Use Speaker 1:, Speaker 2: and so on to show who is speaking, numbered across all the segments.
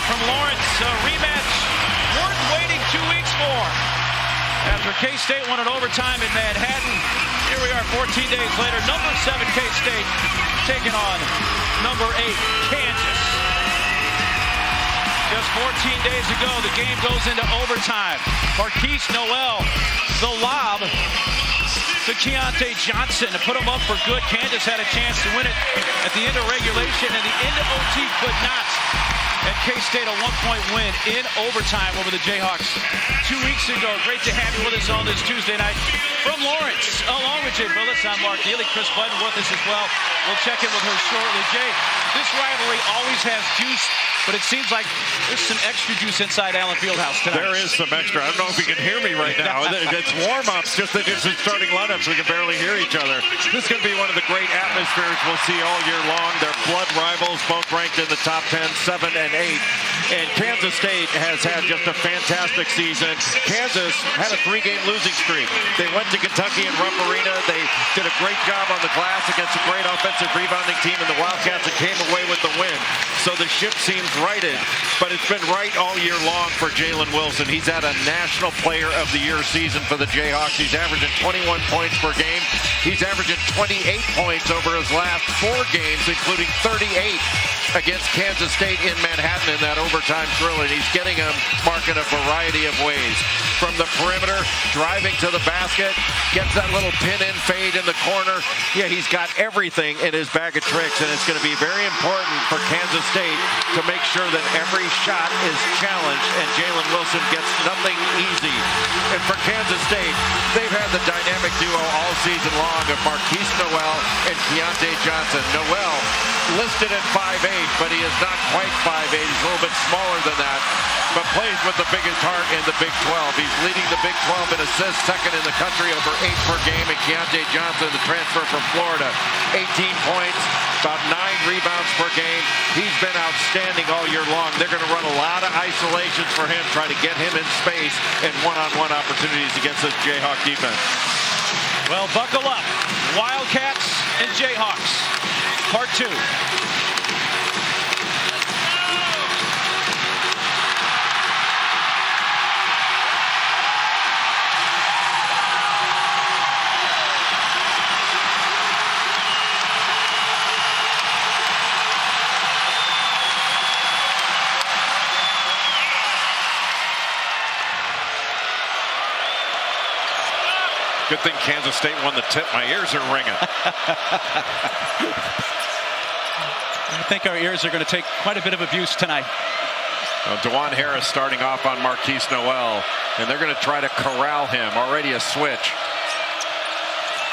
Speaker 1: from Lawrence. A rematch worth waiting 2 weeks for. After K-State won in overtime in Manhattan, here we are 14 days later. Number 7 K-State taking on number 8 Kansas. Just 14 days ago, the game goes into overtime. Marquise Noel, the lob to Keontae Johnson to put him up for good. Kansas had a chance to win it at the end of regulation, and the end of OT could not. And K-State a 1-point win in overtime over the Jayhawks 2 weeks ago. Great to have you with us on this Tuesday night from Lawrence. Along with Jay Billis, I'm Mark Neely. Chris Button with us as well. We'll check in with her shortly. Jay, this rivalry always has juice, but it seems like there's some extra juice inside Allen Fieldhouse tonight.
Speaker 2: There is some extra. I don't know if you can hear me right now. It's warm-ups, just that it's in starting lineups. We can barely hear each other. This is going to be one of the great atmospheres we'll see all year long. They're blood rivals, both ranked in the top 10, 7 and 8. And Kansas State has had just a fantastic season. Kansas had a 3-game losing streak. They went to Kentucky in Rupp Arena. They did a great job on the glass against a great offensive rebounding team in the Wildcats and came away with the win. So the ship seems righted, but it's been right all year long for Jalen Wilson. He's had a National Player of the Year season for the Jayhawks. He's averaging 21 points per game. He's averaging 28 points over his last 4 games, including 38 against Kansas State in Manhattan in that overtime thrill, and he's getting them, Mark, in a variety of ways. From the perimeter, driving to the basket, gets that little pin-in fade in the corner. Yeah, he's got everything in his bag of tricks, and it's going to be very important for Kansas State to make sure that every shot is challenged and Jalen Wilson gets nothing easy. And for Kansas State, they've had the dynamic duo all season long of Marquise Noel and Keontae Johnson. Noel listed at 5'8", but he is not quite 5'8". He's a little bit smaller than that, but plays with the biggest heart in the Big 12. He's leading the Big 12 in assists, second in the country, over 8 per game. And Keontae Johnson, the transfer from Florida, 18 points, about 9 rebounds per game. He's been outstanding all year long. They're going to run a lot of isolations for him, try to get him in space and one-on-one opportunities against this Jayhawk defense.
Speaker 1: Well, buckle up. Wildcats and Jayhawks, part 2.
Speaker 2: Good thing Kansas State won the tip. My ears are ringing.
Speaker 1: I think our ears are going to take quite a bit of abuse tonight.
Speaker 2: DeJuan Harris starting off on Marquise Noel, and they're going to try to corral him. Already a switch.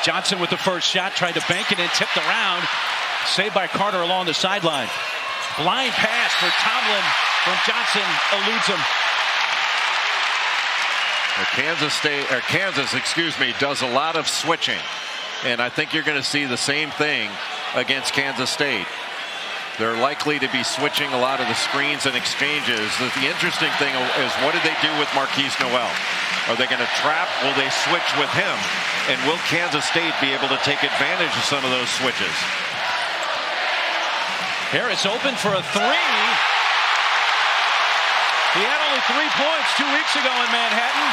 Speaker 1: Johnson with the first shot, tried to bank it in, tipped around. Saved by Carter along the sideline. Blind pass for Tomlin from Johnson, eludes him.
Speaker 2: Kansas, does a lot of switching, and I think you're going to see the same thing against Kansas State. They're likely to be switching a lot of the screens and exchanges. The interesting thing is, what do they do with Marquise Noel? Are they going to trap? Will they switch with him? And will Kansas State be able to take advantage of some of those switches?
Speaker 1: Harris open for a 3. He had only 3 points 2 weeks ago in Manhattan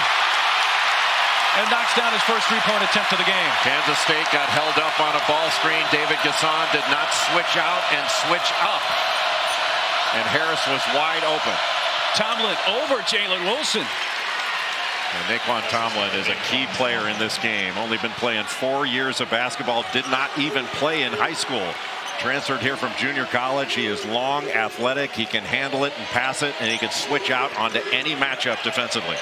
Speaker 1: and knocks down his first 3-point attempt of the game.
Speaker 2: Kansas State got held up on a ball screen. David Gasson did not switch out and switch up. And Harris was wide open.
Speaker 1: Tomlin over Jalen Wilson.
Speaker 2: And Naquan Tomlin is a key player in this game. Only been playing 4 years of basketball. Did not even play in high school. Transferred here from junior college. He is long, athletic. He can handle it and pass it, and he can switch out onto any matchup defensively.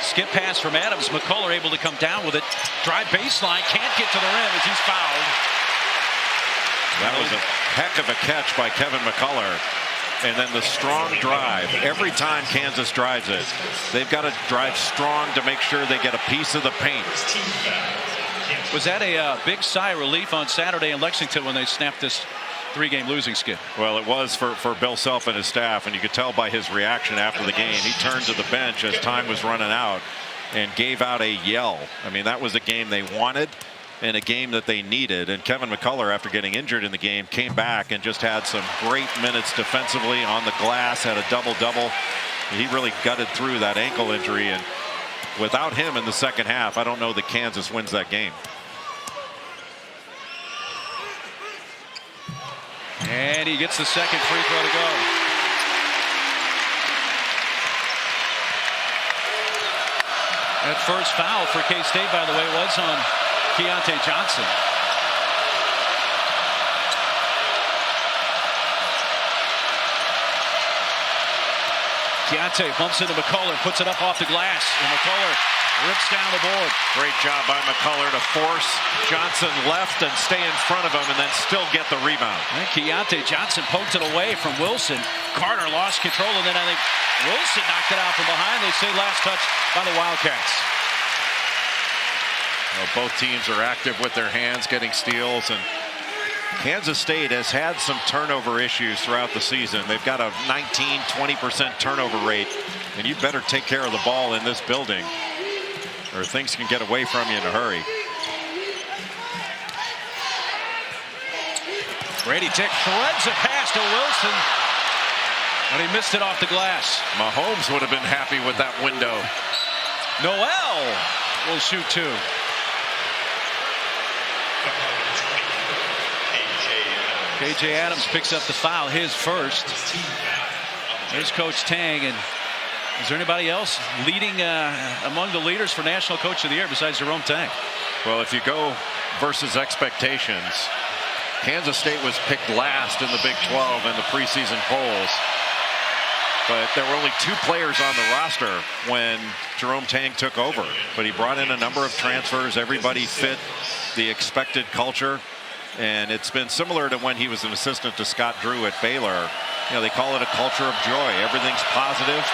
Speaker 1: Skip pass from Adams. McCullough able to come down with it. Drive baseline. Can't get to the rim as he's fouled.
Speaker 2: That was a heck of a catch by Kevin McCullough. And then the strong drive. Every time Kansas drives it, they've got to drive strong to make sure they get a piece of the paint.
Speaker 1: Was that a big sigh of relief on Saturday in Lexington when they snapped this 3-game losing skid?
Speaker 2: Well, it was for Bill Self and his staff, and you could tell by his reaction after the game. He turned to the bench as time was running out and gave out a yell. I mean, that was the game they wanted. in a game that they needed. And Kevin McCullough, after getting injured in the game, came back and just had some great minutes defensively on the glass, had a double-double. He really gutted through that ankle injury, and without him in the second half, I don't know that Kansas wins that game.
Speaker 1: And he gets the second free throw to go. That first foul for K-State, by the way, was on Keontae Johnson. Keontae bumps into McCullough, puts it up off the glass, and McCullough rips down the board.
Speaker 2: Great job by McCullough to force Johnson left and stay in front of him and then still get the rebound.
Speaker 1: And Keontae Johnson poked it away from Wilson. Carter lost control, and then I think Wilson knocked it out from behind. They say last touch by the Wildcats.
Speaker 2: Well, both teams are active with their hands, getting steals, and Kansas State has had some turnover issues throughout the season. They've got a 19-20% turnover rate, and you better take care of the ball in this building, or things can get away from you in a hurry.
Speaker 1: Grady Dick threads it past to Wilson, but he missed it off the glass.
Speaker 2: Mahomes would have been happy with that window.
Speaker 1: Noel will shoot two. KJ Adams picks up the foul, his first. There's Coach Tang, and is there anybody else leading among the leaders for National Coach of the Year besides Jerome Tang?
Speaker 2: Well, if you go versus expectations, Kansas State was picked last in the Big 12 in the preseason polls. But there were only 2 players on the roster when Jerome Tang took over. But he brought in a number of transfers. Everybody fit the expected culture. And it's been similar to when he was an assistant to Scott Drew at Baylor. You know, they call it a culture of joy. Everything's positive,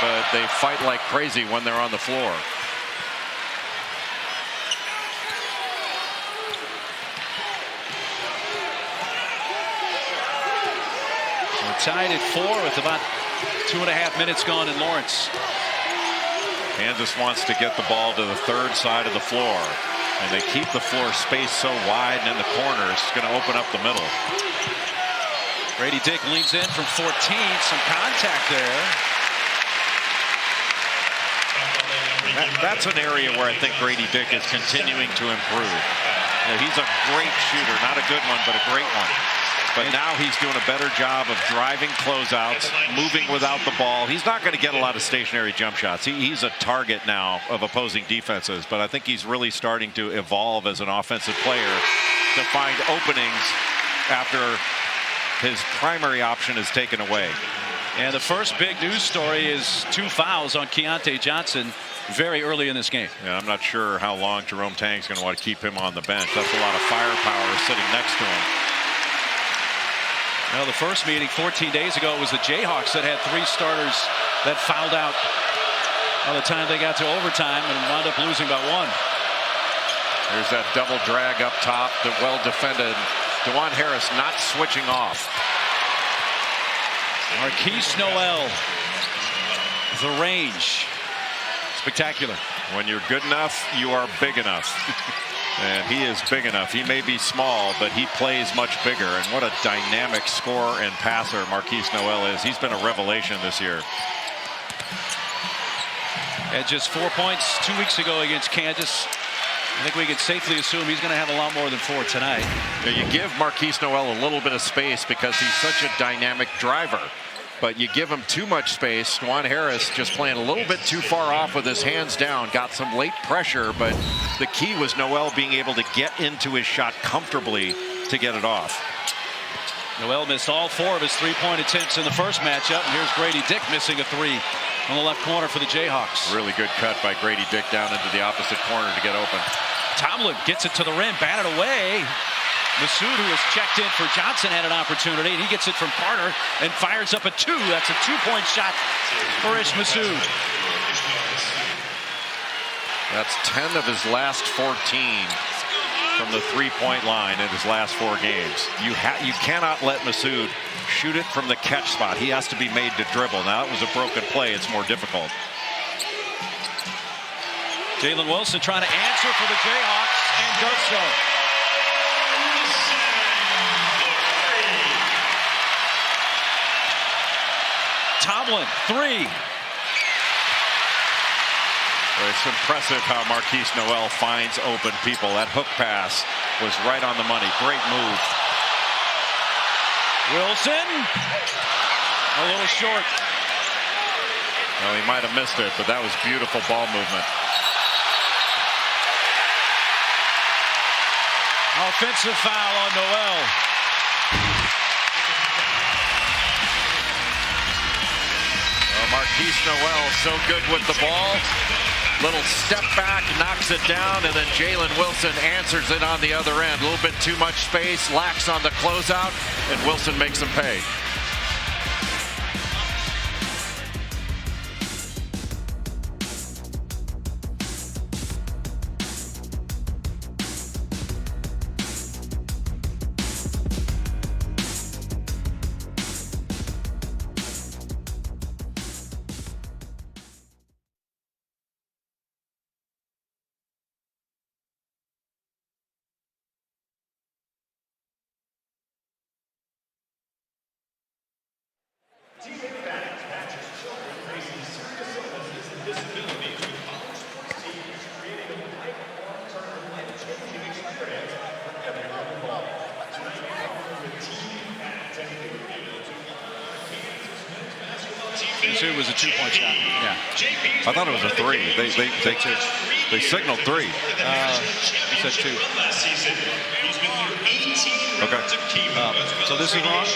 Speaker 2: but they fight like crazy when they're on the floor.
Speaker 1: We're tied at 4 with about 2.5 minutes gone in Lawrence.
Speaker 2: Kansas wants to get the ball to the third side of the floor. And they keep the floor space so wide and in the corners, it's going to open up the middle.
Speaker 1: Grady Dick leans in from 14. Some contact there.
Speaker 2: That's an area where I think Grady Dick is continuing to improve. You know, he's a great shooter, not a good one, but a great one. But now he's doing a better job of driving closeouts, moving without the ball. He's not going to get a lot of stationary jump shots. He's a target now of opposing defenses, but I think he's really starting to evolve as an offensive player to find openings after his primary option is taken away.
Speaker 1: And the first big news story is 2 fouls on Keontae Johnson very early in this game.
Speaker 2: Yeah, I'm not sure how long Jerome Tang's going to want to keep him on the bench. That's a lot of firepower sitting next to him.
Speaker 1: Well, the first meeting 14 days ago, it was the Jayhawks that had 3 starters that fouled out by the time they got to overtime and wound up losing by 1.
Speaker 2: There's that double drag up top, that well defended. DeJuan Harris not switching off.
Speaker 1: Marquise Noel, the range, spectacular.
Speaker 2: When you're good enough, you are big enough. And he is big enough. He may be small, but he plays much bigger. And what a dynamic scorer and passer Marquise Noel is. He's been a revelation this year.
Speaker 1: At just 4 points 2 weeks ago against Kansas, I think we can safely assume he's going to have a lot more than 4 tonight.
Speaker 2: You give Marquise Noel a little bit of space because he's such a dynamic driver. But you give him too much space. DeJuan Harris just playing a little bit too far off with his hands down. Got some late pressure, but the key was Noel being able to get into his shot comfortably to get it off.
Speaker 1: Noel missed all 4 of his 3-point attempts in the first matchup. And here's Grady Dick missing a 3 on the left corner for the Jayhawks.
Speaker 2: Really good cut by Grady Dick down into the opposite corner to get open.
Speaker 1: Tomlin gets it to the rim, batted away. Masood, who was checked in for Johnson, had an opportunity, and he gets it from Carter and fires up a 2. That's a 2-point shot for Ish Masood.
Speaker 2: That's 10 of his last 14 from the 3-point line in his last 4 games. You cannot let Masood shoot it from the catch spot. He has to be made to dribble. Now, it was a broken play. It's more difficult.
Speaker 1: Jalen Wilson trying to answer for the Jayhawks and does so. Tomlin, 3.
Speaker 2: It's impressive how Marquise Noel finds open people. That hook pass was right on the money. Great move.
Speaker 1: Wilson, a little short.
Speaker 2: Well, he might have missed it, but that was beautiful ball movement.
Speaker 1: Offensive foul on Noel.
Speaker 2: Well, Marquise Noel so good with the ball. Little step back, knocks it down, and then Jalen Wilson answers it on the other end. A little bit too much space, lacks on the closeout, and Wilson makes him pay.
Speaker 1: It was a 2-point shot. Yeah.
Speaker 2: I thought it was a 3. They signaled 3.
Speaker 1: He said 2.
Speaker 2: Okay.
Speaker 1: So this is wrong.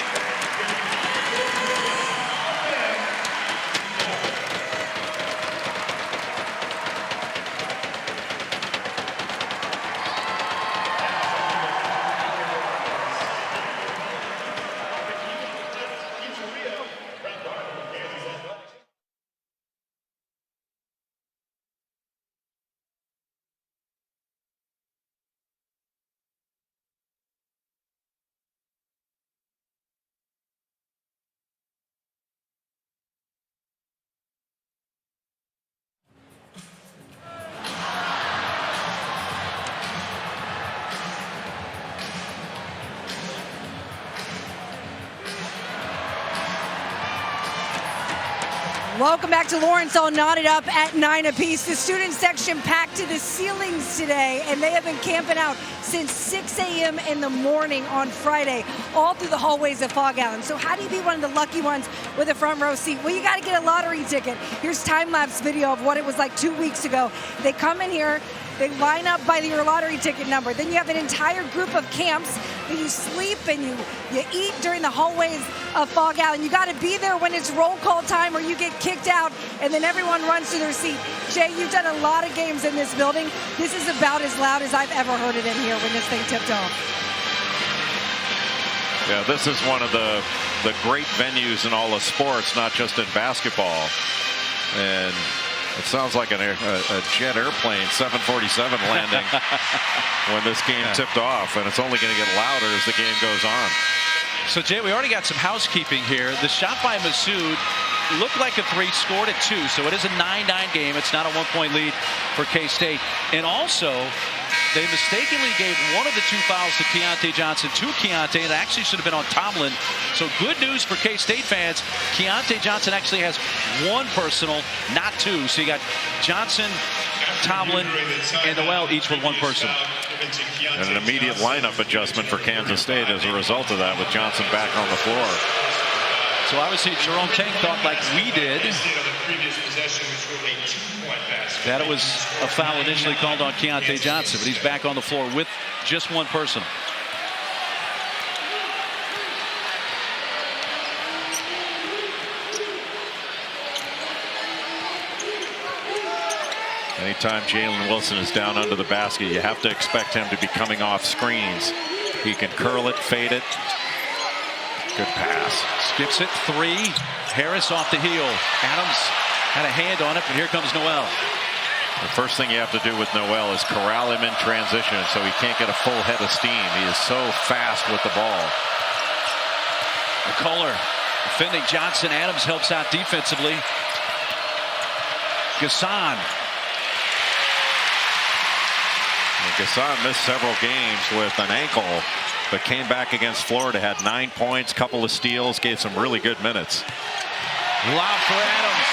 Speaker 3: Welcome back to Lawrence, all knotted up at 9 apiece. The student section packed to the ceilings today, and they have been camping out since 6 a.m. in the morning on Friday, all through the hallways of Fog Island. So how do you be one of the lucky ones with a front row seat? Well, you got to get a lottery ticket. Here's time-lapse video of what it was like 2 weeks ago. They come in here, they line up by your lottery ticket number. Then you have an entire group of camps that you sleep and you eat during the hallways of Fog Island. You got to be there when it's roll call time or you get kicked out, and then everyone runs to their seat. Jay, you've done a lot of games in this building. This is about as loud as I've ever heard it in here when this thing tipped off.
Speaker 2: Yeah, this is one of the great venues in all of sports, not just in basketball. And it sounds like a jet airplane, 747 landing when this game tipped off, and it's only going to get louder as the game goes on.
Speaker 1: So, Jay, we already got some housekeeping here. The shot by Masood looked like a 3, scored at 2, so it is a 9-9 game. It's not a 1-point lead for K-State. And also, they mistakenly gave one of the 2 fouls to Keontae Johnson to Keontae. It actually should have been on Tomlin. So good news for K-State fans. Keontae Johnson actually has 1 personal, not 2. So you got Johnson, Tomlin, and Noel each with 1 personal.
Speaker 2: And an immediate lineup adjustment for Kansas State as a result of that, with Johnson back on the floor.
Speaker 1: So obviously Jerome Tank thought, like we did, that it was a foul initially called on Keontae Johnson, but he's back on the floor with just 1 person.
Speaker 2: Anytime Jalen Wilson is down under the basket, you have to expect him to be coming off screens. He can curl it, fade it. Good pass.
Speaker 1: Skips it, 3. Harris off the heel. Adams had a hand on it, but here comes Noel.
Speaker 2: The first thing you have to do with Noel is corral him in transition so he can't get a full head of steam. He is so fast with the ball.
Speaker 1: McCullough defending Johnson. Adams helps out defensively. Gasson.
Speaker 2: Gasson missed several games with an ankle, but came back against Florida, had 9 points, couple of steals, gave some really good minutes.
Speaker 1: Lob for Adams.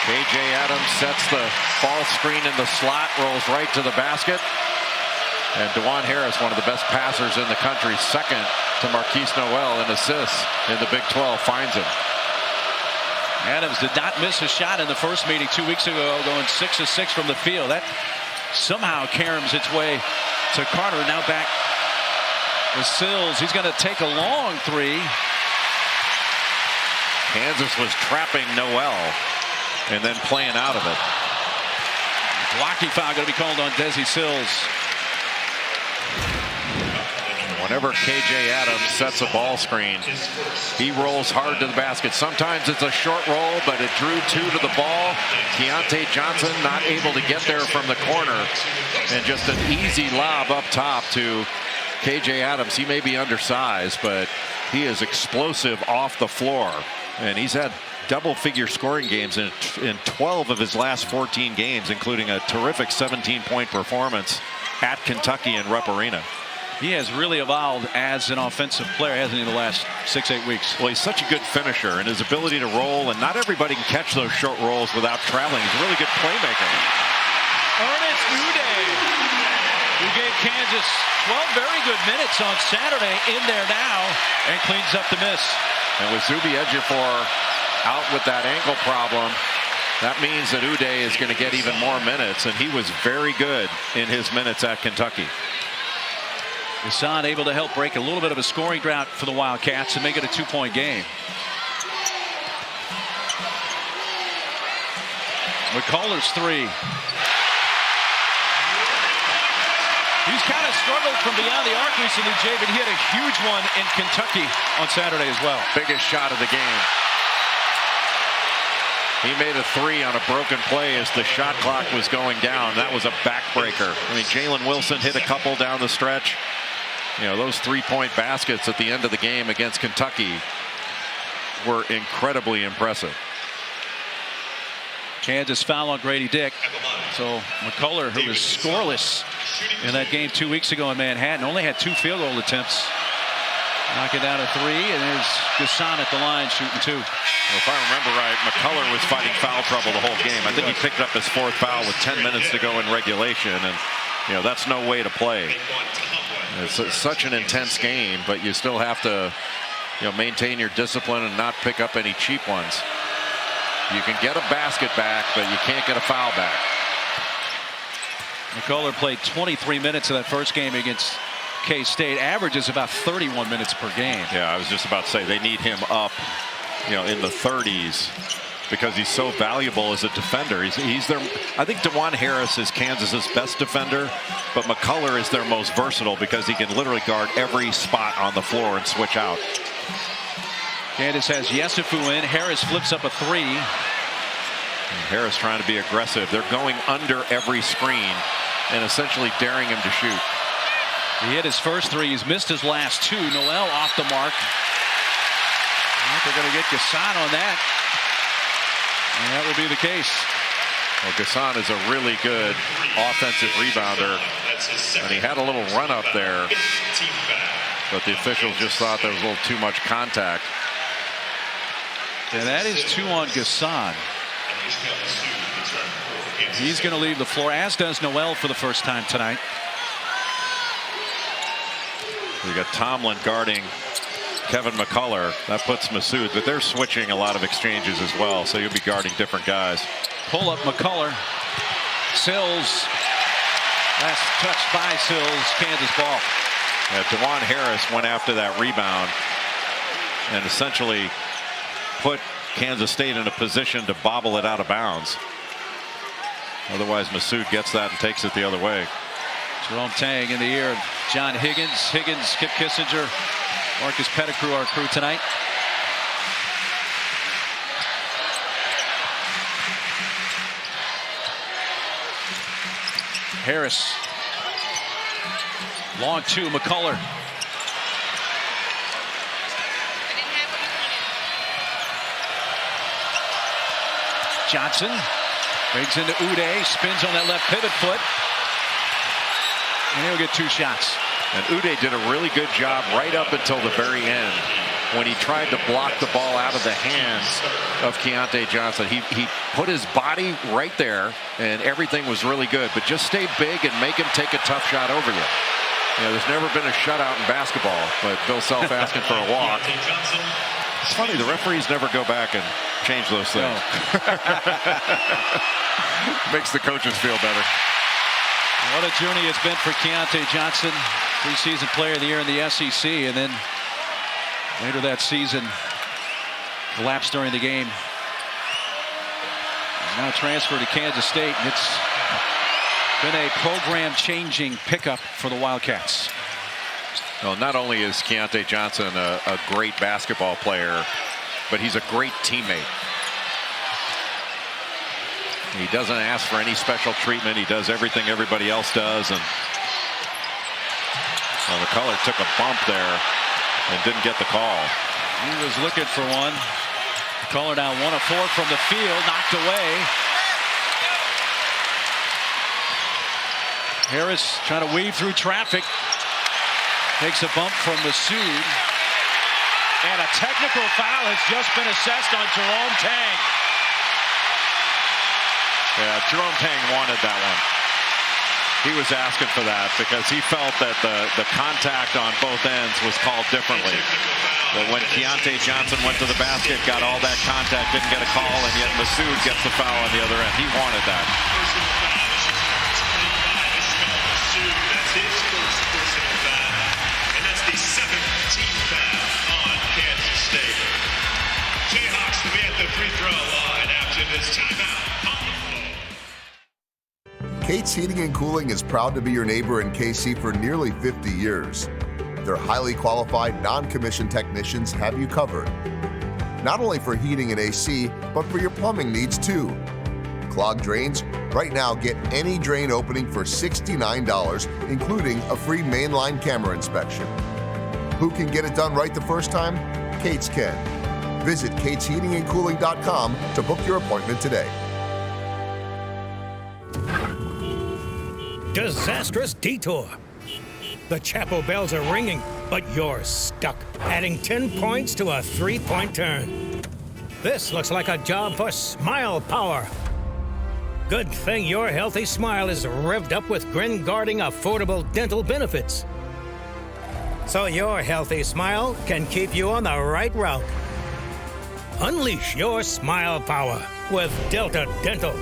Speaker 2: KJ Adams sets the ball screen in the slot, rolls right to the basket. And DeJuan Harris, one of the best passers in the country, second to Marquise Noel in assists in the Big 12, finds him.
Speaker 1: Adams did not miss a shot in the first meeting 2 weeks ago, going 6 of 6 from the field. That somehow caroms its way to Carter. Now back with Sills. He's going to take a long three.
Speaker 2: Kansas was trapping Noel and then playing out of it.
Speaker 1: Blocking foul going to be called on Desi Sills.
Speaker 2: Whenever KJ Adams sets a ball screen, he rolls hard to the basket. Sometimes it's a short roll, but it drew 2 to the ball. Keontae Johnson not able to get there from the corner. And just an easy lob up top to KJ Adams. He may be undersized, but he is explosive off the floor. And he's had double-figure scoring games in 12 of his last 14 games, including a terrific 17-point performance at Kentucky in Rupp Arena.
Speaker 1: He has really evolved as an offensive player, hasn't he, the last 6-8 weeks?
Speaker 2: Well, he's such a good finisher, and his ability to roll, and not everybody can catch those short rolls without traveling. He's a really good playmaker.
Speaker 1: Ernest Uday, who gave Kansas 12 very good minutes on Saturday, in there now and cleans up the miss.
Speaker 2: And with Zuby Ejiofor out with that ankle problem, that means that Uday is going to get even more minutes, and he was very good in his minutes at Kentucky.
Speaker 1: Gasson able to help break a little bit of a scoring drought for the Wildcats and make it a 2-point game. McCullough's three. He's kind of struggled from beyond the arc recently, Jay, but he had a huge one in Kentucky on Saturday as well.
Speaker 2: Biggest shot of the game. He made a three on a broken play as the shot clock was going down. That was a backbreaker. I mean, Jalen Wilson hit a couple down the stretch. You know, those 3-point baskets at the end of the game against Kentucky were incredibly impressive.
Speaker 1: Kansas foul on Grady Dick. So McCullough, who was scoreless in that game 2 weeks ago in Manhattan, only had 2 field goal attempts. Knocking down a 3, and there's Gasson at the line shooting 2.
Speaker 2: Well, if I remember right, McCullough was fighting foul trouble the whole game. I think he picked up his 4th foul with 10 minutes to go in regulation, and you know that's no way to play. It's such an intense game, but you still have to, you know, maintain your discipline and not pick up any cheap ones. You can get a basket back, but you can't get a foul back.
Speaker 1: McCullough played 23 minutes of that first game against K-State. Averages about 31 minutes per game.
Speaker 2: Yeah, I was just about to say they need him up, you know, in the 30s because he's so valuable as a defender. He's their, I think DeJuan Harris is Kansas's best defender, but McCullough is their most versatile because he can literally guard every spot on the floor and switch out.
Speaker 1: Kansas has Yesufu in. Harris flips up a 3.
Speaker 2: And Harris trying to be aggressive. They're going under every screen and essentially daring him to shoot.
Speaker 1: He hit his first 3. He's missed his last 2. Noel off the mark. They're going to get Gasson on that. And that will be the case.
Speaker 2: Well, Gasson is a really good offensive rebounder. And he had a little run up there. But the officials just thought there was a little too much contact.
Speaker 1: And that is 2 on Gasson. He's going to leave the floor, as does Noel for the first time tonight.
Speaker 2: We got Tomlin guarding Kevin McCullough. That puts Massoud, but they're switching a lot of exchanges as well, so you'll be guarding different guys.
Speaker 1: Pull up McCullough. Sills. Last touch by Sills. Kansas ball.
Speaker 2: Yeah, DeJuan Harris went after that rebound and essentially put Kansas State in a position to bobble it out of bounds. Otherwise, Massoud gets that and takes it the other way.
Speaker 1: Jerome Tang in the ear of John Higgins. Higgins, Skip Kissinger, Marcus Pettigrew, our crew tonight. Harris. Long 2, McCullough. Johnson. Brings into Uday, spins on that left pivot foot. And he'll get 2 shots.
Speaker 2: And Uday did a really good job right up until the very end when he tried to block the ball out of the hands of Keontae Johnson. He put his body right there, and everything was really good. But just stay big and make him take a tough shot over you. You know, there's never been a shutout in basketball, but Bill Self asking for a walk. It's funny, the referees never go back and change those things. No. Makes the coaches feel better.
Speaker 1: What a journey it's been for Keontae Johnson, preseason player of the year in the SEC, and then later that season collapsed during the game. Now transferred to Kansas State, and it's been a program-changing pickup for the Wildcats.
Speaker 2: Well, not only is Keontae Johnson a great basketball player, but he's a great teammate. He doesn't ask for any special treatment. He does everything everybody else does. And well, McCullough took a bump there and didn't get the call.
Speaker 1: He was looking for one. McCullough down 1 of 4 from the field, knocked away. Harris trying to weave through traffic. Takes a bump from Masood. And a technical foul has just been assessed on Jerome Tang.
Speaker 2: Yeah, Jerome Tang wanted that one. He was asking for that because he felt that the contact on both ends was called differently. But when Keontae Johnson went to the basket, got all that contact, didn't get a call, and yet Masood gets the foul on the other end. He wanted that.
Speaker 4: That's his first personal foul, and that's the 17th foul on Kansas State. Jayhawks to be at the free throw line after this timeout on the floor.
Speaker 5: Kate's Heating and Cooling is proud to be your neighbor in KC for nearly 50 years. Their highly qualified, non-commissioned technicians have you covered. Not only for heating and AC, but for your plumbing needs too. Clogged drains? Right now, get any drain opening for $69, including a free mainline camera inspection. Who can get it done right the first time? Kate's can. Visit katesheatingandcooling.com to book your appointment today.
Speaker 6: Disastrous detour. The chapel bells are ringing, but you're stuck, adding 10 points to a 3-point turn. This looks like a job for Smile Power. Good thing your healthy smile is revved up with grin-guarding affordable dental benefits. So your healthy smile can keep you on the right route. Unleash your smile power with Delta Dental.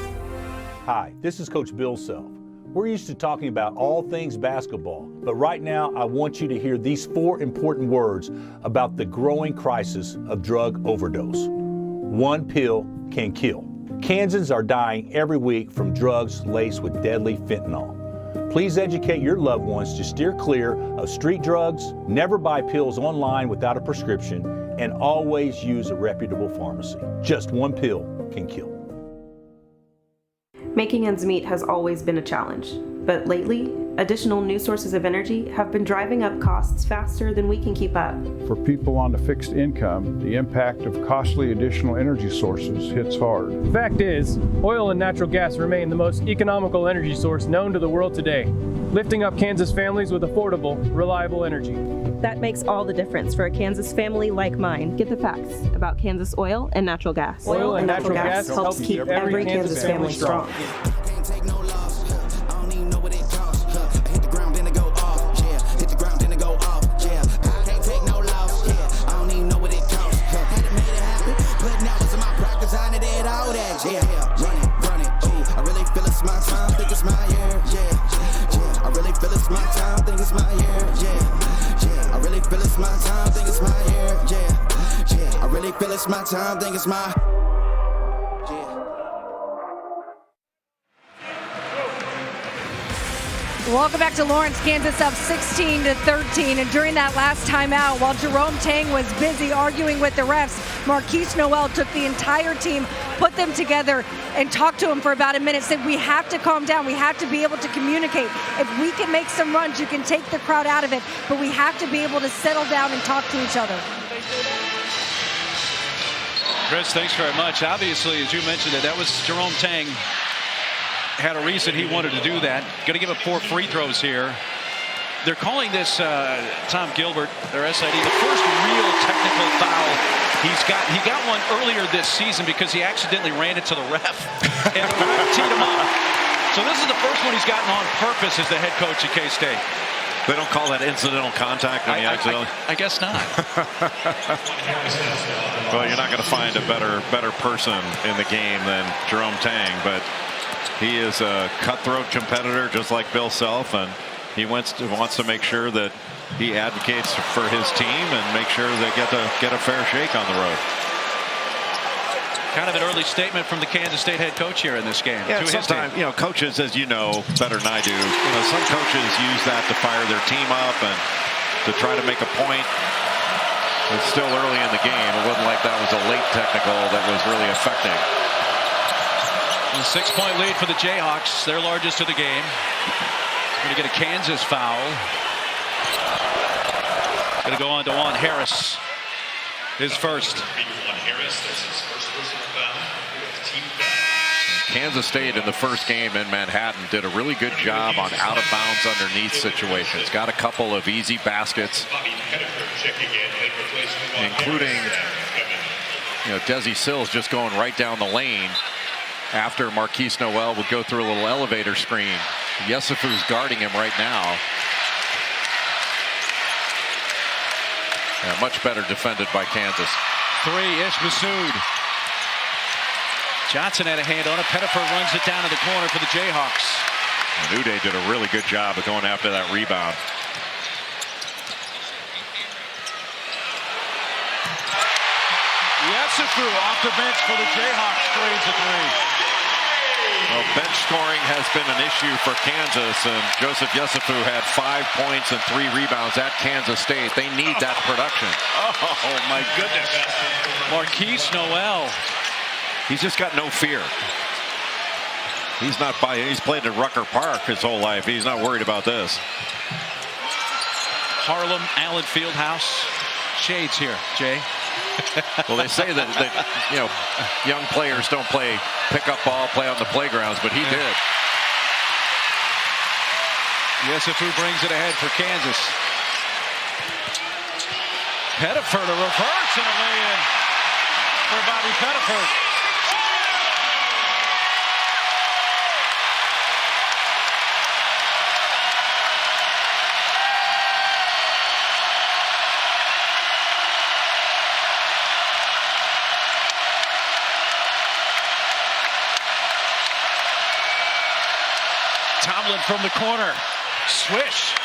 Speaker 7: Hi, this is Coach Bill Self. We're used to talking about all things basketball, but right now I want you to hear these 4 important words about the growing crisis of drug overdose. 1 pill can kill. Kansans are dying every week from drugs laced with deadly fentanyl. Please educate your loved ones to steer clear of street drugs, never buy pills online without a prescription, and always use a reputable pharmacy. Just 1 pill can kill.
Speaker 8: Making ends meet has always been a challenge, but lately, additional new sources of energy have been driving up costs faster than we can keep up.
Speaker 9: For people on a fixed income, the impact of costly additional energy sources hits hard.
Speaker 10: The fact is, oil and natural gas remain the most economical energy source known to the world today, lifting up Kansas families with affordable, reliable energy.
Speaker 8: That makes all the difference for a Kansas family like mine. Get the facts about Kansas oil and natural gas.
Speaker 10: Oil and natural gas helps keep every Kansas family strong.
Speaker 11: It's my time, think it's my
Speaker 3: Welcome back to Lawrence, Kansas up 16-13. And during that last timeout, while Jerome Tang was busy arguing with the refs, Marquise Noel took the entire team, put them together, and talked to him for about a minute, said, we have to calm down. We have to be able to communicate. If we can make some runs, you can take the crowd out of it, but we have to be able to settle down and talk to each other.
Speaker 1: Chris, thanks very much. Obviously, as you mentioned, that was Jerome Tang had a reason he wanted to do that. Going to give up 4 free throws here. They're calling this, Tom Gilbert, their SID, the first real technical foul he's got. He got one earlier this season because he accidentally ran into the ref, and the ref teed him up. So this is the first one he's gotten on purpose as the head coach at K-State.
Speaker 2: They don't call that incidental contact when you accidentally.
Speaker 1: I guess not.
Speaker 2: Well, you're not going to find a better person in the game than Jerome Tang, but he is a cutthroat competitor just like Bill Self, and he wants to make sure that he advocates for his team and make sure they get a fair shake on the road.
Speaker 1: Kind of an early statement from the Kansas State head coach here in this game.
Speaker 2: Yeah, sometimes, coaches, as you know better than I do, some coaches use that to fire their team up and to try to make a point. It's still early in the game. It wasn't like that was a late technical that was really affecting.
Speaker 1: A 6-point lead for the Jayhawks, their largest of the game. Going to get a Kansas foul. Going to go on to Juan Harris. His first.
Speaker 2: Kansas State in the first game in Manhattan did a really good job on out of bounds underneath situations. Got a couple of easy baskets, including Desi Sills just going right down the lane after Marquise Noel would go through a little elevator screen. Yesufu's guarding him right now. Yeah, much better defended by Kansas.
Speaker 1: 3, Ish Massoud. Johnson had a hand on it. Pettifer runs it down in the corner for the Jayhawks.
Speaker 2: And Uday did a really good job of going after that rebound.
Speaker 1: Yesufu off the bench for the Jayhawks, drains a 3.
Speaker 2: Well, bench scoring has been an issue for Kansas, and Joseph Yesufu had 5 points and 3 rebounds at Kansas State. They need that production.
Speaker 1: Oh my goodness. Marquise Noel.
Speaker 2: He's just got no fear. He's played at Rucker Park his whole life. He's not worried about this.
Speaker 1: Harlem Allen Fieldhouse. Shades here, Jay.
Speaker 2: Well, they say that young players don't play pickup ball, play on the playgrounds, but he did.
Speaker 1: Yesufu brings it ahead for Kansas. Pettifer to reverse and a lay-in for Bobby Pettifer. Tomlin from the corner. Swish.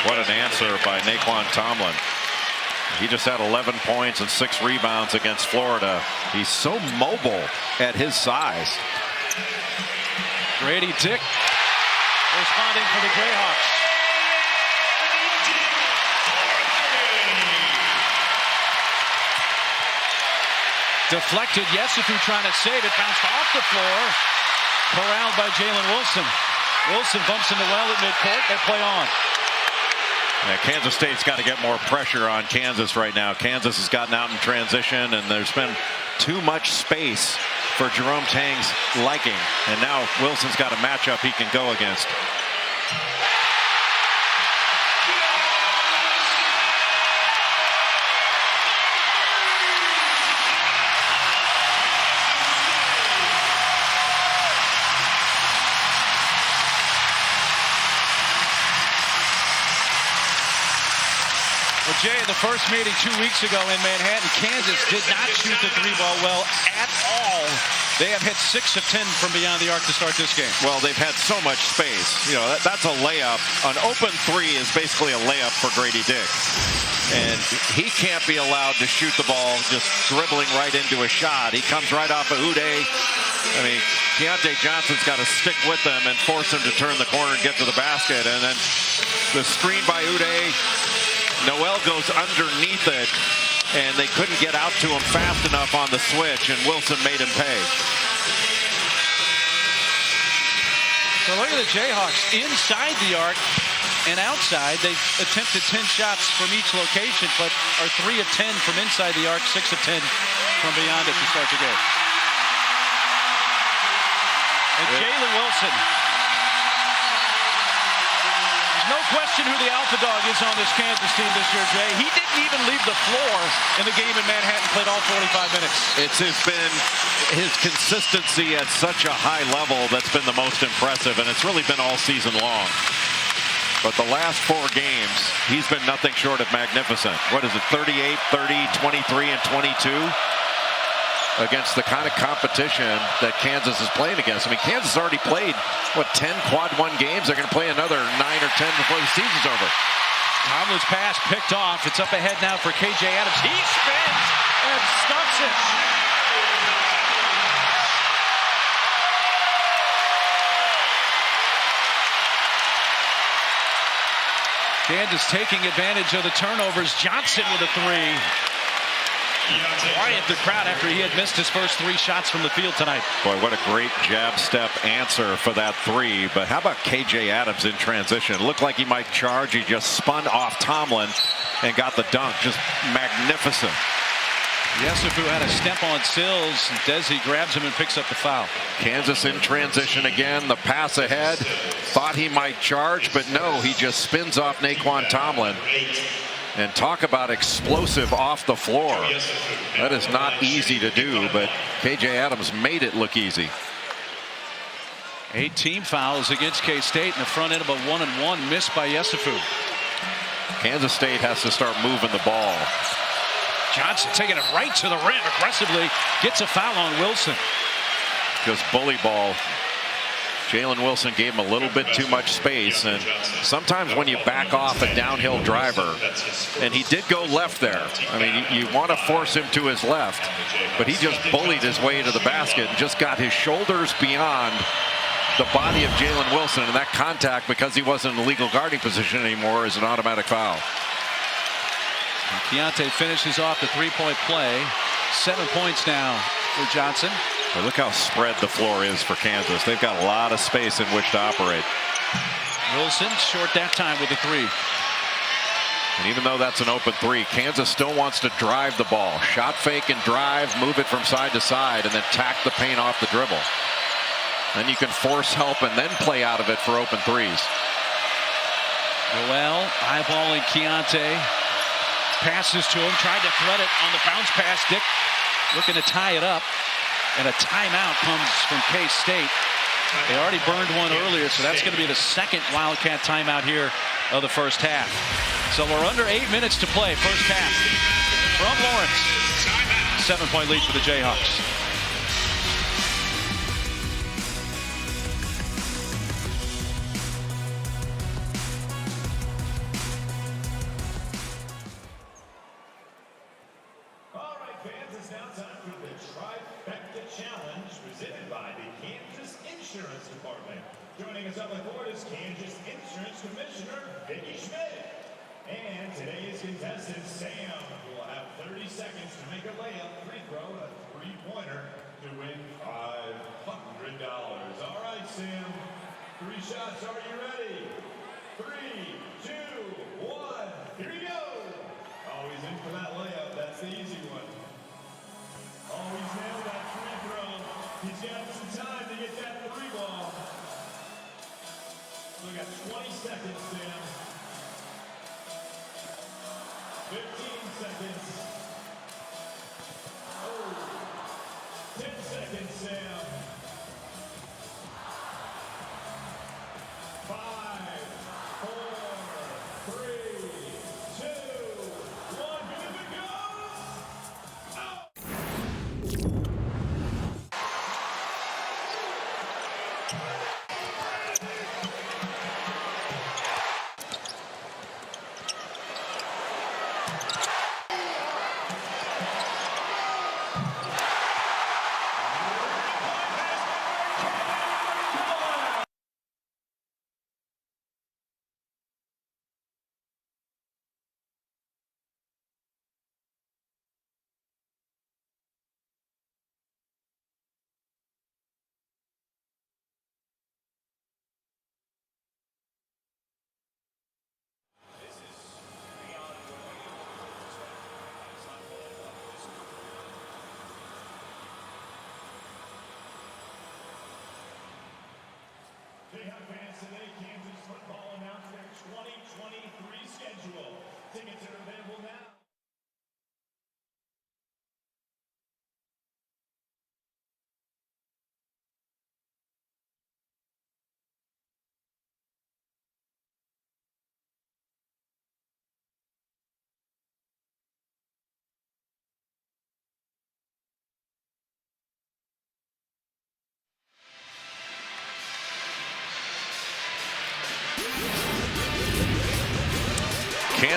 Speaker 2: What an answer by Naquan Tomlin. He just had 11 points and 6 rebounds against Florida. He's so mobile at his size.
Speaker 1: Grady Dick responding for the Jayhawks. Deflected. Yesufu trying to save it. Bounced off the floor. Corralled by Jalen Wilson. Wilson bumps into well at midcourt. They play on.
Speaker 2: Yeah, Kansas State's got to get more pressure on Kansas right now. Kansas has gotten out in transition, and there's been too much space for Jerome Tang's liking. And now Wilson's got a matchup he can go against.
Speaker 1: Jay, the first meeting 2 weeks ago in Manhattan, Kansas did not shoot the 3-ball well at all. They have hit 6 of 10 from beyond the arc to start this game.
Speaker 2: Well, they've had so much space. That's a layup. An open 3 is basically a layup for Grady Dick. And he can't be allowed to shoot the ball just dribbling right into a shot. He comes right off of Uday. I mean, Keontae Johnson's got to stick with them and force him to turn the corner and get to the basket. And then the screen by Uday. Noel goes underneath it, and they couldn't get out to him fast enough on the switch, and Wilson made him pay.
Speaker 1: So look at the Jayhawks inside the arc and outside. They've attempted 10 shots from each location, but are 3 of 10 from inside the arc, 6 of 10 from beyond it to start the game. And Jalen Wilson. No question who the alpha dog is on this Kansas team this year, Jay. He didn't even leave the floor in the game in Manhattan, played all 45 minutes.
Speaker 2: It's been his consistency at such a high level that's been the most impressive, and it's really been all season long. But the last 4 games, he's been nothing short of magnificent. What is it, 38, 30, 23, and 22? Against the kind of competition that Kansas is playing against. I mean, Kansas already played, what, 10 quad 1 games? They're going to play another 9 or 10 before the season's over.
Speaker 1: Tomlin's pass picked off. It's up ahead now for KJ Adams. He spins and stuffs it. Kansas taking advantage of the turnovers. Johnson with a 3. Quiet the crowd after he had missed his first 3 shots from the field tonight.
Speaker 2: Boy, what a great jab step answer for that 3. But how about KJ Adams in transition? Looked like he might charge. He just spun off Tomlin and got the dunk. Just magnificent.
Speaker 1: Yesufu had a step on Sills. Desi grabs him and picks up the foul.
Speaker 2: Kansas in transition again. The pass ahead. Thought he might charge, but no, he just spins off Naquan Tomlin. And talk about explosive off the floor. That is not easy to do, but KJ Adams made it look easy.
Speaker 1: 8 team fouls against K-State in the front end of a 1-and-1 missed by Yesufu.
Speaker 2: Kansas State has to start moving the ball.
Speaker 1: Johnson taking it right to the rim aggressively. Gets a foul on Wilson.
Speaker 2: Just bully ball. Jalen Wilson gave him a little bit too much space, and sometimes when you back off a downhill driver, and he did go left there. I mean, you want to force him to his left, but he just bullied his way to the basket and just got his shoulders beyond the body of Jalen Wilson, and that contact, because he wasn't in a legal guarding position anymore, is an automatic foul.
Speaker 1: And Keontae finishes off the 3-point play. 7 points now for Johnson.
Speaker 2: But look how spread the floor is for Kansas. They've got a lot of space in which to operate.
Speaker 1: Wilson short that time with the 3.
Speaker 2: And even though that's an open 3, Kansas still wants to drive the ball. Shot fake and drive, move it from side to side, and then tack the paint off the dribble. Then you can force help and then play out of it for open 3s.
Speaker 1: Noel eyeballing Keontae. Passes to him, tried to thread it on the bounce pass. Dick looking to tie it up. And a timeout comes from K-State. They already burned one earlier, so that's going to be the second Wildcat timeout here of the first half. So we're under 8 minutes to play, first half. From Lawrence, 7-point lead for the Jayhawks.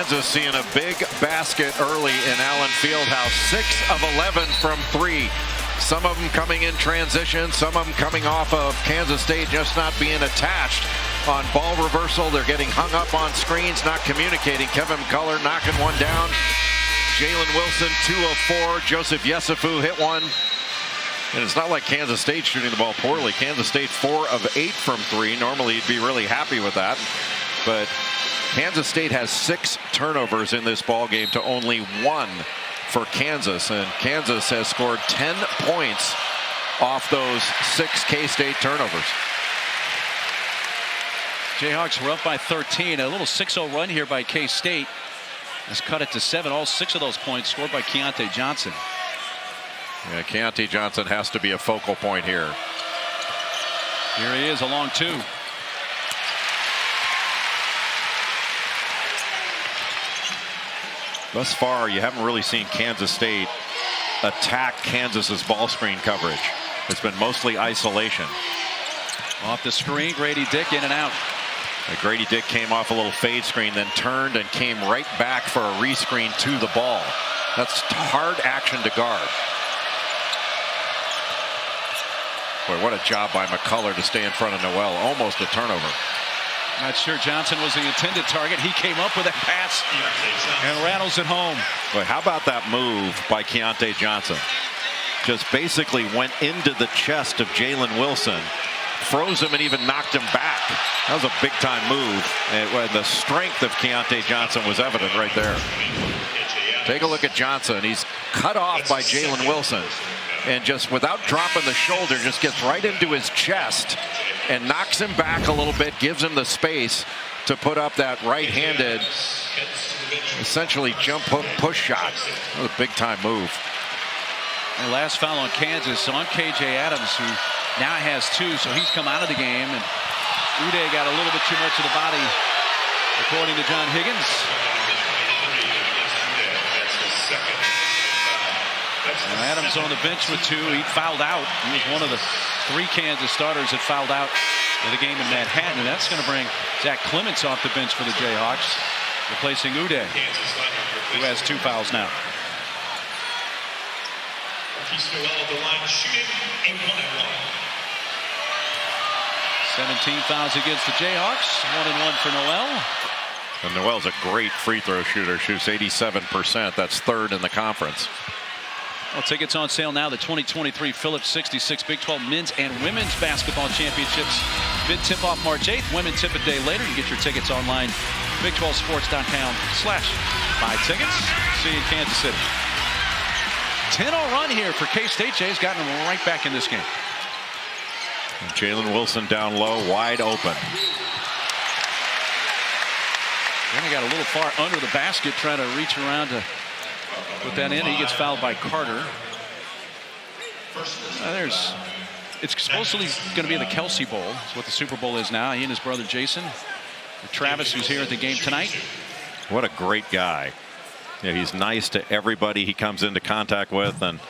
Speaker 2: Kansas seeing a big basket early in Allen Fieldhouse. 6 of 11 from 3. Some of them coming in transition, some of them coming off of Kansas State just not being attached on ball reversal. They're getting hung up on screens, not communicating. Kevin McCullough knocking one down. Jalen Wilson 2 of 4. Joseph Yesufu hit one. And it's not like Kansas State shooting the ball poorly. Kansas State 4 of 8 from 3. Normally you'd be really happy with that. But Kansas State has 6 turnovers in this ball game to only 1 for Kansas, and Kansas has scored 10 points off those 6 K-State turnovers.
Speaker 1: Jayhawks were up by 13. A little 6-0 run here by K-State has cut it to 7. All 6 of those points scored by Keontae Johnson.
Speaker 2: Yeah, Keontae Johnson has to be a focal point here.
Speaker 1: Here he is, a long 2.
Speaker 2: Thus far, you haven't really seen Kansas State attack Kansas's ball screen coverage. It's been mostly isolation.
Speaker 1: Off the screen, Grady Dick in and out.
Speaker 2: Grady Dick came off a little fade screen, then turned and came right back for a rescreen to the ball. That's hard action to guard. Boy, what a job by McCullough to stay in front of Noel. Almost a turnover.
Speaker 1: Not sure Johnson was the intended target. He came up with a pass and rattles it home.
Speaker 2: Boy, how about that move by Keontae Johnson? Just basically went into the chest of Jalen Wilson, froze him, and even knocked him back. That was a big-time move. And the strength of Keontae Johnson was evident right there. Take a look at Johnson. He's cut off by Jalen Wilson. And just without dropping the shoulder, just gets right into his chest and knocks him back a little bit, gives him the space to put up that right-handed, essentially jump hook push shot. That was a big-time move.
Speaker 1: And last foul on Kansas on KJ Adams, who now has 2, so he's come out of the game. And Uday got a little bit too much of the body, according to John Higgins. Now Adams on the bench with 2. He fouled out. He was one of the 3 Kansas starters that fouled out in the game in Manhattan, and that's going to bring Zach Clements off the bench for the Jayhawks, replacing Uday, who has 2 fouls now. 17 fouls against the Jayhawks. 1-1 for Noel.
Speaker 2: And Noel's a great free throw shooter. Shoots 87%. That's 3rd in the conference.
Speaker 1: Well, tickets on sale now. The 2023 Phillips 66 Big 12 men's and women's basketball championships. Bid tip off March 8th. Women tip a day later. You get your tickets online. Big12sports.com/buy tickets. See you in Kansas City. 10-0 run here for K-State. Jay's gotten them right back in this game.
Speaker 2: Jalen Wilson down low, wide open.
Speaker 1: Then he got a little far under the basket, trying to reach around to put that in. He gets fouled by Carter. It's supposedly going to be the Kelsey Bowl. That's what the Super Bowl is now. He and his brother Jason. Travis, who's here at the game tonight.
Speaker 2: What a great guy. Yeah, he's nice to everybody he comes into contact with, and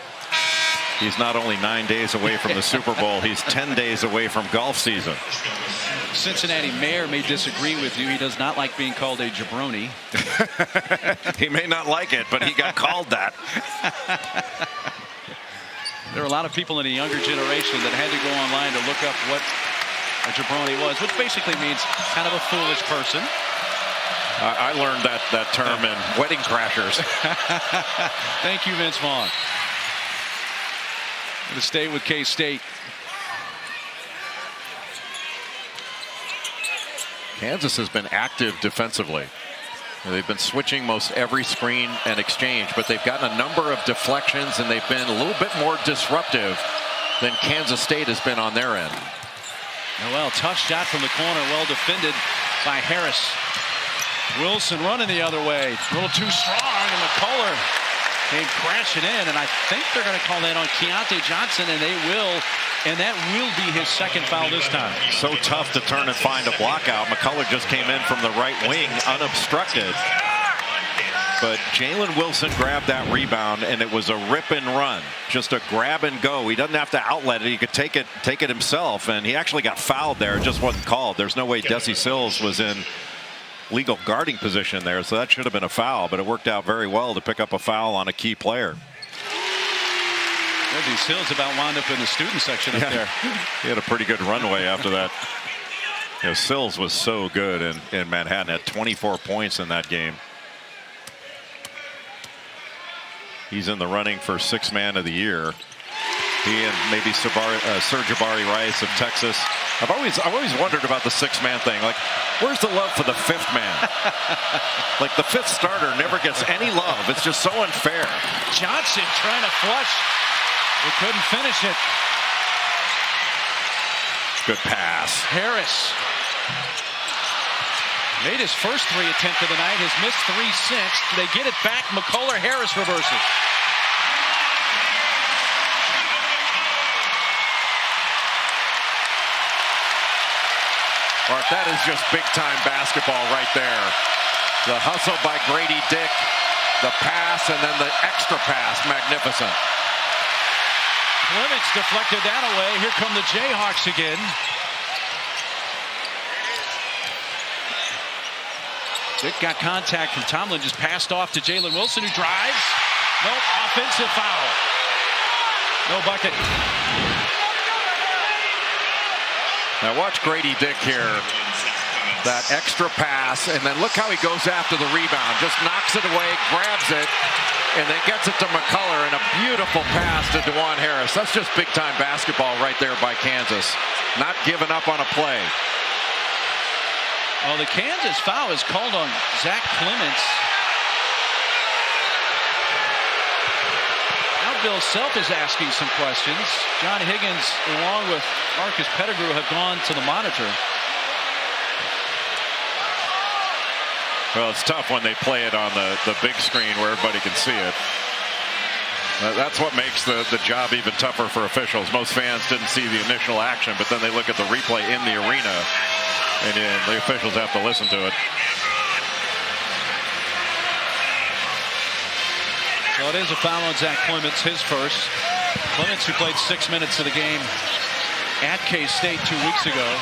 Speaker 2: he's not only 9 days away from the Super Bowl, he's 10 days away from golf season.
Speaker 1: Cincinnati mayor may disagree with you. He does not like being called a jabroni.
Speaker 2: He may not like it, but he got called that.
Speaker 1: There are a lot of people in the younger generation that had to go online to look up what a jabroni was, which basically means kind of a foolish person.
Speaker 2: I learned that term in Wedding Crashers.
Speaker 1: Thank you, Vince Vaughn. To stay with K-State.
Speaker 2: Kansas has been active defensively. They've been switching most every screen and exchange, but they've gotten a number of deflections, and they've been a little bit more disruptive than Kansas State has been on their end.
Speaker 1: Noel, tough shot from the corner, well defended by Harris. Wilson running the other way, a little too strong, and McCullough came crashing in, and I think they're going to call that on Keontae Johnson, and they will, and that will be his 2nd foul this time.
Speaker 2: So tough to turn and find a block out. McCullough just came in from the right wing unobstructed. But Jalen Wilson grabbed that rebound, and it was a rip and run, just a grab and go. He doesn't have to outlet it. He could take it himself, and he actually got fouled there. It just wasn't called. There's no way Desi Sills was in legal guarding position there, so that should have been a foul, but it worked out very well to pick up a foul on a key player.
Speaker 1: Reggie Sills about wound up in the student section up there.
Speaker 2: He had a pretty good runway after that. You know, Sills was so good in Manhattan, had 24 points in that game. He's in the running for Sixth Man of the Year. He and maybe Serge Rice of Texas. I've always wondered about the sixth man thing. Like, where's the love for the fifth man? Like, the fifth starter never gets any love. It's just so unfair.
Speaker 1: Johnson trying to flush. He couldn't finish it.
Speaker 2: Good pass.
Speaker 1: Harris made his first three attempt of the night. Has missed 3 since. They get it back. McCullough. Harris reverses.
Speaker 2: Mark, that is just big-time basketball right there. The hustle by Grady Dick, the pass, and then the extra pass. Magnificent.
Speaker 1: Clements deflected that away. Here come the Jayhawks again. Dick got contact from Tomlin, just passed off to Jalen Wilson, who drives. No offensive foul. No bucket.
Speaker 2: Now watch Grady Dick here. That extra pass, and then look how he goes after the rebound. Just knocks it away, grabs it, and then gets it to McCullough, and a beautiful pass to DeJuan Harris. That's just big-time basketball right there by Kansas. Not giving up on a play.
Speaker 1: Well, the Kansas foul is called on Zach Clements. Now Bill Self is asking some questions. John Higgins, along with Marcus Pettigrew, have gone to the monitor.
Speaker 2: Well, it's tough when they play it on the big screen where everybody can see it. That's what makes the job even tougher for officials. Most fans didn't see the initial action, but then they look at the replay in the arena, and the officials have to listen to it.
Speaker 1: So it is a foul on Zach Clements, his first. Clements, who played 6 minutes of the game at K-State 2 weeks ago.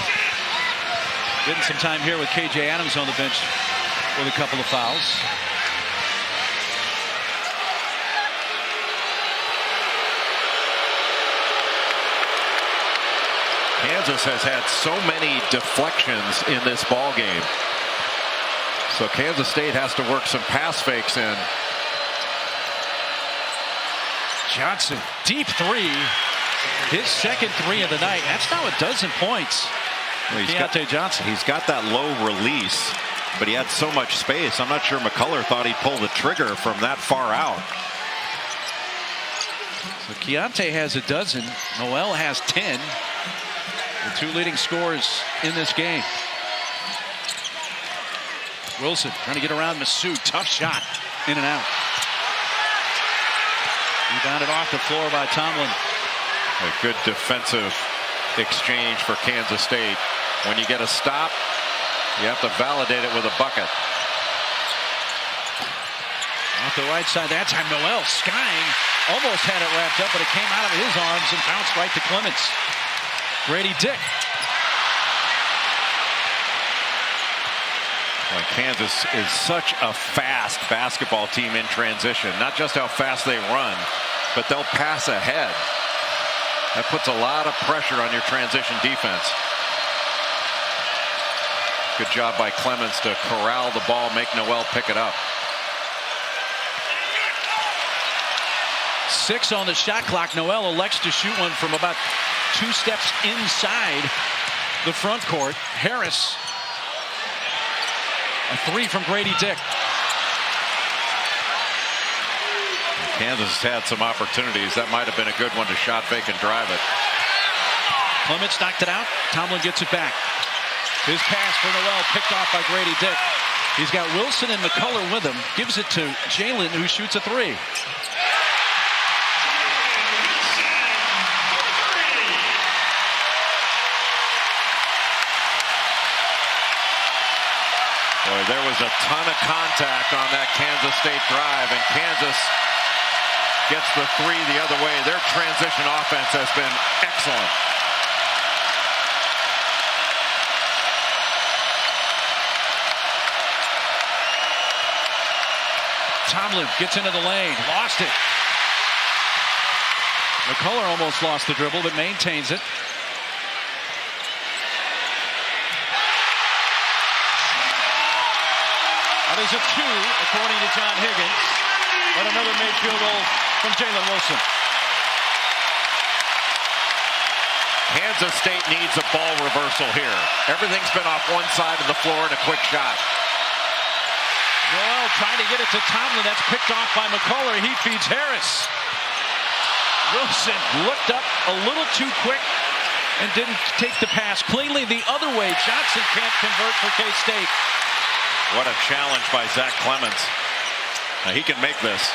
Speaker 1: Getting some time here with KJ Adams on the bench with a couple of fouls.
Speaker 2: Kansas has had so many deflections in this ball game. So Kansas State has to work some pass fakes in.
Speaker 1: Johnson, deep three. His second three of the night. That's now 12 points.
Speaker 2: Well,
Speaker 1: Keontae Johnson.
Speaker 2: He's got that low release, but he had so much space. I'm not sure McCullough thought he'd pull the trigger from that far out.
Speaker 1: So Keontae has 12. Noel has 10. The two leading scorers in this game. Wilson trying to get around Masood. Tough shot. In and out. Rebounded off the floor by Tomlin.
Speaker 2: A good defensive exchange for Kansas State. When you get a stop, you have to validate it with a bucket.
Speaker 1: Off the right side, that time Noel skying. Almost had it wrapped up, but it came out of his arms and bounced right to Clements. Grady Dick.
Speaker 2: Well, Kansas is such a fast basketball team in transition. Not just how fast they run, but they'll pass ahead. That puts a lot of pressure on your transition defense. Good job by Clements to corral the ball, make Noel pick it up.
Speaker 1: 6 on the shot clock. Noel elects to shoot one from about 2 steps inside the front court. Harris. A 3 from Grady Dick.
Speaker 2: Kansas has had some opportunities. That might have been a good one to shot fake and drive it.
Speaker 1: Clements knocked it out. Tomlin gets it back. His pass for Noel picked off by Grady Dick. He's got Wilson and McCullough with him. Gives it to Jalen, who shoots a 3.
Speaker 2: Boy, there was a ton of contact on that Kansas State drive, and Kansas gets the 3 the other way. Their transition offense has been excellent.
Speaker 1: Tomlin gets into the lane, lost it. McCullough almost lost the dribble, but maintains it. That is a 2, according to John Higgins. But another made field goal from Jalen Wilson.
Speaker 2: Kansas State needs a ball reversal here. Everything's been off one side of the floor and a quick shot.
Speaker 1: Noel trying to get it to Tomlin. That's picked off by McCullough. He feeds Harris. Wilson looked up a little too quick and didn't take the pass cleanly the other way. Johnson can't convert for K-State.
Speaker 2: What a challenge by Zach Clemens. Now he can make this.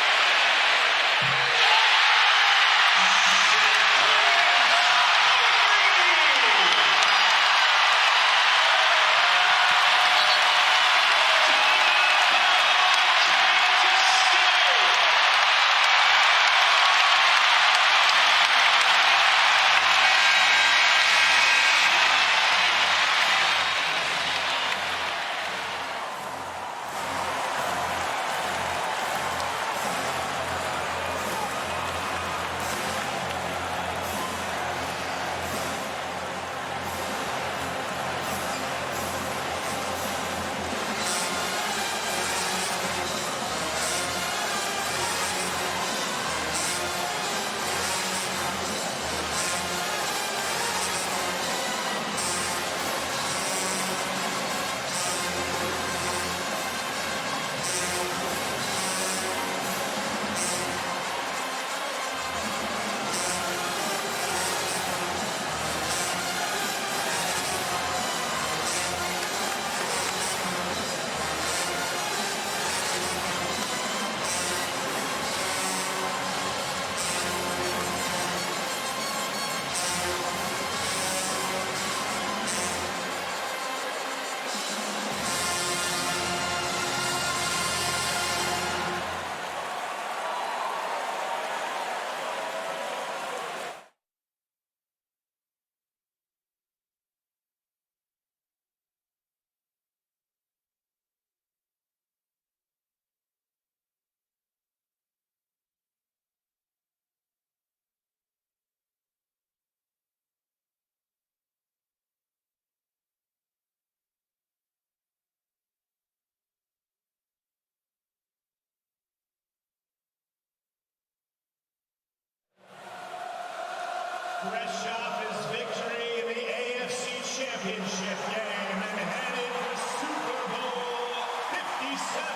Speaker 4: Fresh off his victory in the AFC Championship game and headed for Super Bowl 57.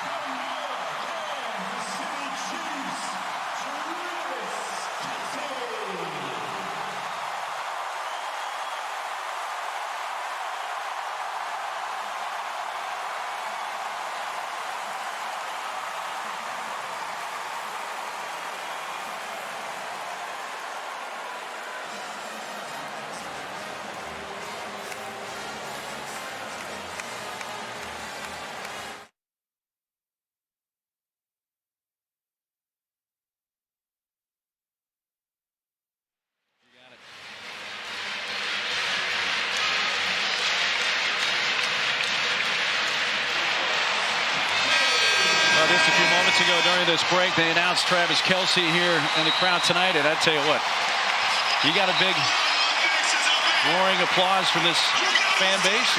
Speaker 4: From your Kansas City Chiefs, Travis Kelce.
Speaker 1: Just a few moments ago during this break, they announced Travis Kelce here in the crowd tonight, and I tell you what, he got a big roaring applause from this fan base.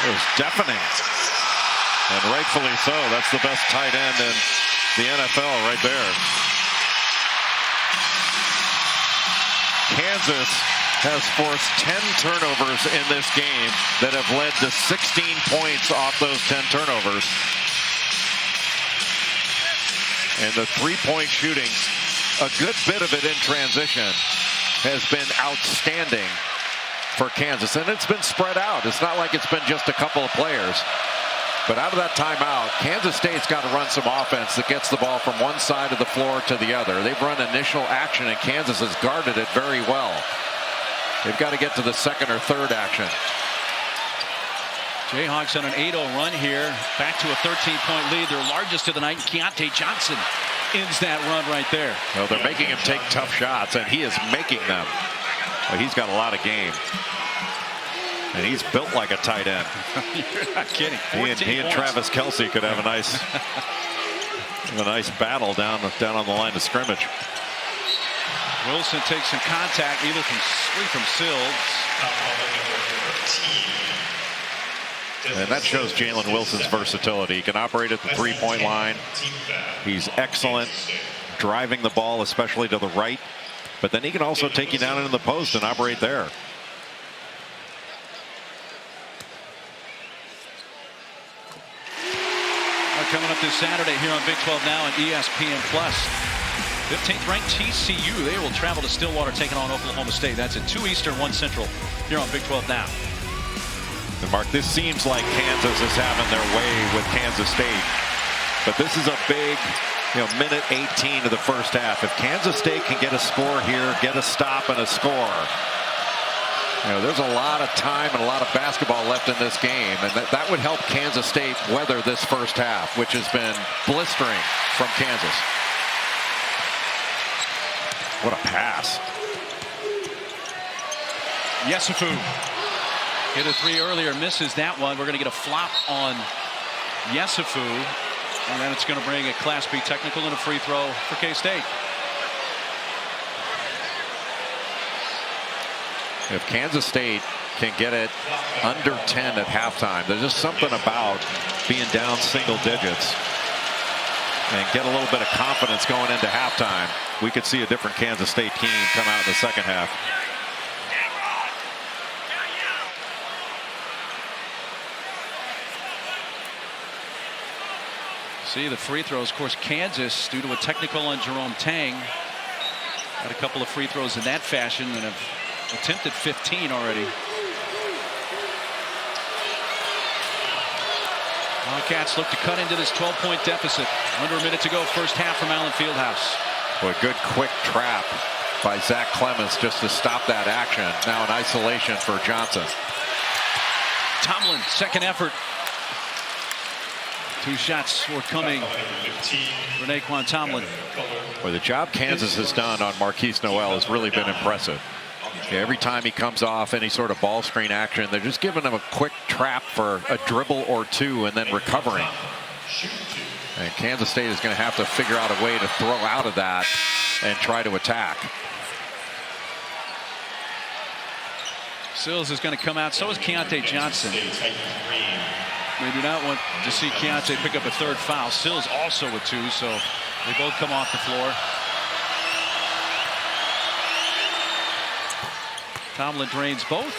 Speaker 2: It was deafening, and rightfully so. That's the best tight end in the NFL right there. Kansas has forced 10 turnovers in this game that have led to 16 points off those 10 turnovers. And the three-point shooting, a good bit of it in transition, has been outstanding for Kansas. And it's been spread out. It's not like it's been just a couple of players. But out of that timeout, Kansas State's got to run some offense that gets the ball from one side of the floor to the other. They've run initial action, and Kansas has guarded it very well. They've got to get to the second or third action.
Speaker 1: Jayhawks on an 8-0 run here, back to a 13-point lead, their largest of the night. Keontae Johnson ends that run right there.
Speaker 2: Well, they're making him take tough shots, and he is making them. Well, he's got a lot of game. And he's built like a tight end.
Speaker 1: You're not kidding.
Speaker 2: He and Travis Kelce could have a nice battle down on the line of scrimmage.
Speaker 1: Wilson takes some contact either from Sills.
Speaker 2: And that shows Jalen Wilson's versatility. He can operate at the three-point line. He's excellent driving the ball, especially to the right. But then he can also take you down into the post and operate there.
Speaker 1: Coming up this Saturday here on Big 12 Now and ESPN+. 15th ranked TCU. They will travel to Stillwater taking on Oklahoma State. That's at 2 Eastern, 1 Central here on Big 12 Now.
Speaker 2: And Mark, this seems like Kansas is having their way with Kansas State. But this is a big, minute 18 of the first half. If Kansas State can get a score here, get a stop and a score, there's a lot of time and a lot of basketball left in this game, and that would help Kansas State weather this first half, which has been blistering from Kansas. What a pass.
Speaker 1: Yesufu hit a 3 earlier, misses that one. We're going to get a flop on Yesufu, and then it's going to bring a Class B technical and a free throw for K-State.
Speaker 2: If Kansas State can get it under 10 at halftime, there's just something about being down single digits and get a little bit of confidence going into halftime. We could see a different Kansas State team come out in the second half.
Speaker 1: See the free throws. Of course, Kansas, due to a technical on Jerome Tang, had a couple of free throws in that fashion and have attempted 15 already. Wildcats look to cut into this 12-point deficit. Under a minute to go, first half from Allen Fieldhouse.
Speaker 2: Well, a good quick trap by Zach Clemens just to stop that action. Now in isolation for Johnson.
Speaker 1: Tomlin, second effort. 2 shots forthcoming for Naquan Tomlin.
Speaker 2: Well, the job Kansas has done on Marquise Noel has really been impressive. Every time he comes off any sort of ball screen action, they're just giving him a quick trap for a dribble or two and then recovering. And Kansas State is going to have to figure out a way to throw out of that and try to attack.
Speaker 1: Sills is going to come out. So is Keontae Johnson. We do not want to see Keontae pick up a 3rd foul. Sills also with 2, so they both come off the floor. Tomlin drains both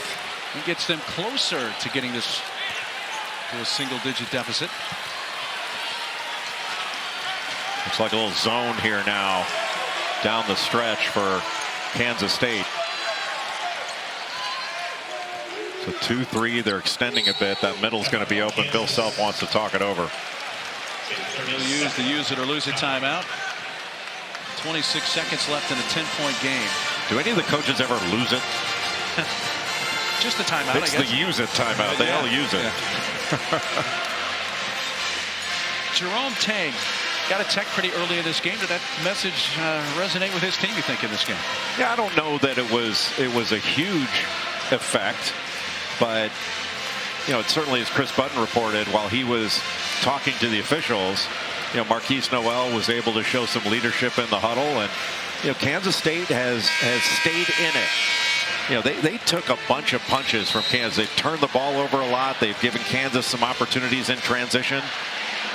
Speaker 1: and gets them closer to getting this to a single-digit deficit.
Speaker 2: Looks like a little zone here now down the stretch for Kansas State. So 2-3, they're extending a bit. That middle's going to be open. Bill Self wants to talk it over.
Speaker 1: He'll use the use it or lose it timeout. 26 seconds left in a 10-point game.
Speaker 2: Do any of the coaches ever lose it?
Speaker 1: Just the timeout,
Speaker 2: it's
Speaker 1: I guess.
Speaker 2: The use it timeout. They all use it.
Speaker 1: Yeah. Jerome Tang got a tech pretty early in this game. Did that message resonate with his team, you think, in this game?
Speaker 2: Yeah, I don't know that it was a huge effect, but it certainly, as Chris Button reported, while he was talking to the officials, Marquise Noel was able to show some leadership in the huddle, and Kansas State has stayed in it. They took a bunch of punches from Kansas. They've turned the ball over a lot. They've given Kansas some opportunities in transition,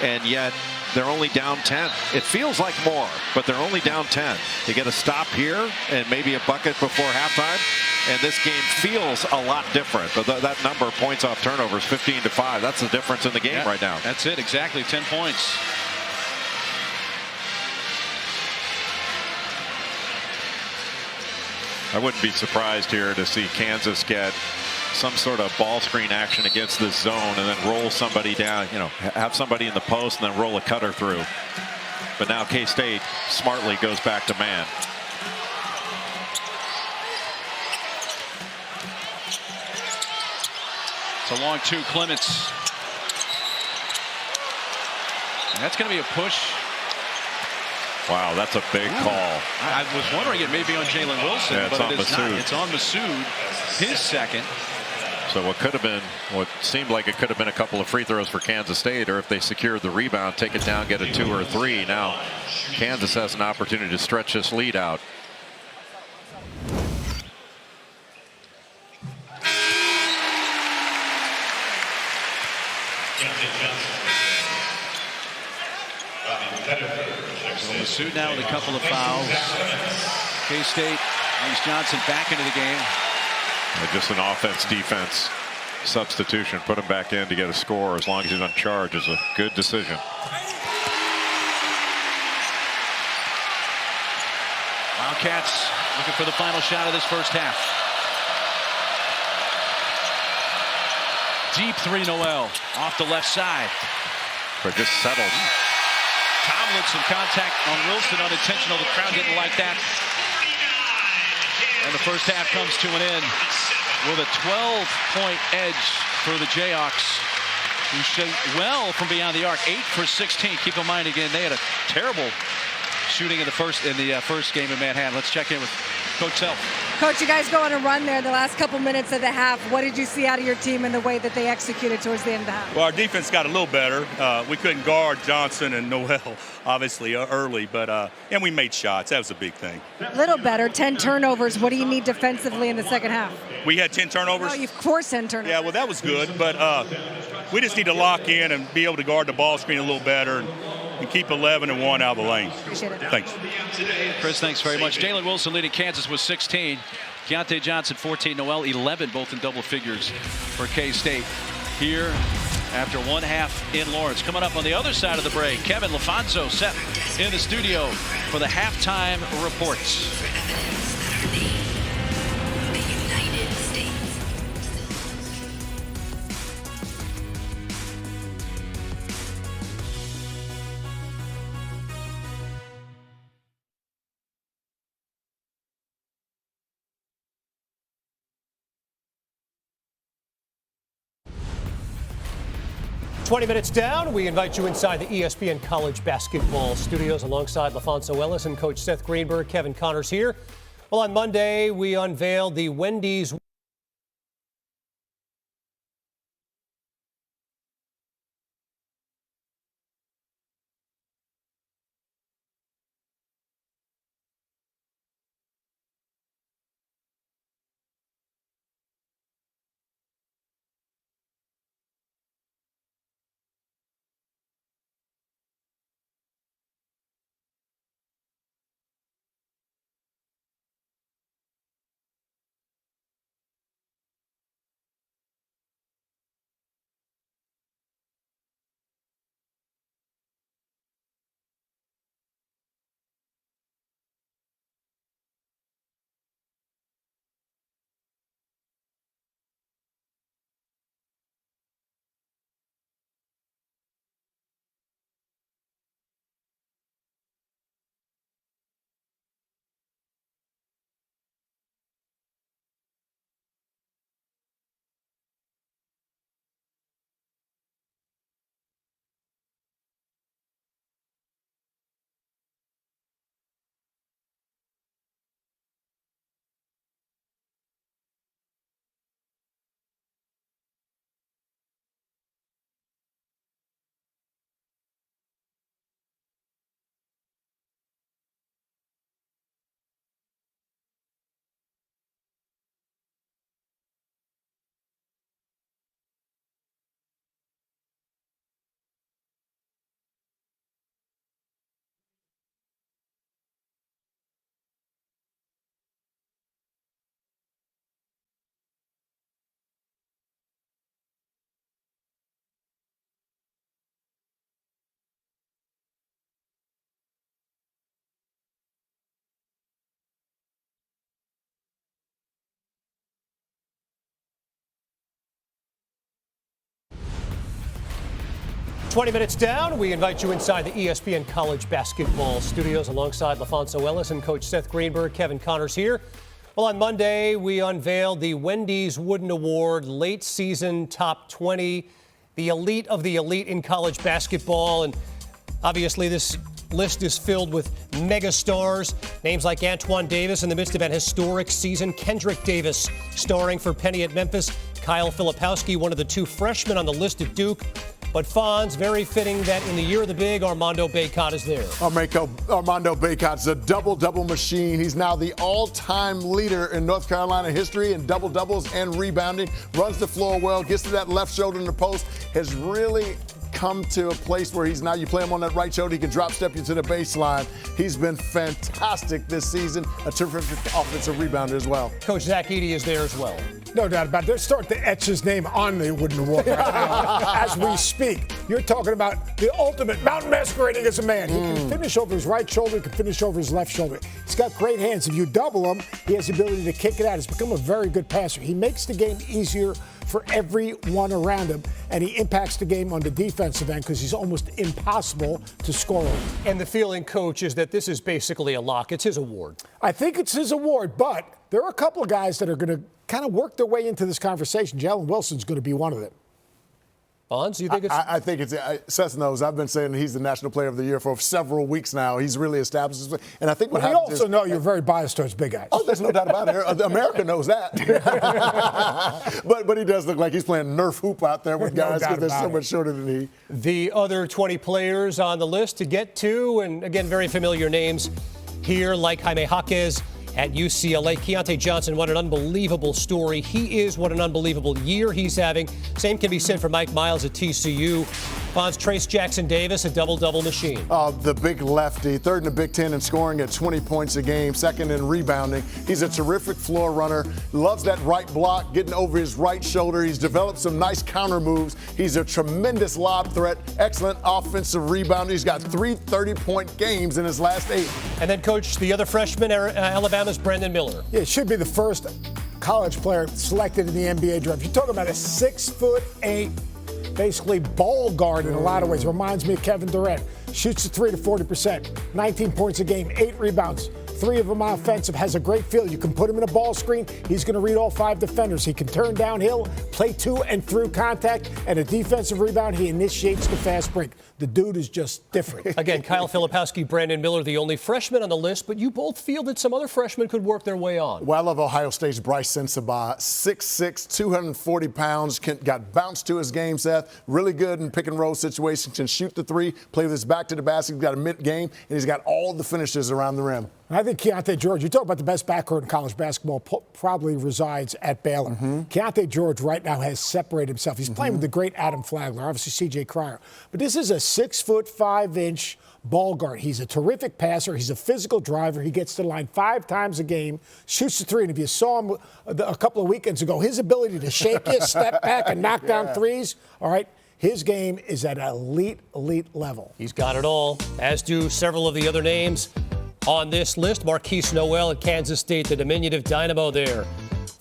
Speaker 2: and yet they're only down 10. It feels like more, but they're only down 10. They get a stop here and maybe a bucket before halftime, and this game feels a lot different. But that number of points off turnovers, 15-5, that's the difference in the game right now.
Speaker 1: That's it, exactly, 10 points.
Speaker 2: I wouldn't be surprised here to see Kansas get some sort of ball screen action against this zone and then roll somebody down, have somebody in the post and then roll a cutter through. But now K-State smartly goes back to man.
Speaker 1: It's a long 2, Clements. And that's going to be a push.
Speaker 2: Wow, that's a big call.
Speaker 1: I was wondering it may be on Jalen Wilson,
Speaker 2: yeah,
Speaker 1: but it is
Speaker 2: Masood.
Speaker 1: not. It's on Masood, his second.
Speaker 2: So what seemed like it could have been a couple of free throws for Kansas State, or if they secured the rebound, take it down, get a 2 or 3. Now Kansas has an opportunity to stretch this lead out.
Speaker 1: Massoud now with a couple of fouls. K-State brings Johnson back into the game.
Speaker 2: Just an offense-defense substitution. Put him back in to get a score as long as he's on charge is a good decision.
Speaker 1: Wildcats looking for the final shot of this first half. Deep three, Noel off the left side.
Speaker 2: But just settled.
Speaker 1: Tomlinson contact on Wilson, unintentional. The crowd didn't like that. And the first half comes to an end with a 12-point edge for the Jayhawks, who shot well from beyond the arc. 8 for 16. Keep in mind again, they had a terrible shooting in the first game in Manhattan. Let's check in with Coach Self.
Speaker 3: Coach, you guys go on a run there the last couple minutes of the half. What did you see out of your team and the way that they executed towards the end of the half?
Speaker 12: Well, our defense got a little better. We couldn't guard Johnson and Noel, obviously, early, but and we made shots. That was a big thing.
Speaker 3: A little better. 10 turnovers. What do you need defensively in the second half?
Speaker 12: We had 10 turnovers?
Speaker 3: Oh, of course 10 turnovers.
Speaker 12: Yeah, well, that was good, but we just need to lock in and be able to guard the ball screen a little better and keep 11 and 1 out of the lane.
Speaker 3: Appreciate it.
Speaker 12: Thanks.
Speaker 1: Chris, thanks very much. Jalen Wilson leading Kansas with 16. Keontae Johnson, 14. Noel, 11, both in double figures for K-State. Here after one half in Lawrence. Coming up on the other side of the break, Kevin LaFonso set in the studio for the halftime reports.
Speaker 13: 20 minutes down, we invite you inside the ESPN College Basketball Studios alongside LaFonso Ellis and Coach Seth Greenberg. Kevin Connors here. Well, on Monday, we unveiled the Wendy's $20 minutes down, we invite you inside the ESPN College Basketball Studios alongside LaFonso Ellis and Coach Seth Greenberg. Kevin Connors here. Well, on Monday, we unveiled the Wendy's Wooden Award Late Season Top 20, the elite of the elite in college basketball. And obviously, this list is filled with mega stars. Names like Antoine Davis in the midst of an historic season. Kendrick Davis starring for Penny at Memphis. Kyle Filipowski, one of the 2 freshmen on the list at Duke. But Fonz, very fitting that in the year of the big, Armando Bacot is there.
Speaker 14: Armando Bacot's a double-double machine. He's now the all-time leader in North Carolina history in double-doubles and rebounding. Runs the floor well, gets to that left shoulder in the post, has really come to a place where he's now, you play him on that right shoulder, he can drop step you to the baseline. He's been fantastic this season, a terrific offensive rebounder as well.
Speaker 13: Coach Zach Edey is there as well.
Speaker 15: No doubt about it. They're starting to etch his name on the wooden award right now as we speak. You're talking about the ultimate mountain masquerading as a man. He can finish over his right shoulder, he can finish over his left shoulder. He's got great hands. If you double him, he has the ability to kick it out. He's become a very good passer. He makes the game easier for everyone around him, and he impacts the game on the defensive end because he's almost impossible to score over.
Speaker 13: And the feeling, Coach, is that this is basically a lock. It's his award.
Speaker 15: I think it's his award, but there are a couple of guys that are going to kind of work their way into this conversation. Jalen Wilson's going to be one of them.
Speaker 13: Bonds, you think it's?
Speaker 14: I think it's. Seth knows. I've been saying he's the National Player of the Year for several weeks now. He's really established his. And I think what happens is.
Speaker 15: We also know you're very biased towards big guys.
Speaker 14: Oh, there's no doubt about it. America knows that. but he does look like he's playing Nerf hoop out there with guys because they're so much shorter than he.
Speaker 13: The other 20 players on the list to get to, and again, very familiar names here, like Jaime Jaquez at UCLA. Keontae Johnson, what an unbelievable story. He is what an unbelievable year he's having. Same can be said for Mike Miles at TCU. Bonds, Trace Jackson Davis, a double-double machine.
Speaker 14: The big lefty, third in the Big Ten in scoring at 20 points a game, second in rebounding. He's a terrific floor runner, loves that right block, getting over his right shoulder. He's developed some nice counter moves. He's a tremendous lob threat, excellent offensive rebounder. He's got 3 30-point games in his last 8.
Speaker 13: And then, Coach, the other freshman, Alabama's Brandon Miller.
Speaker 15: Yeah, it should be the first college player selected in the NBA draft. You're talking about a 6'8", basically ball guard in a lot of ways. Reminds me of Kevin Durant. Shoots the 3 to 40%, 19 points a game, 8 rebounds, 3 of them offensive, has a great feel. You can put him in a ball screen. He's going to read all 5 defenders. He can turn downhill, play to and through contact, and a defensive rebound. He initiates the fast break. The dude is just different.
Speaker 13: Again, Kyle Filipowski, Brandon Miller, the only freshman on the list, but you both feel that some other freshmen could work their way on.
Speaker 14: Well, I love Ohio State's Bryce Sensabaugh, 6'6", 240 pounds, got bounced to his game, Seth. Really good in pick and roll situations, can shoot the 3, play with his back to the basket. He's got a mid-game, and he's got all the finishes around the rim.
Speaker 15: I think Keontae George, you talk about the best backcourt in college basketball, probably resides at Baylor. Keontae George right now has separated himself. He's playing with the great Adam Flagler, obviously C.J. Cryer. But this is a 6'5" ball guard. He's a terrific passer. He's a physical driver. He gets to the line 5 times a game, shoots the 3. And if you saw him a couple of weekends ago, his ability to shake you, step back, and knock down threes, all right, his game is at elite level.
Speaker 13: He's got it all, as do several of the other names on this list. Marquise Noel at Kansas State, the diminutive dynamo there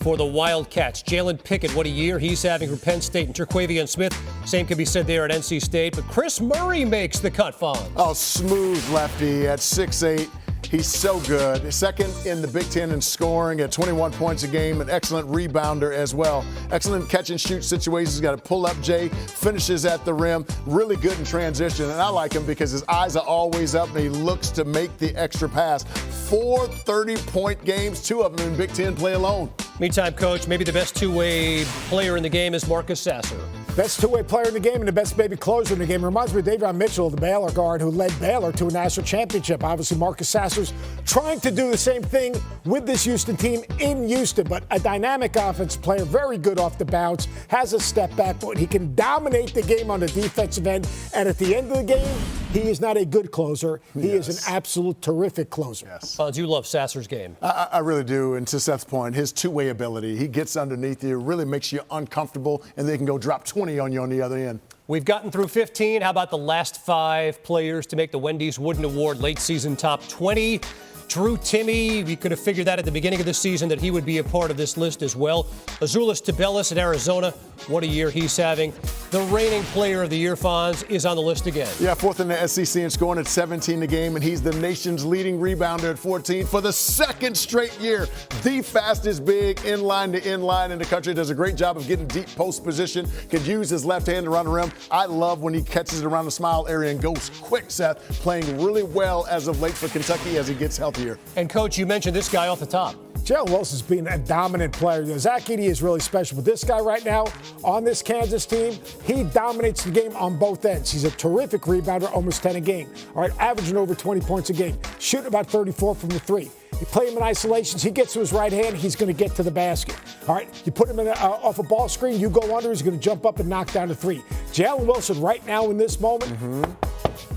Speaker 13: for the Wildcats. Jalen Pickett, what a year he's having for Penn State. And Terquavion Smith, same could be said there at NC State. But Chris Murray makes the cut, Fonz.
Speaker 14: Oh, smooth lefty at 6'8". He's so good. Second in the Big Ten in scoring at 21 points a game, an excellent rebounder as well. Excellent catch and shoot situations. He's got a pull-up J, finishes at the rim. Really good in transition. And I like him because his eyes are always up and he looks to make the extra pass. 4 30-point games, 2 of them in Big Ten play alone.
Speaker 13: Meantime, Coach, maybe the best two-way player in the game is Marcus Sasser.
Speaker 15: Best two-way player in the game and the best maybe closer in the game. Reminds me of Davion Mitchell, the Baylor guard who led Baylor to a national championship. Obviously, Marcus Sasser's trying to do the same thing with this Houston team in Houston, but a dynamic offensive player, very good off the bounce, has a step back, but he can dominate the game on the defensive end. And at the end of the game, he is not a good closer. He is an absolute terrific closer.
Speaker 14: Yes.
Speaker 13: Fonz, you love Sasser's game.
Speaker 14: I really do. And to Seth's point, his two-way ability, he gets underneath you, really makes you uncomfortable, and they can go drop 20 on you on the other end.
Speaker 13: We've gotten through 15. How about the last 5 players to make the Wendy's Wooden Award late season top 20? Drew Timme, we could have figured that at the beginning of the season that he would be a part of this list as well. Azuolas Tubelis at Arizona, what a year he's having. The reigning player of the year, Fonz, is on the list again.
Speaker 14: Yeah, 4th in the SEC and scoring at 17 a game, and he's the nation's leading rebounder at 14 for the 2nd straight year. The fastest big in-line to in-line in the country. Does a great job of getting deep post position, can use his left hand around the rim. I love when he catches it around the smile area and goes quick, Seth, playing really well as of late for Kentucky as he gets healthy.
Speaker 13: And, Coach, you mentioned this guy off the top.
Speaker 15: Jalen Wilson's been a dominant player. Zach Edey is really special, but this guy right now on this Kansas team, he dominates the game on both ends. He's a terrific rebounder, almost 10 a game. All right, averaging over 20 points a game, shooting about 34 from the three. You play him in isolations, he gets to his right hand, he's going to get to the basket. All right, you put him in off a ball screen, you go under, he's going to jump up and knock down a three. Jalen Wilson right now in this moment,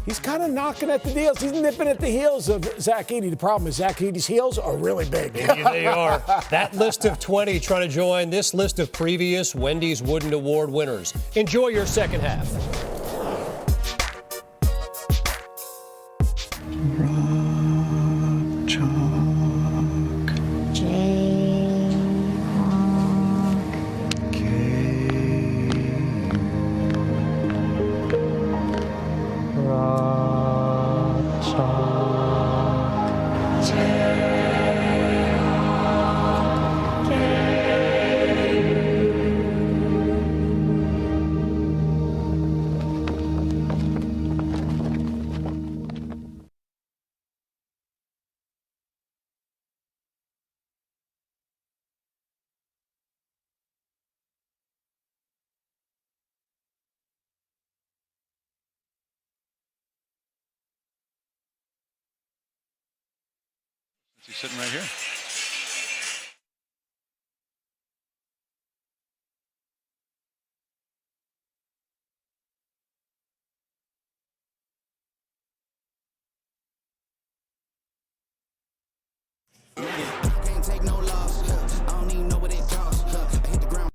Speaker 15: he's kind of knocking at the heels. He's nipping at the heels of Zach Edey. The problem is Zach Edey's heels are really big.
Speaker 13: Yeah, they are. That list of 20 trying to join this list of previous Wendy's Wooden Award winners. Enjoy your second half.
Speaker 1: He's sitting right here.
Speaker 11: Can't take no loss. I don't even know what it costs. I hit the ground.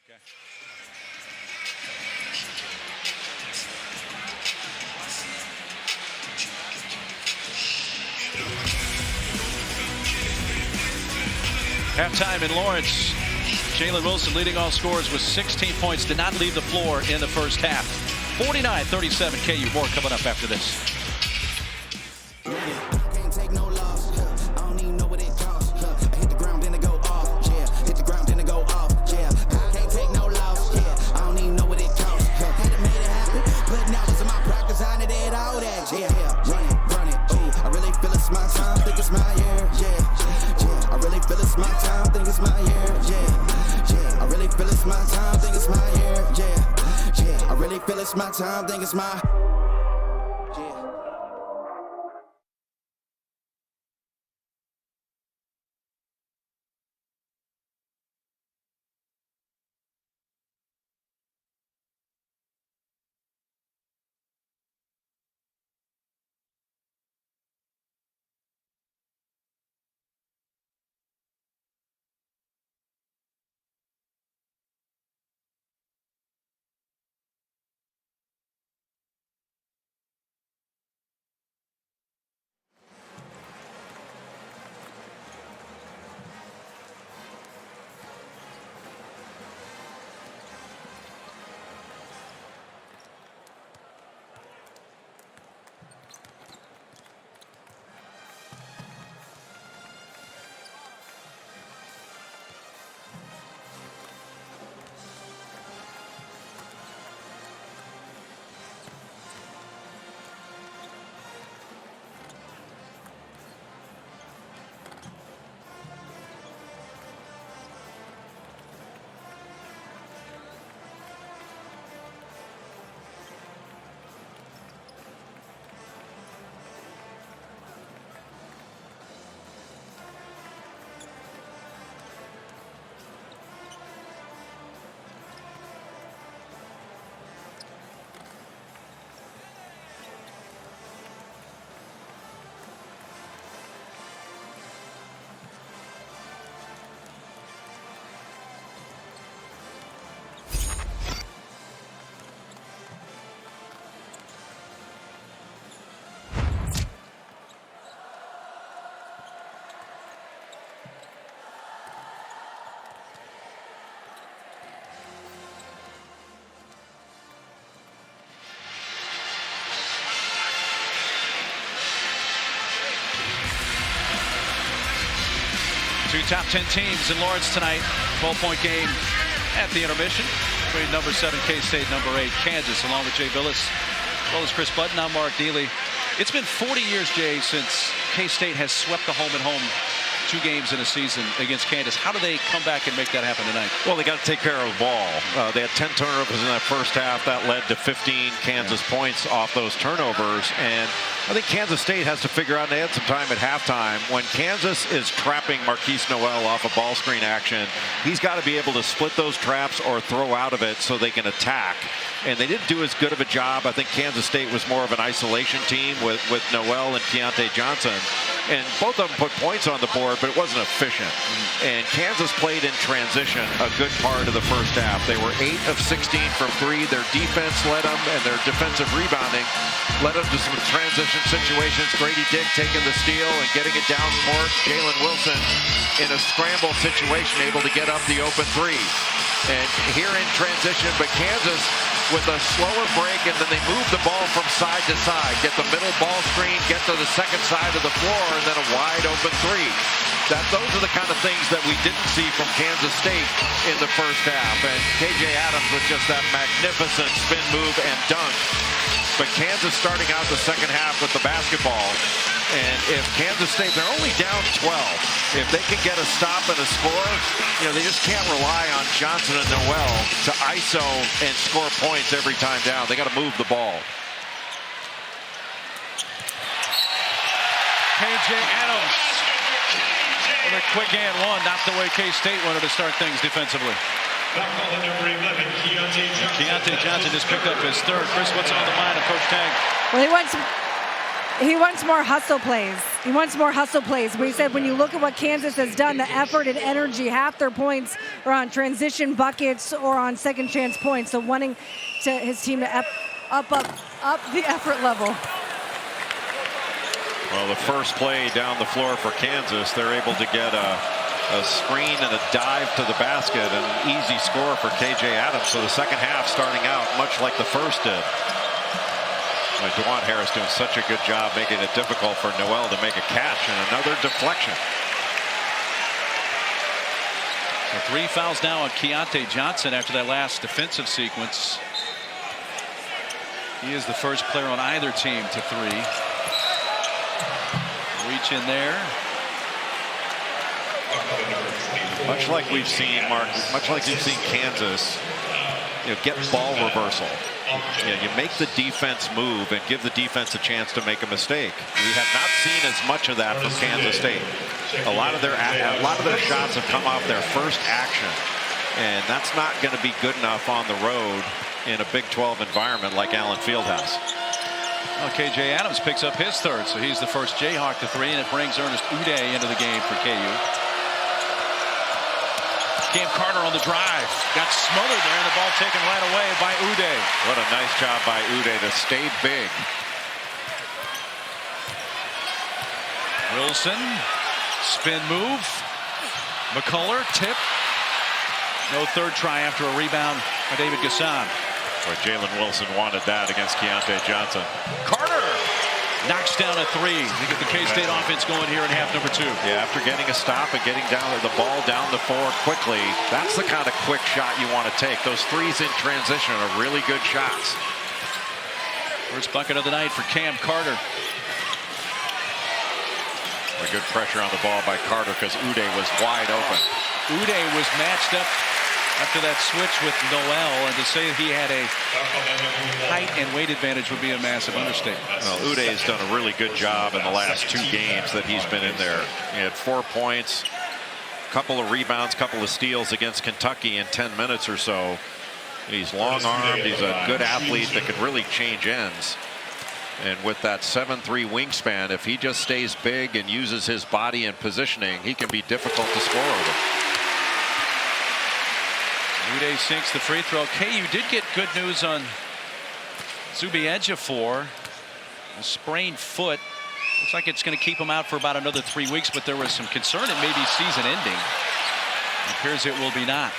Speaker 1: Okay. Halftime in Lawrence. Jalen Wilson leading all scorers with 16 points. Did not leave the floor in the first half. 49-37 KU. More coming up after this.
Speaker 11: Can't take no loss. I don't even know what it costs. I hit the ground, then I go off. Yeah, hit the ground, then I go off. Yeah, I can't take no loss. Yeah, I don't even know what it costs. Had to make it happen. Putting hours in my practice, I did all that. Yeah, run it. Ooh, I really feel it's my time. Think it's my year. Yeah. I really feel it's my time. Think it's my year. Yeah. I really feel it's my time. Think it's my year. Yeah. I really feel it's my time. Think it's my.
Speaker 1: Two top 10 teams in Lawrence tonight. 12-point game at the intermission between number 7 K-State, number 8 Kansas, along with Jay Billis, as well as Chris Button. I'm Mark Neely. It's been 40 years, Jay, since K-State has swept the home-and-home 2 games in a season against Kansas. How do they come back and make that happen tonight?
Speaker 2: Well, they got to take care of the ball. They had 10 turnovers in that first half. That led to 15 Kansas points off those turnovers. And I think Kansas State has to figure out, and they had some time at halftime, when Kansas is trapping Marquise Noel off a ball screen action, he's got to be able to split those traps or throw out of it so they can attack. And they didn't do as good of a job. I think Kansas State was more of an isolation team with Noel and Keontae Johnson. And both of them put points on the board, but it wasn't efficient. And Kansas played in transition a good part of the first half. They were 8 of 16 from 3. Their defense led them, and their defensive rebounding led them to some transition situations. Grady Dick taking the steal and getting it down court. Jalen Wilson in a scramble situation, able to get up the open 3. And here in transition, but Kansas with a slower break, and then they move the ball from side to side, get the middle ball screen, get to the second side of the floor, and then a wide open 3. Those are the kind of things that we didn't see from Kansas State in the first half. And KJ Adams with just that magnificent spin move and dunk. But Kansas starting out the second half with the basketball. And if Kansas State, they're only down 12. If they can get a stop and a score, they just can't rely on Johnson and Noel to ISO and score points every time down. They got to move the ball.
Speaker 1: KJ Adams with a quick and one, not the way K-State wanted to start things defensively. Keontae Johnson just picked up his 3rd. Chris, what's on the mind of Coach Tang?
Speaker 3: Well, he wants more hustle plays. He wants more hustle plays. But he said when you look at what Kansas has done, the effort and energy, half their points are on transition buckets or on second chance points. So wanting his team to up the effort level.
Speaker 2: Well, the first play down the floor for Kansas, they're able to get a screen and a dive to the basket, and an easy score for KJ Adams. So the second half starting out much like the first did. DeJuan Harris doing such a good job making it difficult for Noel to make a catch, and another deflection.
Speaker 1: So 3 fouls now on Keontae Johnson after that last defensive sequence. He is the first player on either team to 3. Reach in there.
Speaker 2: Much like we've seen, Mark, much like you've seen Kansas, get ball reversal. You make the defense move and give the defense a chance to make a mistake. We have not seen as much of that from Kansas State. A lot of their shots have come off their first action, and that's not going to be good enough on the road in a Big 12 environment like Allen Fieldhouse.
Speaker 1: Well, KJ Adams picks up his 3rd, so he's the first Jayhawk to 3, and it brings Ernest Uday into the game for KU. Cam Carter on the drive. Got smothered there, and the ball taken right away by Uday.
Speaker 2: What a nice job by Uday to stay big.
Speaker 1: Wilson, spin move. McCullough, tip. No 3rd try after a rebound by David Gasson.
Speaker 2: Boy, Jalen Wilson wanted that against Keontae Johnson.
Speaker 1: Carter knocks down a 3 to get the K-State offense going here in half number 2.
Speaker 2: Yeah, after getting a stop and getting the ball down the floor quickly, that's the kind of quick shot you want to take. Those 3s in transition are really good shots.
Speaker 1: First bucket of the night for Cam Carter.
Speaker 2: A good pressure on the ball by Carter because Uday was wide open.
Speaker 1: Uday was matched up after that switch with Noel, and to say he had a height and weight advantage would be a massive understatement.
Speaker 2: Well, Uday has done a really good job in the last 2 games that he's been in there. He had 4 points, couple of rebounds, couple of steals against Kentucky in 10 minutes or so. He's long-armed. He's a good athlete that can really change ends. And with that 7'3" wingspan, if he just stays big and uses his body and positioning, he can be difficult to score over.
Speaker 1: Uday sinks the free throw. KU did get good news on Zuby Ejiofor. A sprained foot. Looks like it's going to keep him out for about another 3 weeks, but there was some concern it may be season ending. It appears it will be not.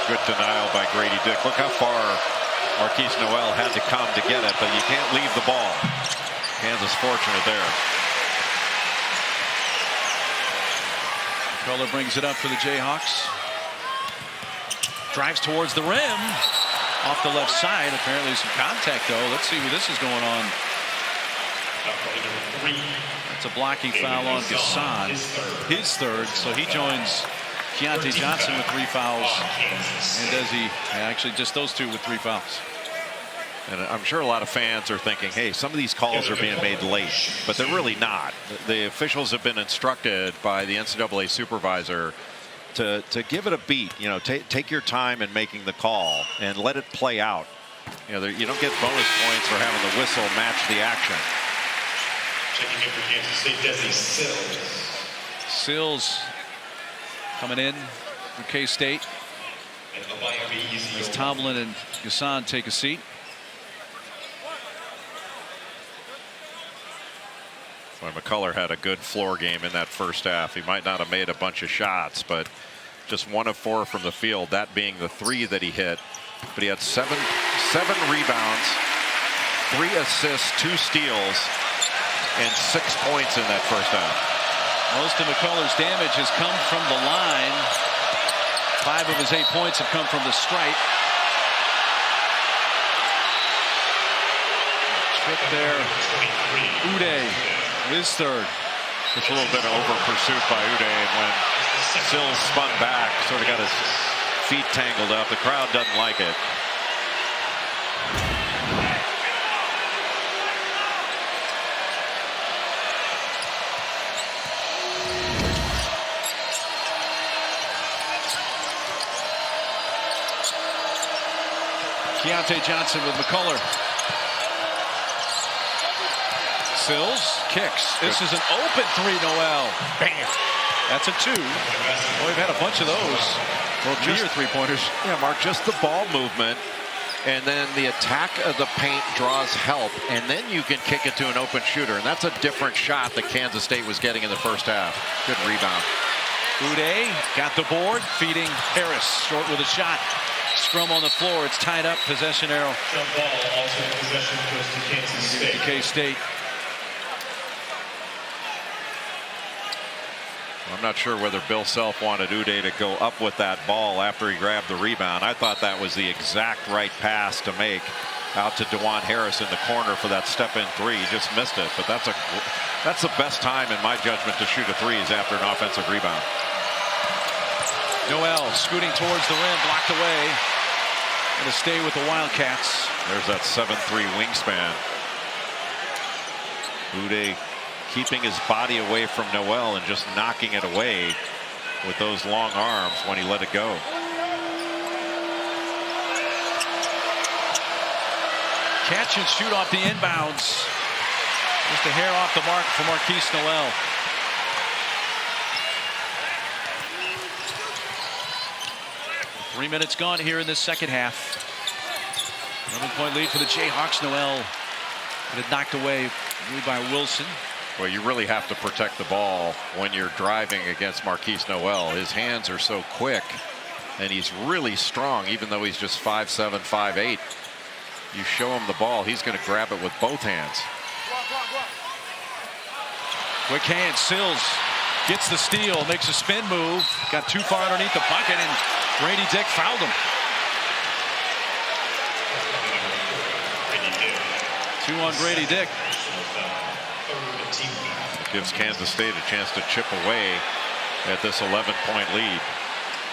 Speaker 2: Good denial by Grady Dick. Look how far Marquise Noel had to come to get it, but you can't leave the ball. Kansas fortunate there.
Speaker 1: Color brings it up for the Jayhawks. Drives towards the rim. Off the left side. Apparently some contact, though. Let's see who this is going on. That's a blocking foul on Gasson. His third. So he joins Keontae Johnson with 3 fouls. And does he? Actually, just those two with 3 fouls.
Speaker 2: And I'm sure a lot of fans are thinking, hey, some of these calls are being made late, but they're really not. The officials have been instructed by the NCAA supervisor to give it a beat. You know, take your time in making the call and let it play out. You know, you don't get bonus points for having the whistle match the action.
Speaker 4: Checking in for Kansas State, Desi Sills.
Speaker 1: Sills coming in for K-State. As Tomlin and Gasson take a seat.
Speaker 2: Well, McCullough had a good floor game in that first half. He might not have made a bunch of shots, but just 1 of 4 from the field, that being the 3 that he hit. But he had seven rebounds, 3 assists, 2 steals, and 6 points in that first half.
Speaker 1: Most of McCullough's damage has come from the line. 5 of his 8 points have come from the stripe. Trip there. Uday, his third.
Speaker 2: Just a little bit of over pursuit by Uday, and when Sills spun back, sort of got his feet tangled up. The crowd doesn't like it.
Speaker 1: Keontae Johnson with McCullough. Sills kicks. This is an open 3, Noel. Bam. That's a 2. Well, we've had a bunch of those. Well, just 3-pointers.
Speaker 2: Yeah, Mark, just the ball movement, and then the attack of the paint draws help, and then you can kick it to an open shooter, and that's a different shot that Kansas State was getting in the first half. Good rebound.
Speaker 1: Uday got the board, feeding Harris. Short with a shot. Scrum on the floor. It's tied up. Possession arrow.
Speaker 4: Jump ball, also possession goes to Kansas State.
Speaker 1: K-State.
Speaker 2: I'm not sure whether Bill Self wanted Uday to go up with that ball after he grabbed the rebound. I thought that was the exact right pass to make out to DeJuan Harris in the corner for that step-in 3. He just missed it, but that's the best time in my judgment to shoot a 3 is after an offensive rebound.
Speaker 1: Noel scooting towards the rim, blocked away. Going to stay with the Wildcats.
Speaker 2: There's that 7'3" wingspan. Uday keeping his body away from Noel and just knocking it away with those long arms when he let it go.
Speaker 1: Catch and shoot off the inbounds. Just a hair off the mark for Marquise Noel. Three minutes gone here in this second half. 11-point lead for the Jayhawks. Noel had it knocked away by Wilson.
Speaker 2: Well, you really have to protect the ball when you're driving against Marquise Noel. His hands are so quick, and he's really strong, even though he's just 5'7", 5'8". You show him the ball, he's going to grab it with both hands.
Speaker 1: Quick hand, Sills gets the steal, makes a spin move, got too far underneath the bucket, and Grady Dick fouled him. 2 on Grady Dick.
Speaker 2: It gives Kansas State a chance to chip away at this 11-point lead.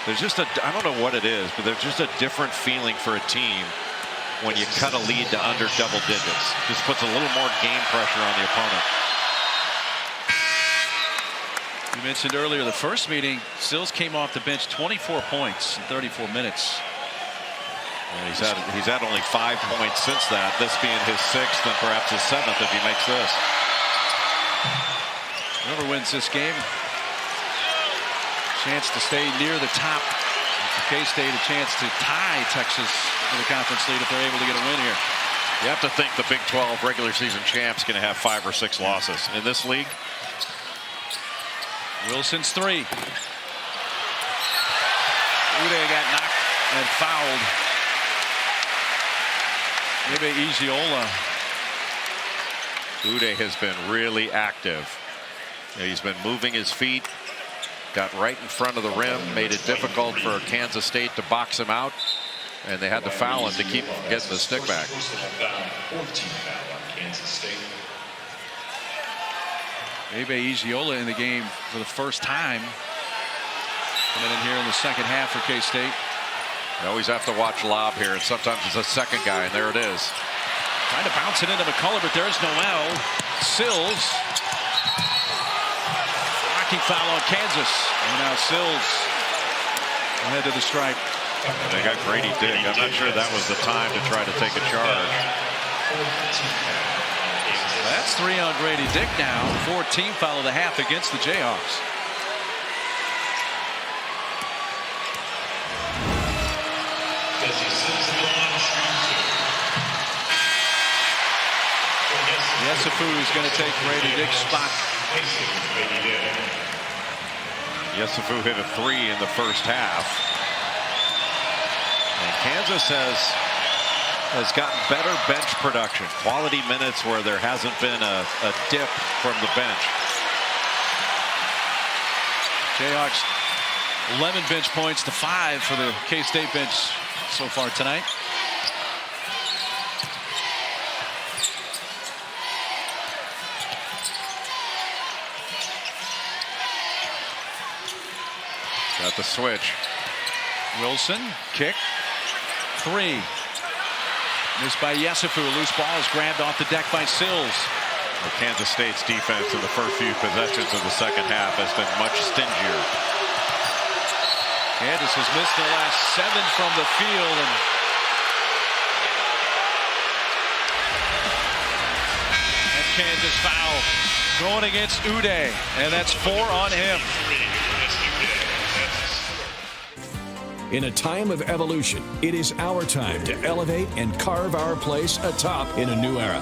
Speaker 2: There's just I don't know what it is, but there's just a different feeling for a team when you cut a lead to under double digits. Just puts a little more game pressure on the opponent.
Speaker 1: You mentioned earlier the first meeting, Sills came off the bench 24 points in 34 minutes.
Speaker 2: And he's had only 5 points since that, this being his 6th and perhaps his 7th if he makes this.
Speaker 1: Whoever wins this game, chance to stay near the top. K-State a chance to tie Texas for the conference lead if they're able to get a win here.
Speaker 2: You have to think the Big 12 regular season champ's going to have 5 or 6 losses in this league.
Speaker 1: Wilson's 3. Uday got knocked and fouled. Maybe Iziola.
Speaker 2: Ude has been really active. He's been moving his feet, got right in front of the rim, made it difficult for Kansas State to box him out, and they had to foul him to keep getting the stick back.
Speaker 1: Maybe Iziola in the game for the first time. Coming in here in the second half for K-State.
Speaker 2: You always have to watch lob here, and sometimes it's a second guy, and there it is.
Speaker 1: Trying to bounce it into McCullough, but there's Noel. Sills. Blocking foul on Kansas. And now Sills ahead to the stripe.
Speaker 2: They got Grady Dick. I'm not sure that was the time to try to take a charge.
Speaker 1: That's 3 on Grady Dick now. 14 foul of the half against the Jayhawks. Yesufu is going to take Grady Dick's spot.
Speaker 2: Yesufu hit a 3 in the first half. And Kansas has gotten better bench production. Quality minutes where there hasn't been a dip from the bench.
Speaker 1: Jayhawks 11 bench points to 5 for the K-State bench so far tonight.
Speaker 2: Got the switch.
Speaker 1: Wilson, kick, 3. Missed by Yesufu. Loose ball is grabbed off the deck by Sills.
Speaker 2: Well, Kansas State's defense in the first few possessions of the second half has been much stingier.
Speaker 1: Kansas has missed the last 7 from the field. And Kansas foul going against Ude, and that's 4 on him.
Speaker 16: In a time of evolution, it is our time to elevate and carve our place atop in a new era.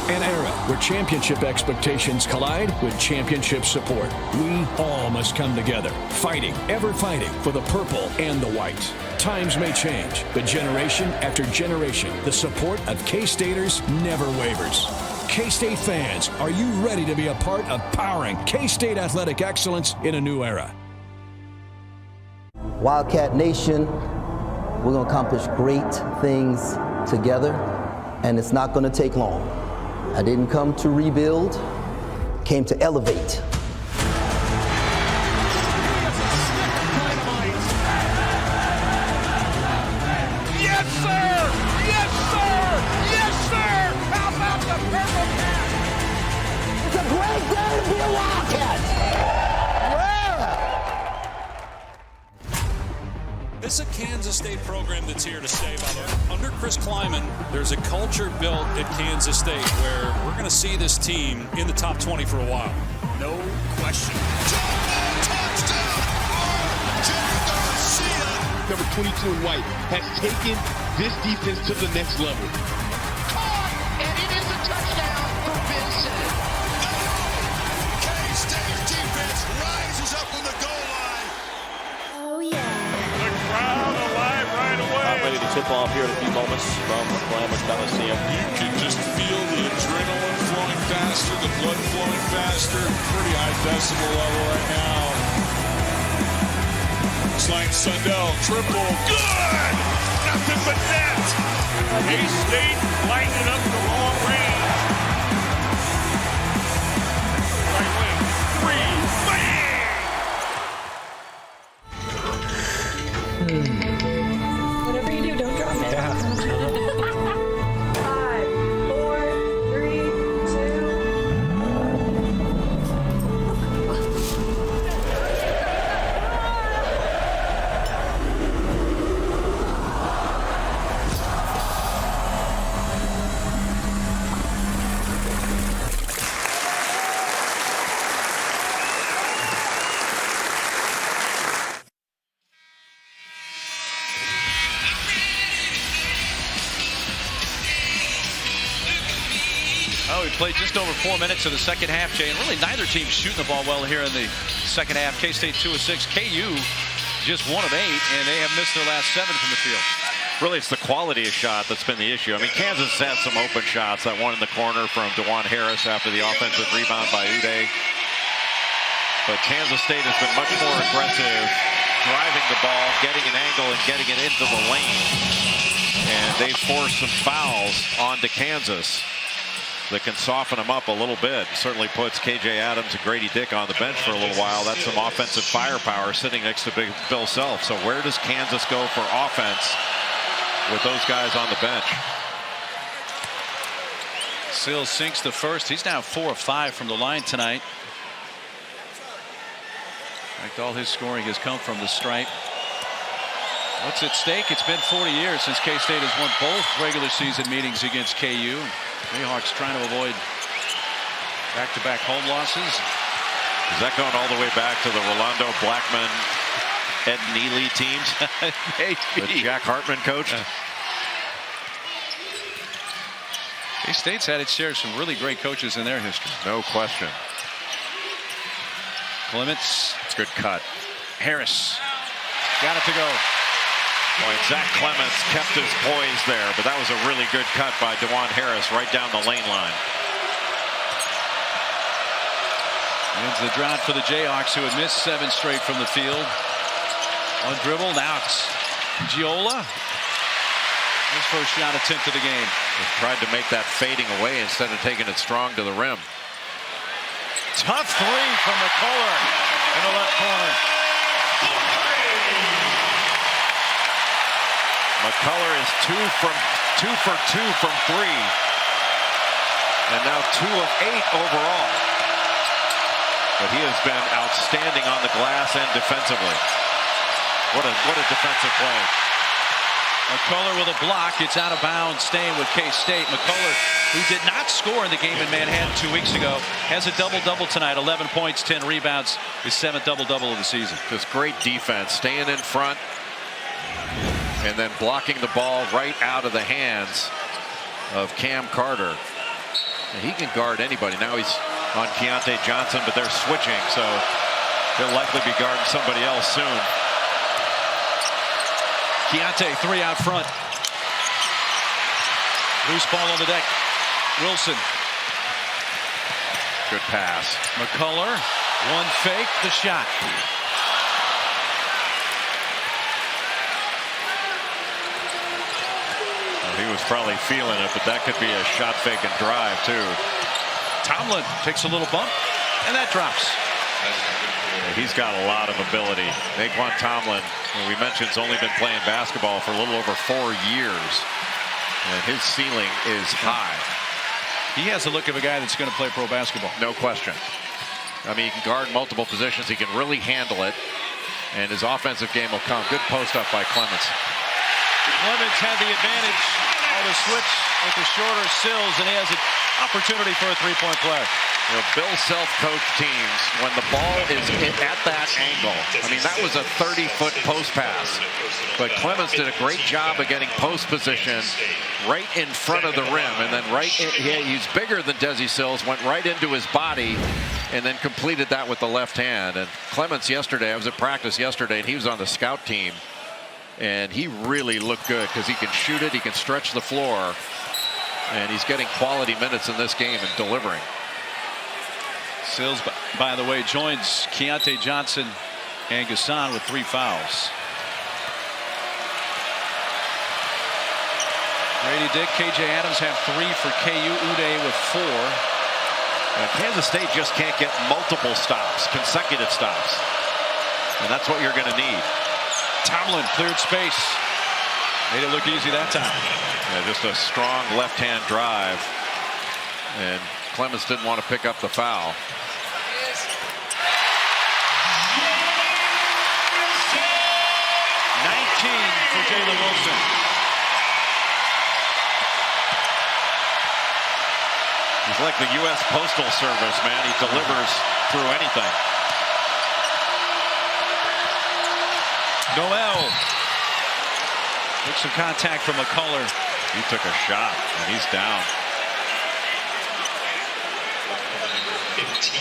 Speaker 16: An era where championship expectations collide with championship support. We all must come together, fighting, ever fighting for the purple and the white. Times may change, but generation after generation, the support of K-Staters never wavers. K-State fans, are you ready to be a part of powering K-State athletic excellence in a new era?
Speaker 17: Wildcat Nation, we're going to accomplish great things together, and it's not going to take long. I didn't come to rebuild, came to elevate.
Speaker 11: Yes, sir! Yes, sir! Yes, sir! How about the purple patch? It's a great day to be a Wildcat!
Speaker 18: This is a Kansas State program that's here to stay, by the way. Under Chris Kleiman, there's a culture built at Kansas State where we're going to see this team in the top 20 for a while. No question.
Speaker 19: Number 22 in white has taken this defense to the next level.
Speaker 11: And it is a touchdown for Benson. K-State defense rises up on the goal line. Oh, yeah.
Speaker 20: The crowd alive right away.
Speaker 21: Not ready to tip off here in a few moments from Columbus Coliseum.
Speaker 20: You can just feel the adrenaline flowing faster, the blood flowing faster. Pretty high decibel level right now. It's like Sundell, triple, good! Nothing but net! K-State lighting it up the long range. Right wing, 3, bang!
Speaker 22: Whatever you do, don't drop it.
Speaker 13: Yeah.
Speaker 22: 5, 4, 3,
Speaker 1: Oh, we played just over 4 minutes of the second half, Jay, and really neither team's shooting the ball well here in the second half. K-State 2 of 6. KU just 1 of 8, and they have missed their last 7 from the field.
Speaker 2: Really, it's the quality of shot that's been the issue. I mean, Kansas has had some open shots. That one in the corner from DeJuan Harris after the offensive rebound by Uday. But Kansas State has been much more aggressive, driving the ball, getting an angle, and getting it into the lane. And they've forced some fouls onto Kansas that can soften them up a little bit. Certainly puts KJ Adams and Grady Dick on the bench for a little while. That's some offensive firepower sitting next to Bill Self. So where does Kansas go for offense with those guys on the bench?
Speaker 1: Sills sinks the first. He's now 4 of 5 from the line tonight. In fact, all his scoring has come from the stripe. What's at stake? It's been 40 years since K-State has won both regular season meetings against KU. Jayhawks trying to avoid back-to-back home losses.
Speaker 2: Is that going all the way back to the Rolando Blackman, Ed Neely teams? That Jack Hartman coached?
Speaker 1: K-State's had its share of some really great coaches in their history.
Speaker 2: No question.
Speaker 1: Clements.
Speaker 2: It's a good cut.
Speaker 1: Harris. Got it to go.
Speaker 2: Boy, Zach Clements kept his poise there, but that was a really good cut by DeJuan Harris right down the lane line.
Speaker 1: Ends the drought for the Jayhawks, who had missed 7 straight from the field. On dribble, now it's Giola. His first shot attempt of the game.
Speaker 2: Just tried to make that fading away instead of taking it strong to the rim.
Speaker 1: Tough 3 from McCullough in the left corner.
Speaker 2: McCullough is 2 for 2 from 3, and now 2 of 8 overall. But he has been outstanding on the glass and defensively. What a defensive play.
Speaker 1: McCullough with a block. It's out of bounds, staying with K-State. McCullough, who did not score in the game in Manhattan 2 weeks ago, has a double-double tonight. 11 points, 10 rebounds. His 7th double-double of the season.
Speaker 2: Just great defense, staying in front and then blocking the ball right out of the hands of Cam Carter. And he can guard anybody. Now he's on Keontae Johnson, but they're switching, so he'll likely be guarding somebody else soon.
Speaker 1: Keontae, 3 out front. Loose ball on the deck. Wilson.
Speaker 2: Good pass.
Speaker 1: McCullough, 1 fake, the shot.
Speaker 2: He was probably feeling it, but that could be a shot fake and drive too.
Speaker 1: Tomlin takes a little bump, and that drops.
Speaker 2: He's got a lot of ability. Naquan Tomlin, we mentioned, has only been playing basketball for a little over 4 years, and his ceiling is high.
Speaker 1: He has the look of a guy that's going to play pro basketball.
Speaker 2: No question. I mean, he can guard multiple positions. He can really handle it, and his offensive game will come. Good post up by Clements.
Speaker 1: Clements had the advantage on the switch with the shorter Sills, and he has an opportunity for a 3-point play.
Speaker 2: You know, Bill Self-coached teams, when the ball is at that angle, I mean, that was a 30-foot post pass. But Clements did a great job of getting post position right in front of the rim. And then he's bigger than Desi Sills, went right into his body, and then completed that with the left hand. And Clements yesterday, I was at practice yesterday, and he was on the scout team. And he really looked good because he can shoot it, he can stretch the floor, and he's getting quality minutes in this game and delivering.
Speaker 1: Sills, by the way, joins Keontae Johnson and Gasson with 3 fouls. Grady Dick, KJ Adams have 3 for KU. Uday with 4.
Speaker 2: And Kansas State just can't get multiple stops, consecutive stops. And that's what you're going to need.
Speaker 1: Tomlin cleared space. Made it look easy that time.
Speaker 2: Yeah, just a strong left-hand drive. And Clements didn't want to pick up the foul.
Speaker 1: For Jalen Wilson.
Speaker 2: He's like the U.S. Postal Service, man. He delivers through anything.
Speaker 1: Noel. Took some contact from McCullough.
Speaker 2: He took a shot, and he's down.
Speaker 4: 15.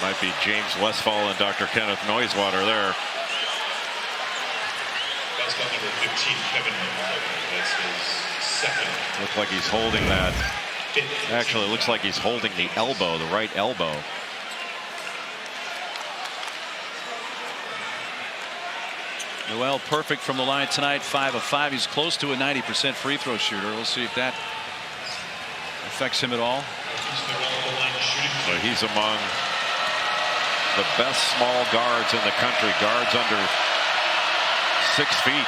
Speaker 2: Might be James Westfall and Dr. Kenneth Noisewater there.
Speaker 4: Basketball number 15, Kevin. That's his second.
Speaker 2: Looks like he's holding that. Actually, it looks like he's holding the elbow, the right elbow.
Speaker 1: Noel perfect from the line tonight, 5 of 5. He's close to a 90% free throw shooter. We'll see if that affects him at all.
Speaker 2: But he's among the best small guards in the country. Guards under 6 feet.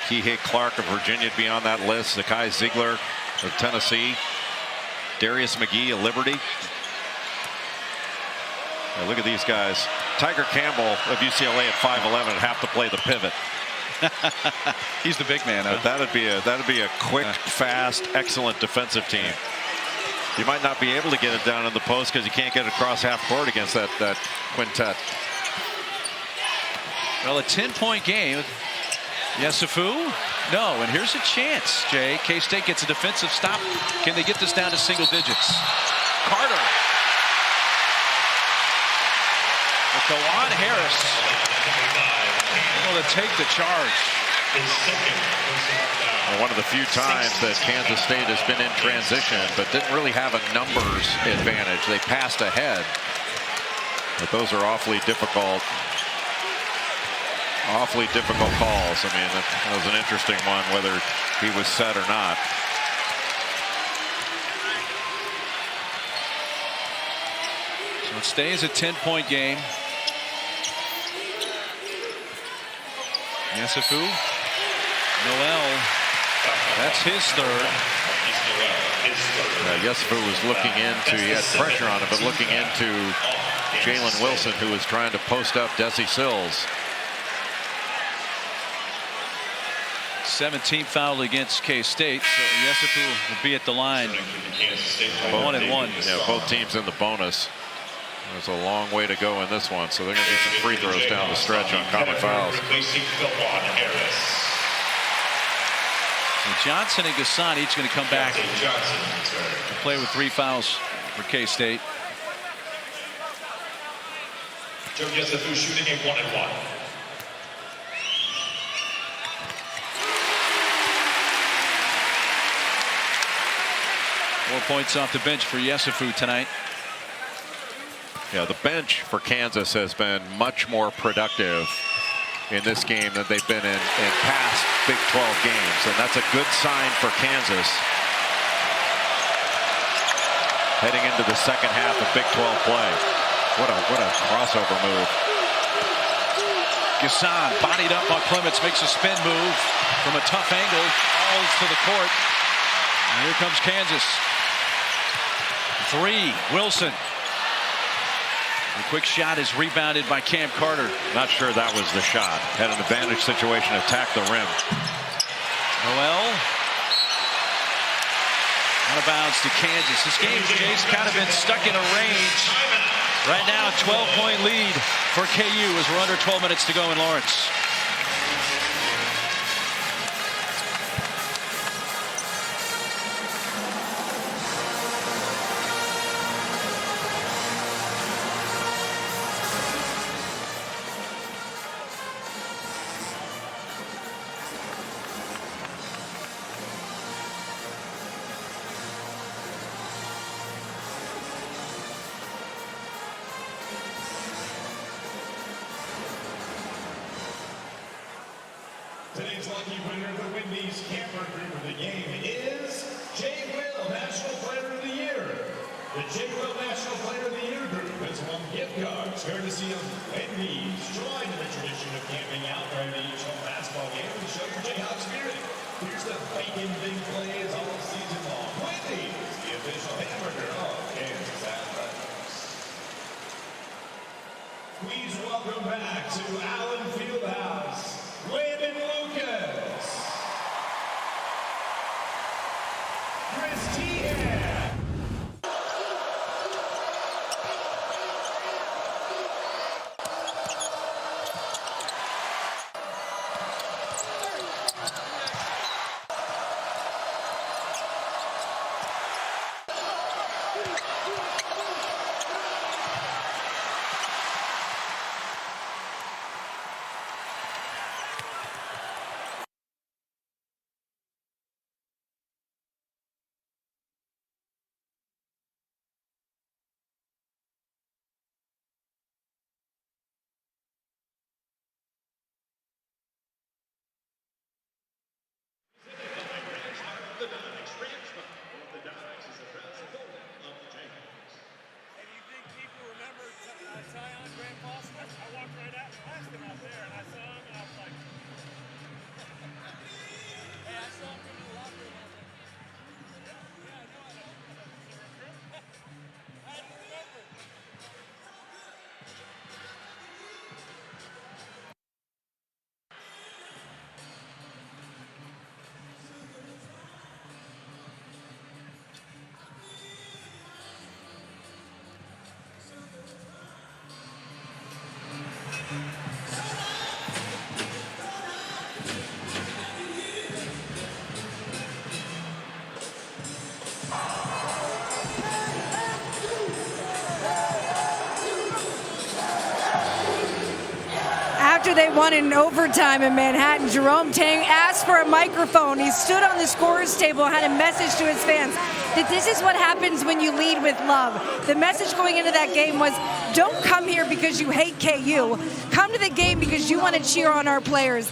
Speaker 2: Kihei Clark of Virginia would be on that list. Zakai Ziegler of Tennessee. Darius McGee of Liberty. Now look at these guys. Tiger Campbell of UCLA at 5'11" would have to play the pivot.
Speaker 1: He's the big man. Huh?
Speaker 2: But that'd be a quick, fast, excellent defensive team. You might not be able to get it down in the post because you can't get it across half court against that quintet.
Speaker 1: Well, a 10-point game. Yesufu? No, and here's a chance, Jay. K-State gets a defensive stop. Can they get this down to single digits? Carter. With DeJuan Harris able to take the charge.
Speaker 2: Well, one of the few times that Kansas State has been in transition, but didn't really have a numbers advantage. They passed ahead. But those are awfully difficult calls. I mean, that was an interesting one, whether he was set or not.
Speaker 1: So it stays a 10-point game. Yesufu. Noel. That's his third.
Speaker 2: Yesufu was looking into, he had pressure on him, but looking into Jalen Wilson, who was trying to post up Desi Sills.
Speaker 1: 17th foul against K-State, so Yesufu will be at the line. 1-1.
Speaker 2: Yeah, both teams in the bonus. There's a long way to go in this one, so they're going to do some free throws down the stretch on common fouls.
Speaker 1: And Johnson and Gassan each going to come back and play with 3 fouls for K-State.
Speaker 4: Joe Yesufu shooting a 1-1.
Speaker 1: Four points off the bench for Yesufu tonight.
Speaker 2: Yeah, the bench for Kansas has been much more productive in this game than they've been in past Big 12 games, and that's a good sign for Kansas heading into the second half of Big 12 play. What a crossover move.
Speaker 1: Gassan bodied up on Clements, makes a spin move from a tough angle, falls to the court. And here comes Kansas. 3, Wilson. The quick shot is rebounded by Cam Carter.
Speaker 2: Not sure that was the shot. Had an advantage situation, attacked the rim.
Speaker 1: Noel. Out of bounds to Kansas. This game, Jay's kind of been stuck in a range. Right now, 12-point lead for KU as we're under 12 minutes to go in Lawrence.
Speaker 4: Today's lucky winner of the Wendy's Camper Group of the game is Jay Will, National Player of the Year. The Jay Will National Player of the Year group has won gift cards courtesy of Wendy's, join the tradition of camping out during each home basketball game and show your Jayhawks spirit. Here's the bacon big plays all season long. Wendy's, the official hamburger of Kansas Athletics. Please welcome back to Allen Fieldhouse, Landon Lucas, Chris Teahan,
Speaker 3: After they won in overtime in Manhattan, Jerome Tang asked for a microphone. He stood on the scorer's table and had a message to his fans that this is what happens when you lead with love. The message going into that game was, don't come here because you hate KU. Come to the game because you want to cheer on our players.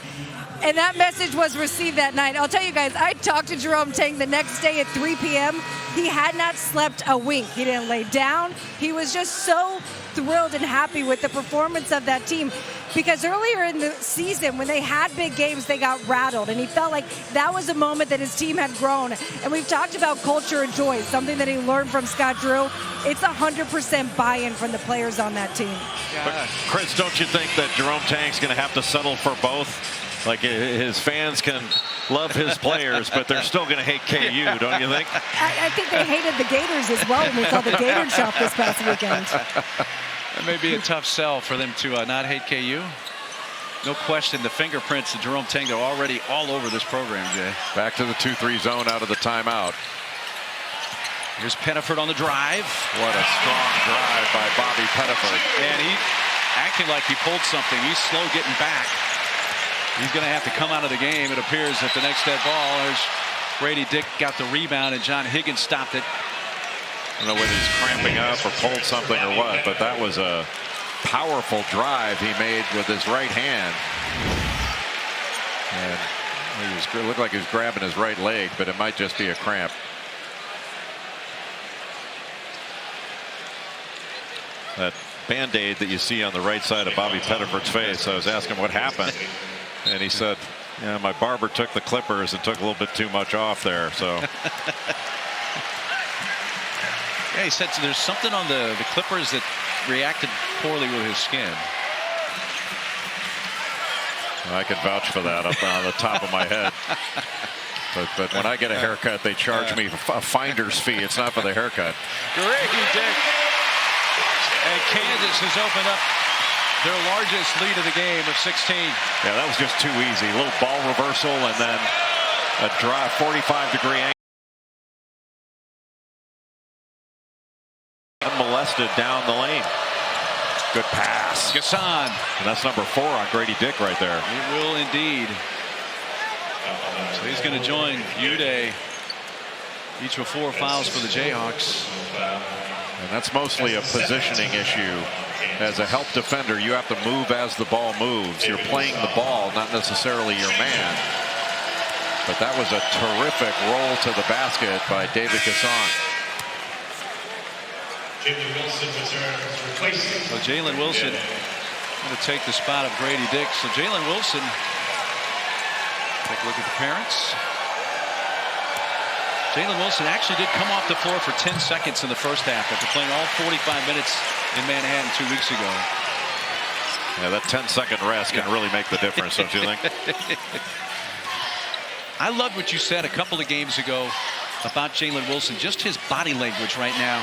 Speaker 3: And that message was received that night. I'll tell you guys, I talked to Jerome Tang the next day at 3 p.m. He had not slept a wink. He didn't lay down. He was just so thrilled and happy with the performance of that team, because earlier in the season when they had big games, they got rattled, and he felt like that was a moment that his team had grown. And we've talked about culture and joy, something that he learned from Scott Drew. It's 100% buy-in from the players on that team.
Speaker 2: But Chris, don't you think that Jerome Tang's going to have to settle for both? Like, his fans can love his players, but they're still going to hate KU, don't you think?
Speaker 3: I think they hated the Gators as well when we saw the Gator shop this past weekend.
Speaker 1: That may be a tough sell for them to not hate KU. No question, the fingerprints of Jerome Tang are already all over this program, Jay.
Speaker 2: Back to the 2-3 zone out of the timeout.
Speaker 1: Here's Pettiford on the drive.
Speaker 2: What a strong drive by Bobby Pettiford.
Speaker 1: And he acting like he pulled something. He's slow getting back. He's going to have to come out of the game, it appears, at the next dead ball. There's Grady Dick got the rebound, and John Higgins stopped it.
Speaker 2: I don't know whether he's cramping up or pulled something or what, but that was a powerful drive he made with his right hand. And it looked like he was grabbing his right leg, but it might just be a cramp. That Band-Aid that you see on the right side of Bobby Pettiford's face, I was asking what happened, and he said, yeah, my barber took the clippers and took a little bit too much off there. So
Speaker 1: yeah, he said there's something on the clippers that reacted poorly with his skin.
Speaker 2: I can vouch for that up on the top of my head. But when I get a haircut, they charge me a finder's fee. It's not for the haircut.
Speaker 1: Grady Dick. And Kansas has opened up their largest lead of the game of 16.
Speaker 2: Yeah, that was just too easy. A little ball reversal and then a drive, 45-degree angle. Unmolested down the lane. Good pass.
Speaker 1: Gasson.
Speaker 2: And that's number 4 on Grady Dick right there.
Speaker 1: It will indeed. So he's going to join Uday. Each with 4 fouls for the Jayhawks.
Speaker 2: And that's mostly a positioning issue. As a help defender, you have to move as the ball moves. You're playing the ball, not necessarily your man. But that was a terrific roll to the basket by David Gasson.
Speaker 1: So Jalen Wilson going to take the spot of Grady Dick. So Jalen Wilson, take a look at the parents. Jalen Wilson actually did come off the floor for 10 seconds in the first half after playing all 45 minutes in Manhattan 2 weeks ago.
Speaker 2: Yeah, that 10-second rest can really make the difference, don't you think?
Speaker 1: I loved what you said a couple of games ago about Jalen Wilson, just his body language right now.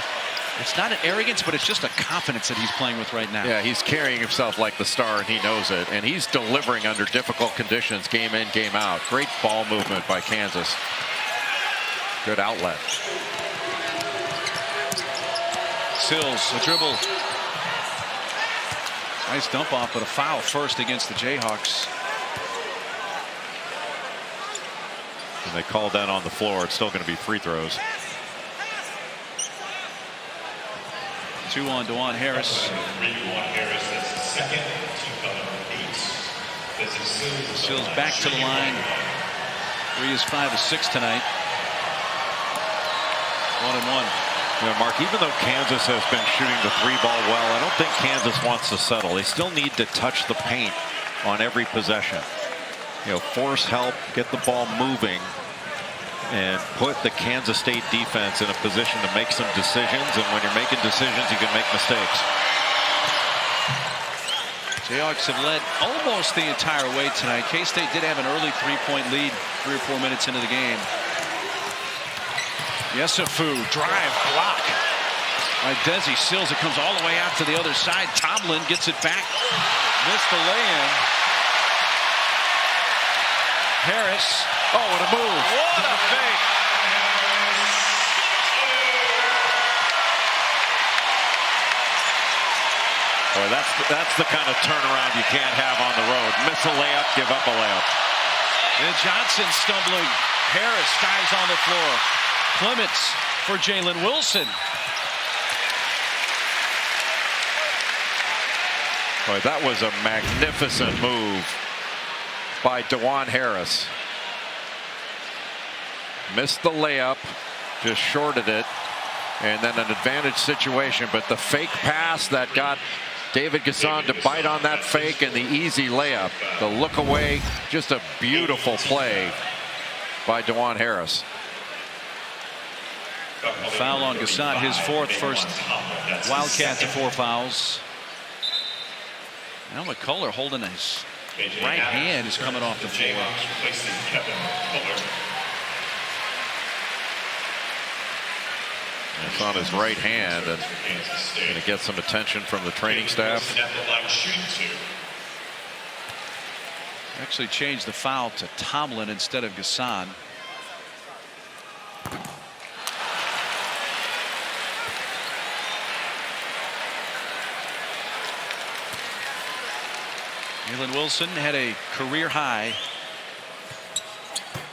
Speaker 1: It's not an arrogance, but it's just a confidence that he's playing with right now.
Speaker 2: Yeah, he's carrying himself like the star, and he knows it. And he's delivering under difficult conditions, game in, game out. Great ball movement by Kansas. Good outlet.
Speaker 1: Sills, a dribble. Nice dump off, but a foul first against the Jayhawks.
Speaker 2: And they called that on the floor. It's still going to be free throws.
Speaker 1: 2 on DeJuan Harris. Sills back to the line. He is 5 of 6 tonight. 1 and 1.
Speaker 2: You know, Mark, even though Kansas has been shooting the 3-ball well, I don't think Kansas wants to settle. They still need to touch the paint on every possession. You know, force help, get the ball moving, and put the Kansas State defense in a position to make some decisions. And when you're making decisions, you can make mistakes.
Speaker 1: Jayhawks have led almost the entire way tonight. K-State did have an early 3-point lead 3 or 4 minutes into the game. Yesufu, drive, block by Desi. Sills, it comes all the way out to the other side. Tomlin gets it back. Missed the lay-in. Harris.
Speaker 2: Oh, what a move.
Speaker 1: What a fake.
Speaker 2: That's the kind of turnaround you can't have on the road. Miss a layup, give up a layup.
Speaker 1: And Johnson stumbling. Harris dives on the floor. Clements for Jalen Wilson.
Speaker 2: Boy, that was a magnificent move by DeJuan Harris. Missed the layup, just shorted it, and then an advantage situation. But the fake pass that got David Gasson to bite on that fake and the easy layup. The look away, just a beautiful play by DeJuan Harris.
Speaker 1: Foul on Gasson, his fourth. First Wildcat to 4 fouls. Now McCullough holding his right hand is coming off the floor.
Speaker 2: It's on his right hand and going to get some attention from the training staff.
Speaker 1: Actually changed the foul to Tomlin instead of Gasson. Jalen Wilson had a career high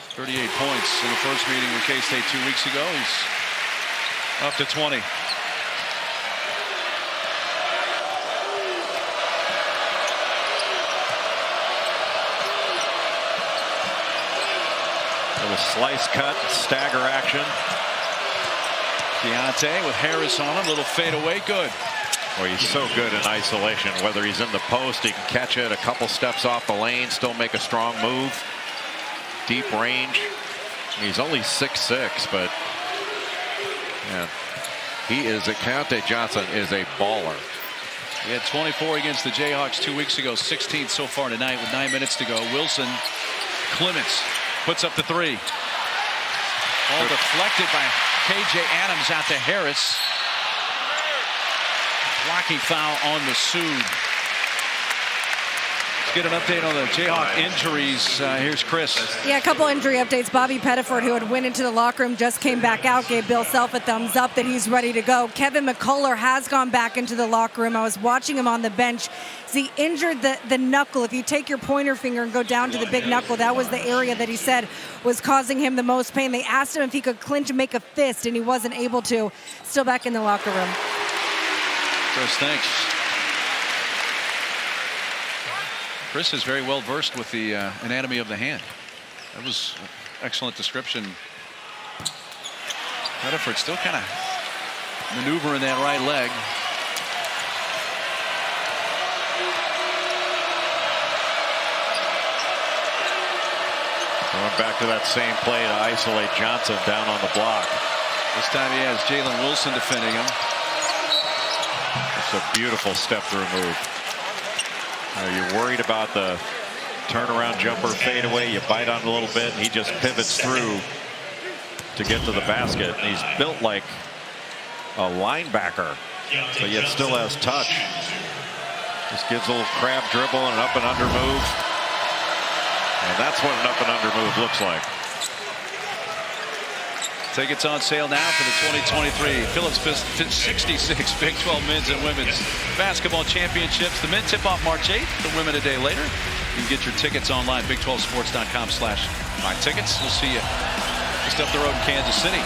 Speaker 1: 38 points in the first meeting with K-State 2 weeks ago. He's up to 20.
Speaker 2: Little slice cut, stagger action.
Speaker 1: Keontae with Harris on him, little fade away, good.
Speaker 2: Well, he's so good in isolation. Whether he's in the post, he can catch it a couple steps off the lane, still make a strong move. Deep range. He's only 6'6", but yeah, Keontae Johnson is a baller.
Speaker 1: He had 24 against the Jayhawks 2 weeks ago, 16 so far tonight with 9 minutes to go. Wilson, Clements puts up the three. All deflected by KJ Adams out to Harris. Blocking foul on Masood. Let's get an update on the Jayhawk injuries. Here's Chris.
Speaker 3: Yeah, a couple injury updates. Bobby Pettiford, who had went into the locker room, just came back out, gave Bill Self a thumbs up that he's ready to go. Kevin McCullough has gone back into the locker room. I was watching him on the bench. He injured the knuckle. If you take your pointer finger and go down to the big knuckle, that was the area that he said was causing him the most pain. They asked him if he could clinch and make a fist, and he wasn't able to. Still back in the locker room.
Speaker 1: Chris, thanks. Chris is very well versed with the anatomy of the hand. That was an excellent description. Pettiford still kind of maneuvering that right leg.
Speaker 2: Going back to that same play to isolate Johnson down on the block.
Speaker 1: This time he has Jalen Wilson defending him.
Speaker 2: It's a beautiful step-through move. You're worried about the turnaround jumper fadeaway. You bite on it a little bit, and he just pivots through to get to the basket. And he's built like a linebacker, but yet still has touch. Just gives a little crab dribble and an up and under move. And that's what an up and under move looks like.
Speaker 1: Tickets on sale now for the 2023 Phillips 66 Big 12 Men's and Women's Basketball Championships. The men tip off March 8th, the women a day later. You can get your tickets online, big12sports.com/mytickets. We'll see you just up the road in Kansas City.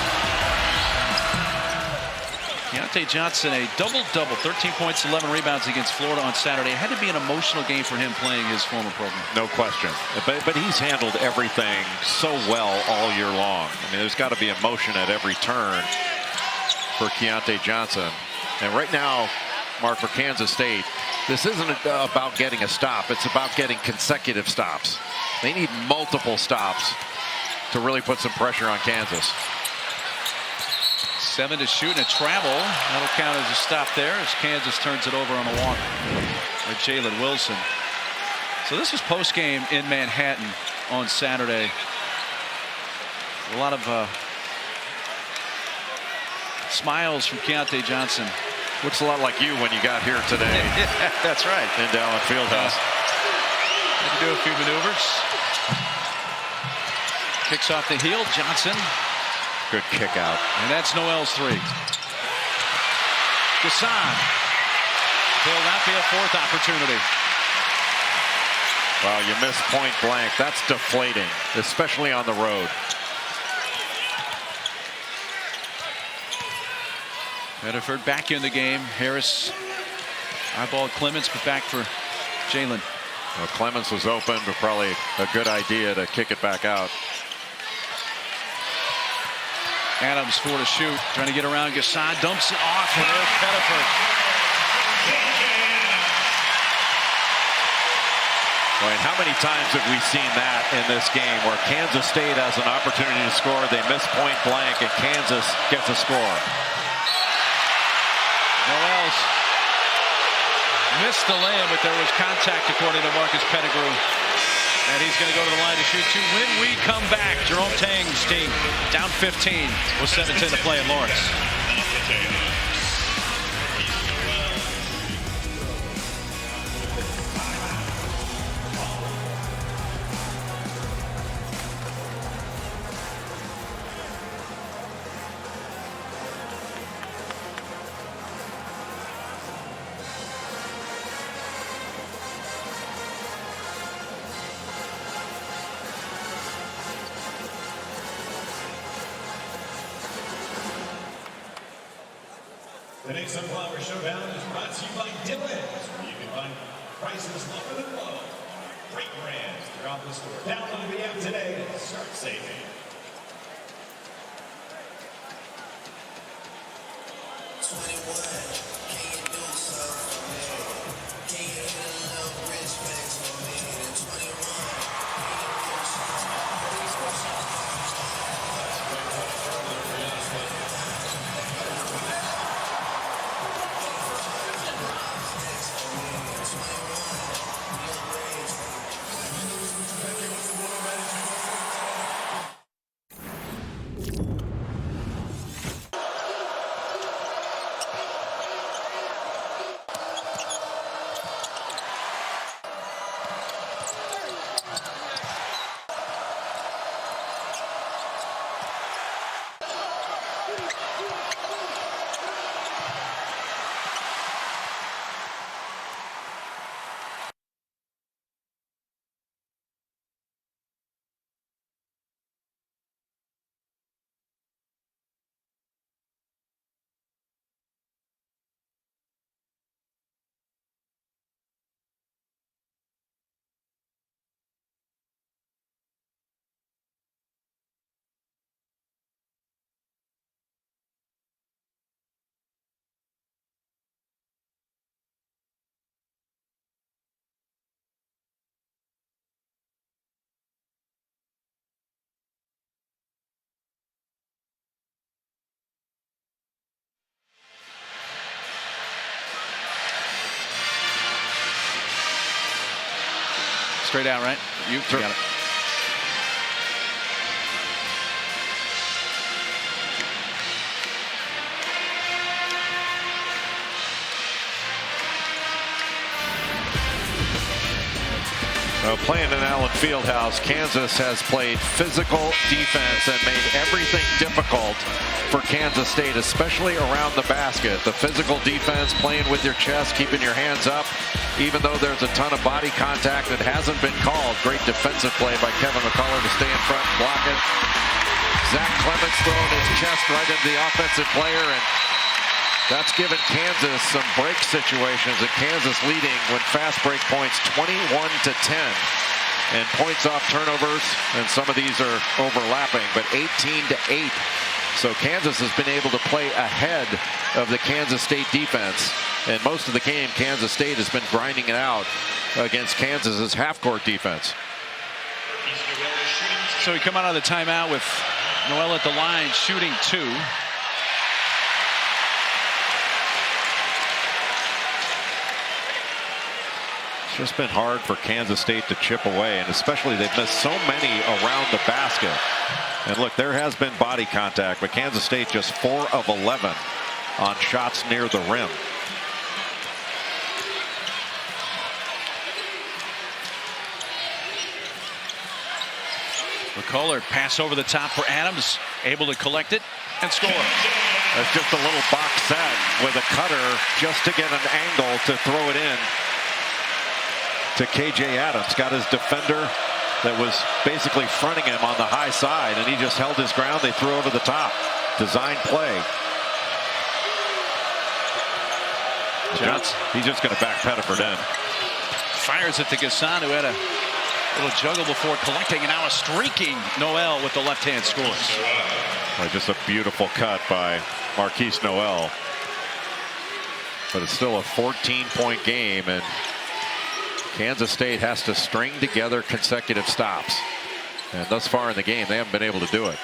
Speaker 1: Keontae Johnson, a double-double, 13 points, 11 rebounds against Florida on Saturday. It had to be an emotional game for him playing his former program.
Speaker 2: No question. But he's handled everything so well all year long. I mean, there's got to be emotion at every turn for Keontae Johnson. And right now, Mark, for Kansas State, this isn't about getting a stop. It's about getting consecutive stops. They need multiple stops to really put some pressure on Kansas.
Speaker 1: 7 to shoot and a travel. That'll count as a stop there as Kansas turns it over on a walk by Jalen Wilson. So this was post-game in Manhattan on Saturday. A lot of smiles from Keontae Johnson.
Speaker 2: Looks a lot like you when you got here today.
Speaker 1: Yeah, that's right.
Speaker 2: In Allen Fieldhouse.
Speaker 1: Had to do a few maneuvers. Kicks off the heel. Johnson.
Speaker 2: Good kick out.
Speaker 1: And that's Noel's three. Gasson. Will not be a fourth opportunity.
Speaker 2: Well, you miss point blank. That's deflating, especially on the road.
Speaker 1: Bedford back in the game. Harris eyeballed Clemens, but back for Jalen.
Speaker 2: Well, Clemens was open, but probably a good idea to kick it back out.
Speaker 1: Adams for to shoot, trying to get around. Gasson dumps it off, and there's Bedford.
Speaker 2: Boy, how many times have we seen that in this game where Kansas State has an opportunity to score, they miss point blank, and Kansas gets a score.
Speaker 1: Noel's missed the layup, but there was contact according to Marcus Pettigrew. And he's going to go to the line to shoot two. When we come back, Jerome Tang's team down 15 with 7:10 to play in Lawrence.
Speaker 4: The next Sunflower Showdown is brought to you by Dylan's, where you can find prices lower than low. Great brands throughout the store. Download the app today and start saving.
Speaker 1: Straight out, right? You got it.
Speaker 2: Well, playing in Allen Fieldhouse, Kansas has played physical defense and made everything difficult for Kansas State, especially around the basket. The physical defense, playing with your chest, keeping your hands up, even though there's a ton of body contact that hasn't been called. Great defensive play by Kevin McCullough to stay in front and block it. Zach Clemens throwing his chest right into the offensive player, and that's given Kansas some break situations, and Kansas leading when fast break points 21-10. And points off turnovers, and some of these are overlapping, but 18-8. So Kansas has been able to play ahead of the Kansas State defense. And most of the game, Kansas State has been grinding it out against Kansas's half-court defense.
Speaker 1: So we come out of the timeout with Noel at the line shooting two.
Speaker 2: Just been hard for Kansas State to chip away, and especially they've missed so many around the basket. And look, there has been body contact, but Kansas State just 4 of 11 on shots near the rim.
Speaker 1: McCullough pass over the top for Adams, able to collect it and score.
Speaker 2: That's just a little box set with a cutter just to get an angle to throw it in to KJ Adams. Got his defender that was basically fronting him on the high side, and he just held his ground. They threw over the top. Design play.
Speaker 1: Johnson.
Speaker 2: He's just going to back Pettiford in.
Speaker 1: Fires it to Gasson, who had a little juggle before collecting, and now a streaking Noel with the left-hand scores.
Speaker 2: Well, just a beautiful cut by Marquise Noel. But it's still a 14-point game, and Kansas State has to string together consecutive stops. And thus far in the game, they haven't been able to do it.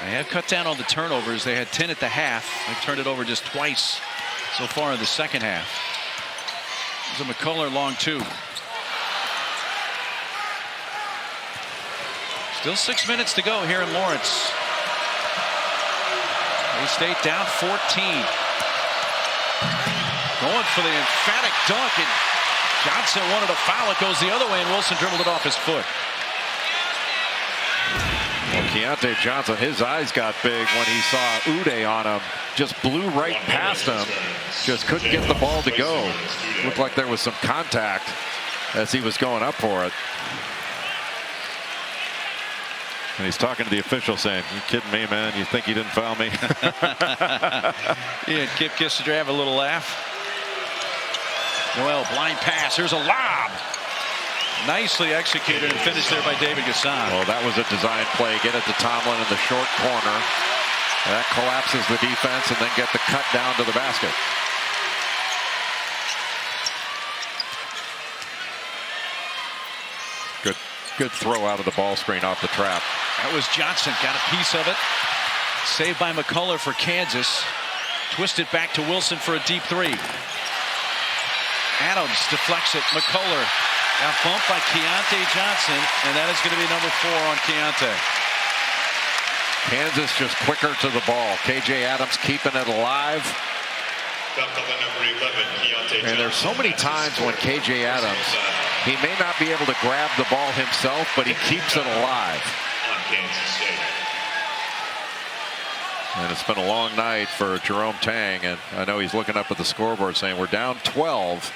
Speaker 1: They have cut down on the turnovers. They had 10 at the half. They've turned it over just twice so far in the second half. There's a McCullough long two. Still 6 minutes to go here in Lawrence. K-State down 14. Going for the emphatic dunk, and Johnson wanted a foul. It goes the other way, and Wilson dribbled it off his foot.
Speaker 2: Well, Keontae Johnson, his eyes got big when he saw Uday on him. Just blew right past him. Just couldn't get the ball to go. Looked like there was some contact as he was going up for it. And he's talking to the official saying, "You kidding me, man? You think he didn't foul me?"
Speaker 1: Yeah, Kip Kissinger have a little laugh. Noel, blind pass. Here's a lob. Nicely executed and finished there by David Gasson.
Speaker 2: Well, that was a design play. Get it to Tomlin in the short corner. That collapses the defense, and then get the cut down to the basket. Good throw out of the ball screen off the trap.
Speaker 1: That was Johnson. Got a piece of it. Saved by McCullough for Kansas. Twisted back to Wilson for a deep three. Adams deflects it. McCullough got bumped by Keontae Johnson, and that is going to be number 4 on Keontae.
Speaker 2: Kansas just quicker to the ball. KJ Adams keeping it alive. And there's so many times when KJ Adams, he may not be able to grab the ball himself, but he keeps it alive. And it's been a long night for Jerome Tang, and I know he's looking up at the scoreboard saying we're down 12.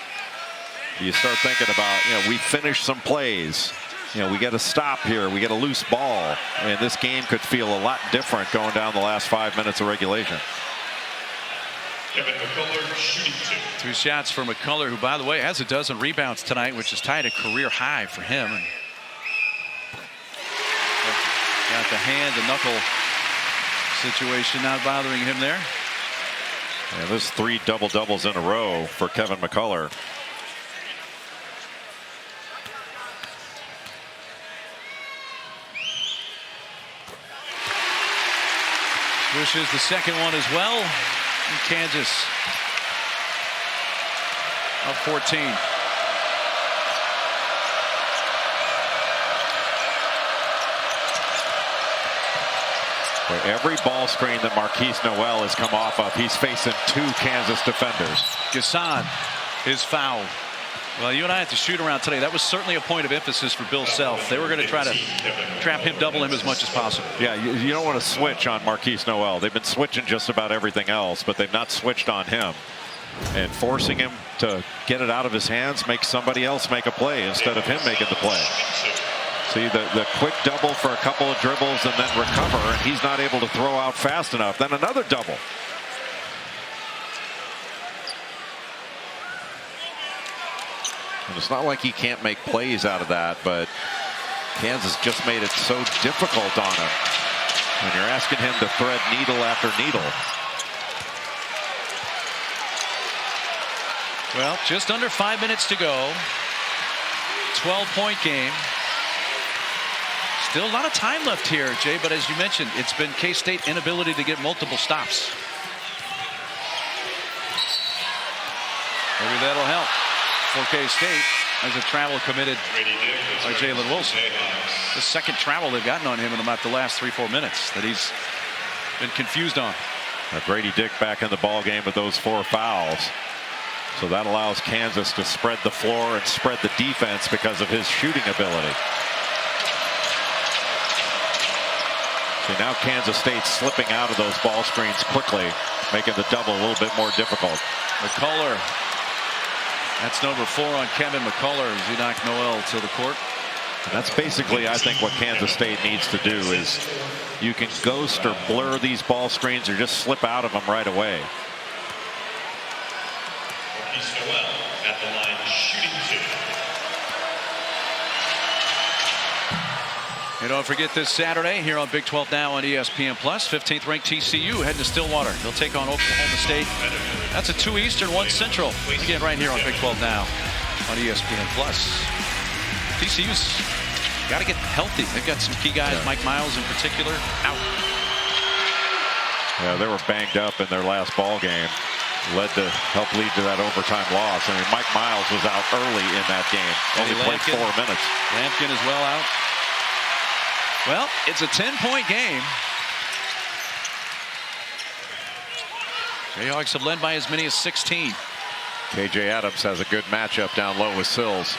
Speaker 2: You start thinking about, we finished some plays. We get a stop here. We get a loose ball. And this game could feel a lot different going down the last 5 minutes of regulation.
Speaker 4: Kevin McCullough shooting 2.
Speaker 1: 2 shots for McCullough, who, by the way, has a dozen rebounds tonight, which is tied a career high for him. And got the hand, the knuckle situation not bothering him there.
Speaker 2: Yeah, there's 3 double-doubles in a row for Kevin McCullough.
Speaker 1: Wishes the second one as well. And Kansas up 14.
Speaker 2: For every ball screen that Marquise Noel has come off of, he's facing 2 Kansas defenders.
Speaker 1: Gasson is fouled. Well, you and I had to shoot around today. That was certainly a point of emphasis for Bill Self. They were going to try to trap him, double him as much as possible.
Speaker 2: Yeah, you don't want to switch on Marquise Noel. They've been switching just about everything else, but they've not switched on him. And forcing him to get it out of his hands makes somebody else make a play instead of him making the play. See the quick double for a couple of dribbles and then recover, and he's not able to throw out fast enough. Then another double. And it's not like he can't make plays out of that, but Kansas just made it so difficult on him when you're asking him to thread needle after needle.
Speaker 1: Well, just under 5 minutes to go. 12-point game. Still a lot of time left here, Jay, but as you mentioned, it's been K-State inability to get multiple stops. Maybe that'll help for K-State as a travel committed by Jalen Wilson. The second travel they've gotten on him in about the last 3-4 minutes that he's been confused on.
Speaker 2: Grady Dick back in the ball game with those 4 fouls. So that allows Kansas to spread the floor and spread the defense because of his shooting ability. See, now Kansas State slipping out of those ball screens quickly, making the double a little bit more difficult.
Speaker 1: McCullough. That's number 4 on Kevin McCullough as he knocked Noel to the court.
Speaker 2: And that's basically, I think, what Kansas State needs to do is you can ghost or blur these ball screens or just slip out of them right away.
Speaker 4: Noel at the line shooting 2.
Speaker 1: And don't forget this Saturday here on Big 12 Now on ESPN Plus, 15th ranked TCU heading to Stillwater. They'll take on Oklahoma State. That's a 2 Eastern, 1 Central. Again, right here on Big 12 Now on ESPN Plus. TCU's got to get healthy. They've got some key guys, Mike Miles in particular, out.
Speaker 2: Yeah, they were banged up in their last ball game. Lead to that overtime loss. I mean, Mike Miles was out early in that game. Only played 4 minutes.
Speaker 1: Lampkin as well out. Well, it's a 10-point game. Jayhawks have led by as many as 16.
Speaker 2: KJ Adams has a good matchup down low with Sills.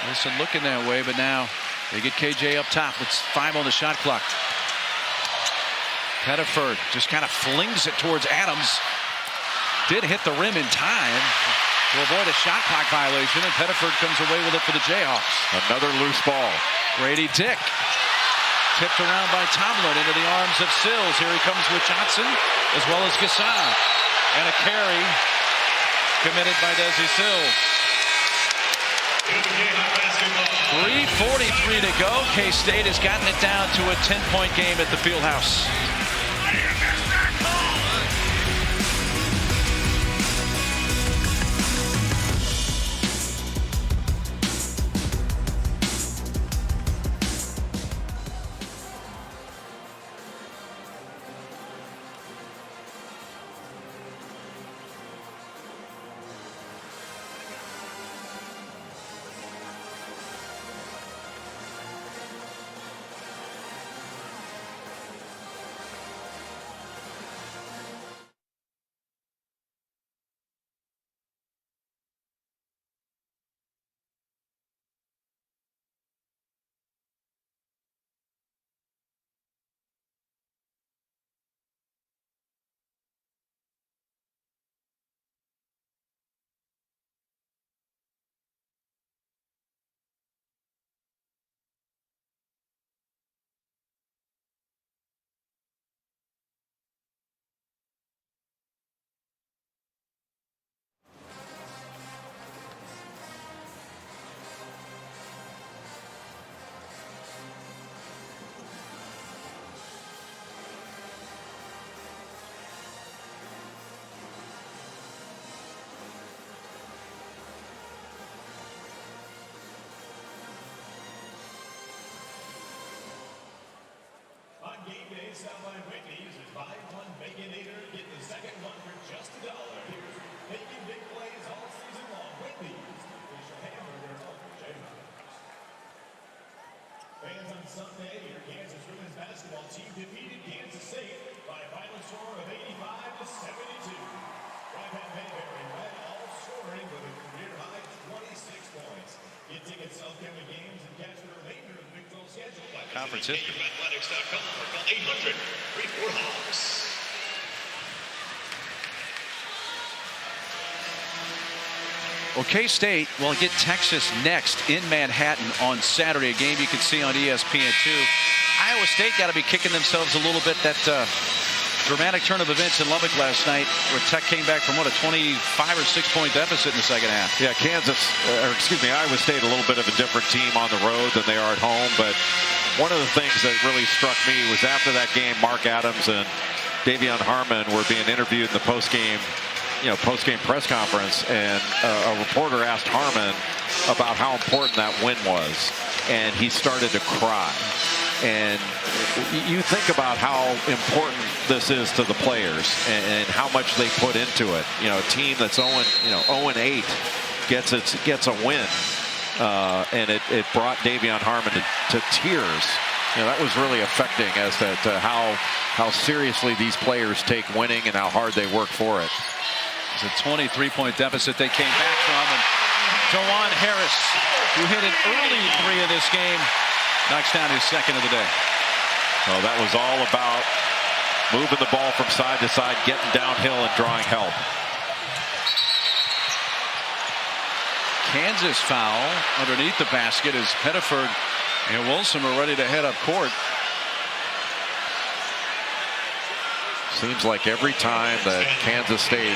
Speaker 1: Wilson looking that way, but now they get KJ up top. It's 5 on the shot clock. Pettiford just kind of flings it towards Adams. Did hit the rim in time to avoid a shot clock violation, and Pettiford comes away with it for the Jayhawks.
Speaker 2: Another loose ball.
Speaker 1: Grady Dick tipped around by Tomlin into the arms of Sills. Here he comes with Johnson as well as Gasson. And a carry committed by Desi Sills. 3:43 to go. K-State has gotten it down to a 10-point game at the Fieldhouse.
Speaker 4: Game day, Southline Whitney uses buy one Baconator, get the second one for just $1. Here's making big plays all season long. Whitney's the official hamburger of the Jayhawks. Fans on Sunday, your Kansas women's basketball team defeated Kansas State by a final score of 85-72. Ryan Mayberry led all scoring with a career-high 26 points. Get tickets to upcoming games and catch the remainder of the Big 12 schedule.
Speaker 1: Conference history.
Speaker 4: Athletics.com or call 800-34-HAWKS.
Speaker 1: Well, K-State will get Texas next in Manhattan on Saturday, a game you can see on ESPN2. Iowa State got to be kicking themselves a little bit. That dramatic turn of events in Lubbock last night where Tech came back from, what, a 25 or 6 point deficit in the second half.
Speaker 2: Yeah, Iowa State a little bit of a different team on the road than they are at home. But one of the things that really struck me was after that game, Mark Adams and Davion Harmon were being interviewed in the post-game press conference, and a reporter asked Harmon about how important that win was, and he started to cry. And you think about how important this is to the players and how much they put into it. You know, a team that's 0-8 gets a win, and it brought Davion Harmon to tears. You know, that was really affecting as to how seriously these players take winning and how hard they work for it.
Speaker 1: It's a 23-point deficit they came back from, and Jawan Harris, who hit an early 3 of this game, knocks down his second of the day.
Speaker 2: Well, that was all about moving the ball from side to side, getting downhill and drawing help.
Speaker 1: Kansas foul underneath the basket as Pettiford and Wilson are ready to head up court.
Speaker 2: Seems like every time that Kansas State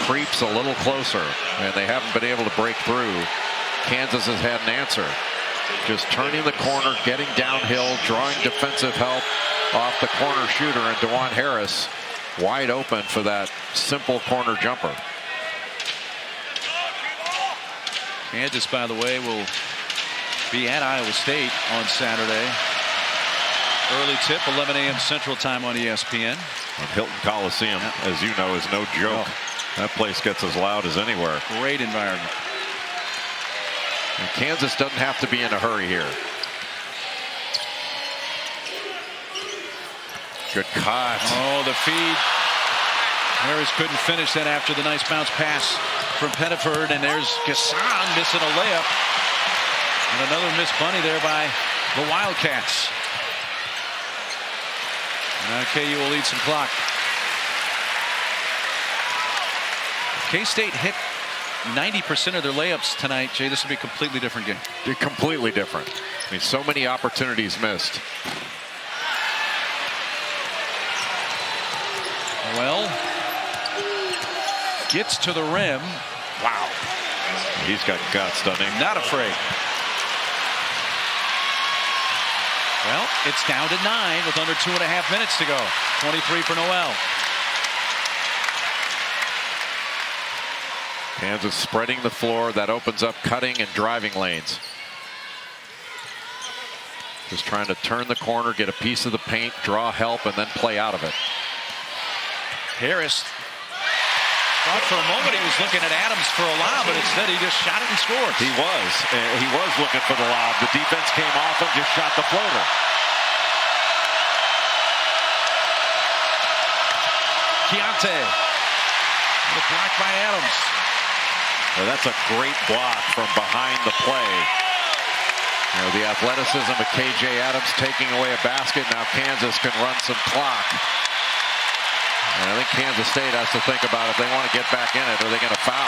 Speaker 2: creeps a little closer and they haven't been able to break through, Kansas has had an answer. Just turning the corner, getting downhill, drawing defensive help off the corner shooter, and DeJuan Harris wide open for that simple corner jumper.
Speaker 1: Kansas, by the way, will be at Iowa State on Saturday. Early tip, 11 a.m. Central Time on ESPN.
Speaker 2: And Hilton Coliseum, as you know, is no joke. That place gets as loud as anywhere.
Speaker 1: Great environment.
Speaker 2: And Kansas doesn't have to be in a hurry here. Good cut.
Speaker 1: Oh, the feed. Harris couldn't finish that after the nice bounce pass from Pettiford, and there's Gasson missing a layup. And another missed bunny there by the Wildcats. And KU will lead some clock. K-State hit 90% of their layups tonight, Jay. This will be a completely different game.
Speaker 2: Completely different. I mean, so many opportunities missed.
Speaker 1: Well, gets to the rim. Wow.
Speaker 2: He's got guts, doesn't he?
Speaker 1: Not afraid. Well, it's down to 9 with under 2.5 minutes to go. 23 for Noel.
Speaker 2: Kansas spreading the floor. That opens up cutting and driving lanes. Just trying to turn the corner, get a piece of the paint, draw help, and then play out of it.
Speaker 1: Harris thought for a moment he was looking at Adams for a lob, but instead he just shot it and scored.
Speaker 2: He was looking for the lob. The defense came off and just shot the floater.
Speaker 1: Keontae. The block by Adams.
Speaker 2: Well, that's a great block from behind the play. You know, the athleticism of KJ Adams taking away a basket. Now Kansas can run some clock. And I think Kansas State has to think about if they want to get back in it, are they going to foul?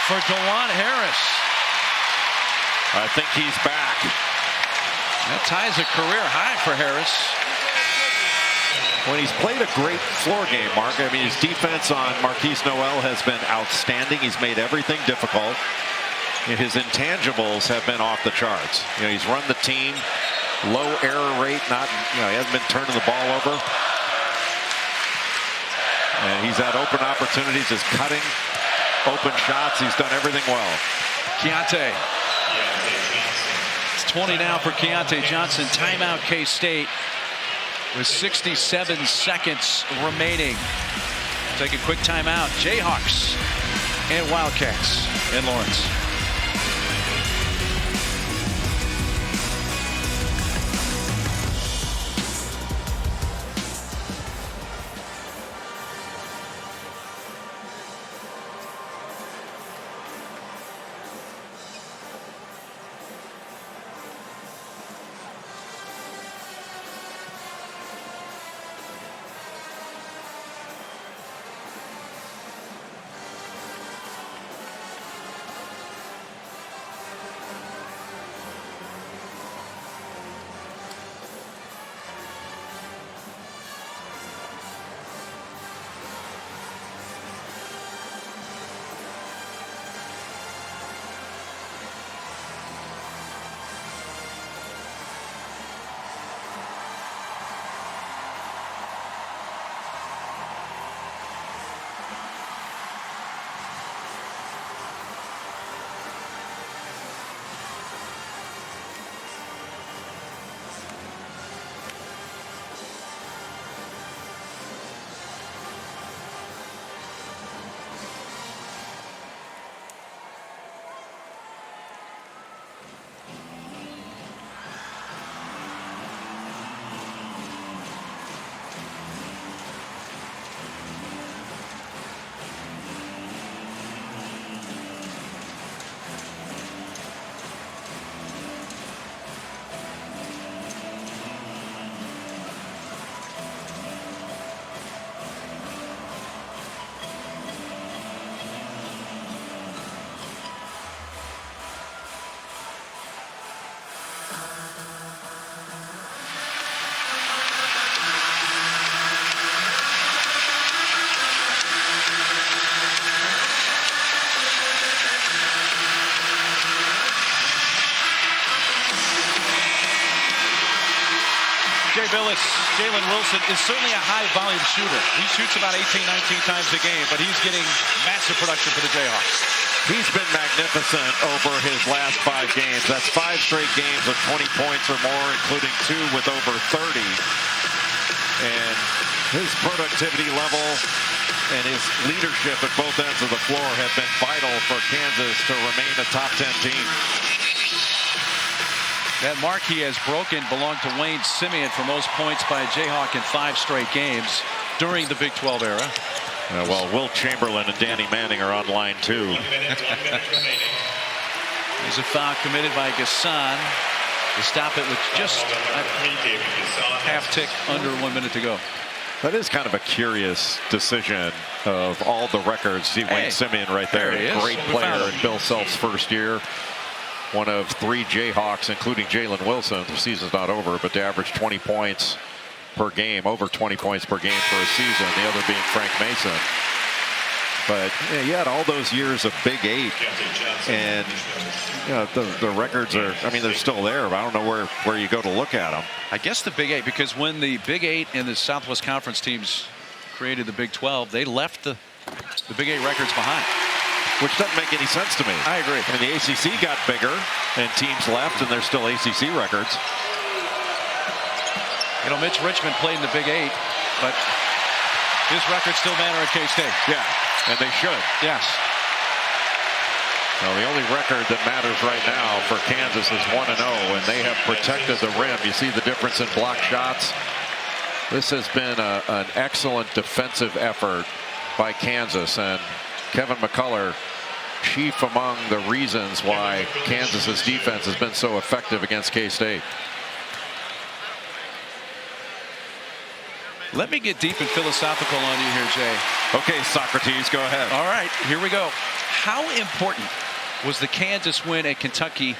Speaker 1: For DeJuan Harris.
Speaker 2: I think he's back.
Speaker 1: That ties a career high for Harris.
Speaker 2: When he's played a great floor game, Mark. I mean, his defense on Marquise Noel has been outstanding. He's made everything difficult. His intangibles have been off the charts. You know, he's run the team, low error rate, he hasn't been turning the ball over. And he's had open opportunities, his cutting, open shots. He's done everything well.
Speaker 1: Keontae. It's 20 now for Keontae Johnson. Timeout K-State with 67 seconds remaining. Take a quick timeout. Jayhawks and Wildcats in Lawrence. Jay Billis, Jalen Wilson is certainly a high-volume shooter. He shoots about 18, 19 times a game, but he's getting massive production for the Jayhawks.
Speaker 2: He's been magnificent over his last 5 games. That's 5 straight games of 20 points or more, including 2 with over 30. And his productivity level and his leadership at both ends of the floor have been vital for Kansas to remain a top 10 team.
Speaker 1: That mark he has broken belonged to Wayne Simeon for most points by a Jayhawk in 5 straight games during the Big 12 era.
Speaker 2: Well, Will Chamberlain and Danny Manning are on line too.
Speaker 1: There's a foul committed by Gasson to stop it with just a half tick under 1 minute to go.
Speaker 2: That is kind of a curious decision of all the records. See Wayne Simeon right there. Great player in Bill Self's first year. One of 3 Jayhawks, including Jalen Wilson. The season's not over, but they average 20 points per game, over 20 points per game for a season. The other being Frank Mason. But yeah, you had all those years of Big 8, and you know, the records are, I mean, they're still there, but I don't know where you go to look at them.
Speaker 1: I guess the Big 8, because when the Big 8 and the Southwest Conference teams created the Big 12, they left the Big 8 records behind.
Speaker 2: Which doesn't make any sense to me.
Speaker 1: I agree.
Speaker 2: I mean, the ACC got bigger, and teams left, and there's still ACC records.
Speaker 1: You know, Mitch Richmond played in the Big 8, but his records still matter at K-State.
Speaker 2: Yeah, and they should.
Speaker 1: Yes.
Speaker 2: Well, the only record that matters right now for Kansas is 1-0, and they have protected the rim. You see the difference in block shots. This has been an excellent defensive effort by Kansas, and Kevin McCullough, chief among the reasons why Kansas's defense has been so effective against K-State.
Speaker 1: Let me get deep and philosophical on you here, Jay.
Speaker 2: Okay, Socrates, go ahead.
Speaker 1: All right, here we go. How important was the Kansas win at Kentucky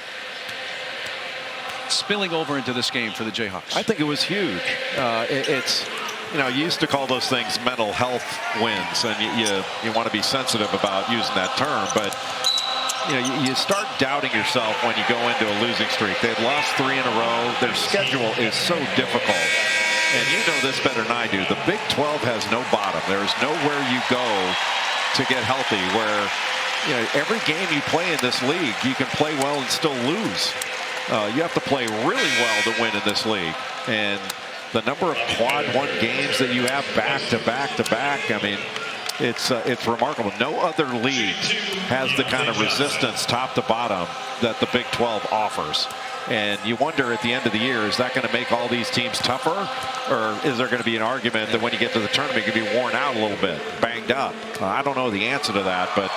Speaker 1: spilling over into this game for the Jayhawks?
Speaker 2: I think it was huge. It's, you know, you used to call those things mental health wins, and you want to be sensitive about using that term, but you know, you start doubting yourself when you go into a losing streak. They've lost 3 in a row. Their schedule is so difficult, and you know this better than I do. The Big 12 has no bottom. There is nowhere you go to get healthy where, you know, every game you play in this league, you can play well and still lose. You have to play really well to win in this league, and the number of quad 1 games that you have back to back to back, I mean, it's remarkable. No other league has the kind of resistance top to bottom that the Big 12 offers. And you wonder at the end of the year, is that going to make all these teams tougher? Or is there going to be an argument that when you get to the tournament, you can be worn out a little bit, banged up? I don't know the answer to that, but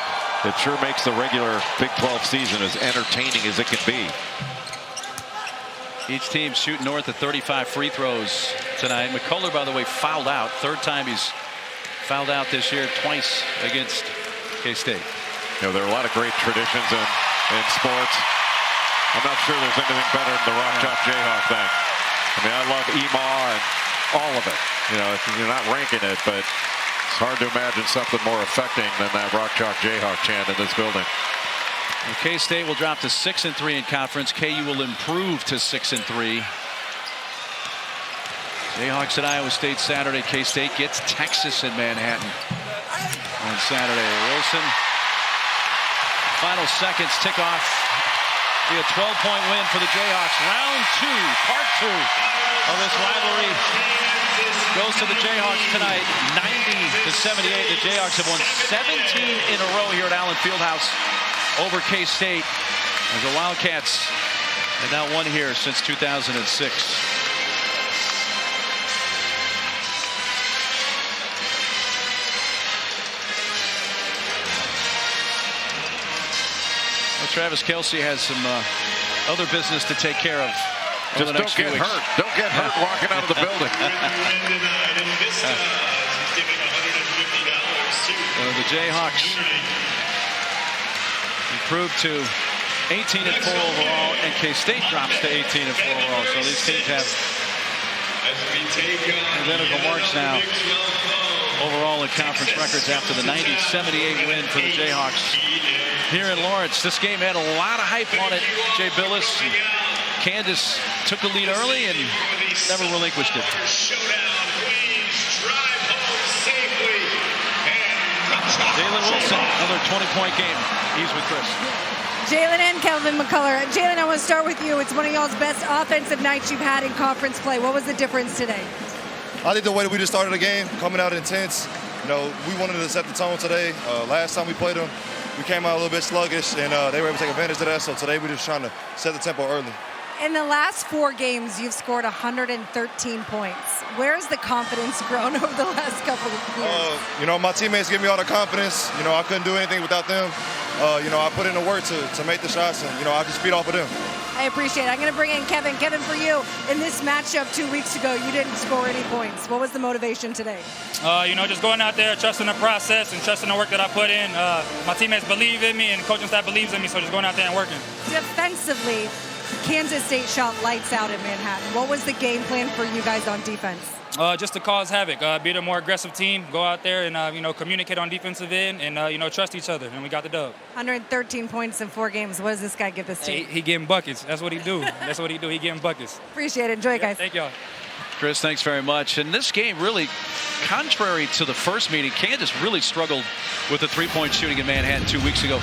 Speaker 2: it sure makes the regular Big 12 season as entertaining as it can be.
Speaker 1: Each team shooting north of 35 free throws tonight. McCullough, by the way, fouled out. 3rd time he's fouled out this year, twice against K-State.
Speaker 2: You know, there are a lot of great traditions in sports. I'm not sure there's anything better than the Rock Chalk Jayhawk thing. I mean, I love EMAW and all of it. You know, you're not ranking it, but it's hard to imagine something more affecting than that Rock Chalk Jayhawk chant in this building.
Speaker 1: K-State will drop to 6-3 in conference. KU will improve to 6-3. Jayhawks at Iowa State Saturday. K-State gets Texas in Manhattan on Saturday. Wilson, final seconds tick off. Be a 12-point win for the Jayhawks. Round 2, part 2 of this rivalry goes to the Jayhawks tonight. 90-78. The Jayhawks have won 17 in a row here at Allen Fieldhouse over K-State, as the Wildcats have not won here since 2006. Well, Travis Kelce has some other business to take care of.
Speaker 2: Just don't get hurt. Don't get hurt walking out of the building.
Speaker 1: The Jayhawks improved to 18-4 overall, and K-State drops to 18-4 overall. So these teams have identical marks now overall in conference records after the 90-78 win for the Jayhawks here in Lawrence. This game had a lot of hype on it. Jay Billis, Kansas took the lead early and never relinquished it. Jalen Wilson, another 20-point game. He's with Chris.
Speaker 3: Jalen and Kelvin McCullough. Jalen, I want to start with you. It's one of y'all's best offensive nights you've had in conference play. What was the difference today?
Speaker 5: I think the way that we just started the game, coming out intense. You know, we wanted to set the tone today. Last time we played them, we came out a little bit sluggish, and they were able to take advantage of that. So today we're just trying to set the tempo early.
Speaker 3: In the last 4 games, you've scored 113 points. Where's the confidence grown over the last couple of years?
Speaker 5: You know, my teammates give me all the confidence. You know, I couldn't do anything without them. You know, I put in the work to make the shots, and, you know, I just feed off of them.
Speaker 3: I appreciate it. I'm going to bring in Kevin. Kevin, for you, in this matchup 2 weeks ago, you didn't score any points. What was the motivation today?
Speaker 6: You know, just going out there, trusting the process and trusting the work that I put in. My teammates believe in me and the coaching staff believes in me, so just going out there and working.
Speaker 3: Defensively, Kansas State shot lights out at Manhattan. What was the game plan for you guys on defense?
Speaker 6: Just to cause havoc, be the more aggressive team, go out there and, you know, communicate on defensive end and, you know, trust each other, and we got the dub.
Speaker 3: 113 points in 4 games. What does this guy give this team?
Speaker 6: He getting buckets. That's what he do. That's what he do. He getting buckets.
Speaker 3: Appreciate it. Enjoy it, guys.
Speaker 6: Thank y'all.
Speaker 1: Chris, thanks very much. And this game really, contrary to the first meeting, Kansas really struggled with the three-point shooting in Manhattan 2 weeks ago.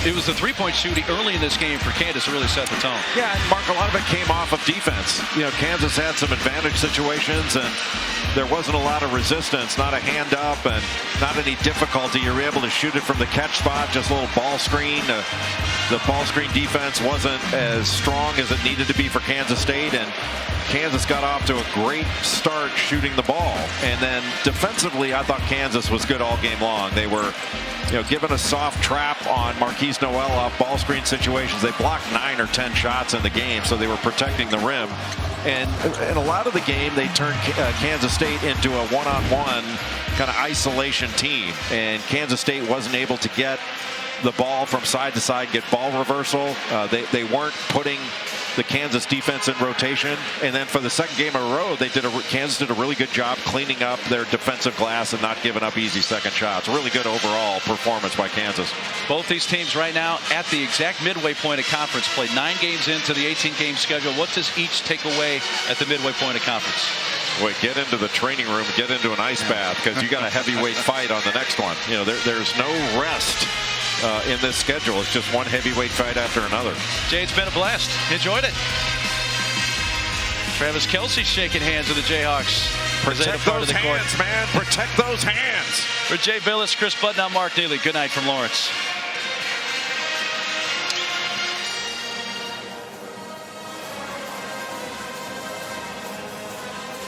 Speaker 1: It was the three-point shooting early in this game for Kansas that really set the tone.
Speaker 2: Yeah, Mark, a lot of it came off of defense. You know, Kansas had some advantage situations, and there wasn't a lot of resistance, not a hand up, and not any difficulty. You were able to shoot it from the catch spot, just a little ball screen. The ball screen defense wasn't as strong as it needed to be for Kansas State, and Kansas got off to a great start shooting the ball. And then defensively, I thought Kansas was good all game long. They were, you know, given a soft trap on Marquise Noel off ball screen situations. They blocked 9 or 10 shots in the game, so they were protecting the rim. And in a lot of the game, they turned Kansas State into a one-on-one kind of isolation team. And Kansas State wasn't able to get the ball from side to side, get ball reversal. They weren't putting the Kansas defense in rotation. And then for the second game in a row, Kansas did a really good job cleaning up their defensive glass and not giving up easy second shots. Really good overall performance by Kansas.
Speaker 1: Both these teams right now at the exact midway point of conference play. 9 games into the 18-game schedule. What does each take away at the midway point of conference?
Speaker 2: Wait, get into the training room, get into an ice bath, because you got a heavyweight fight on the next one. You know, there's no rest in this schedule. It's just one heavyweight fight after another.
Speaker 1: Jay, it's been a blast. Enjoyed it. Travis Kelce shaking hands with the Jayhawks.
Speaker 2: Protect those hands, man. Protect those hands.
Speaker 1: For Jay Billis, Chris Button, I'm Mark Daly. Good night from Lawrence.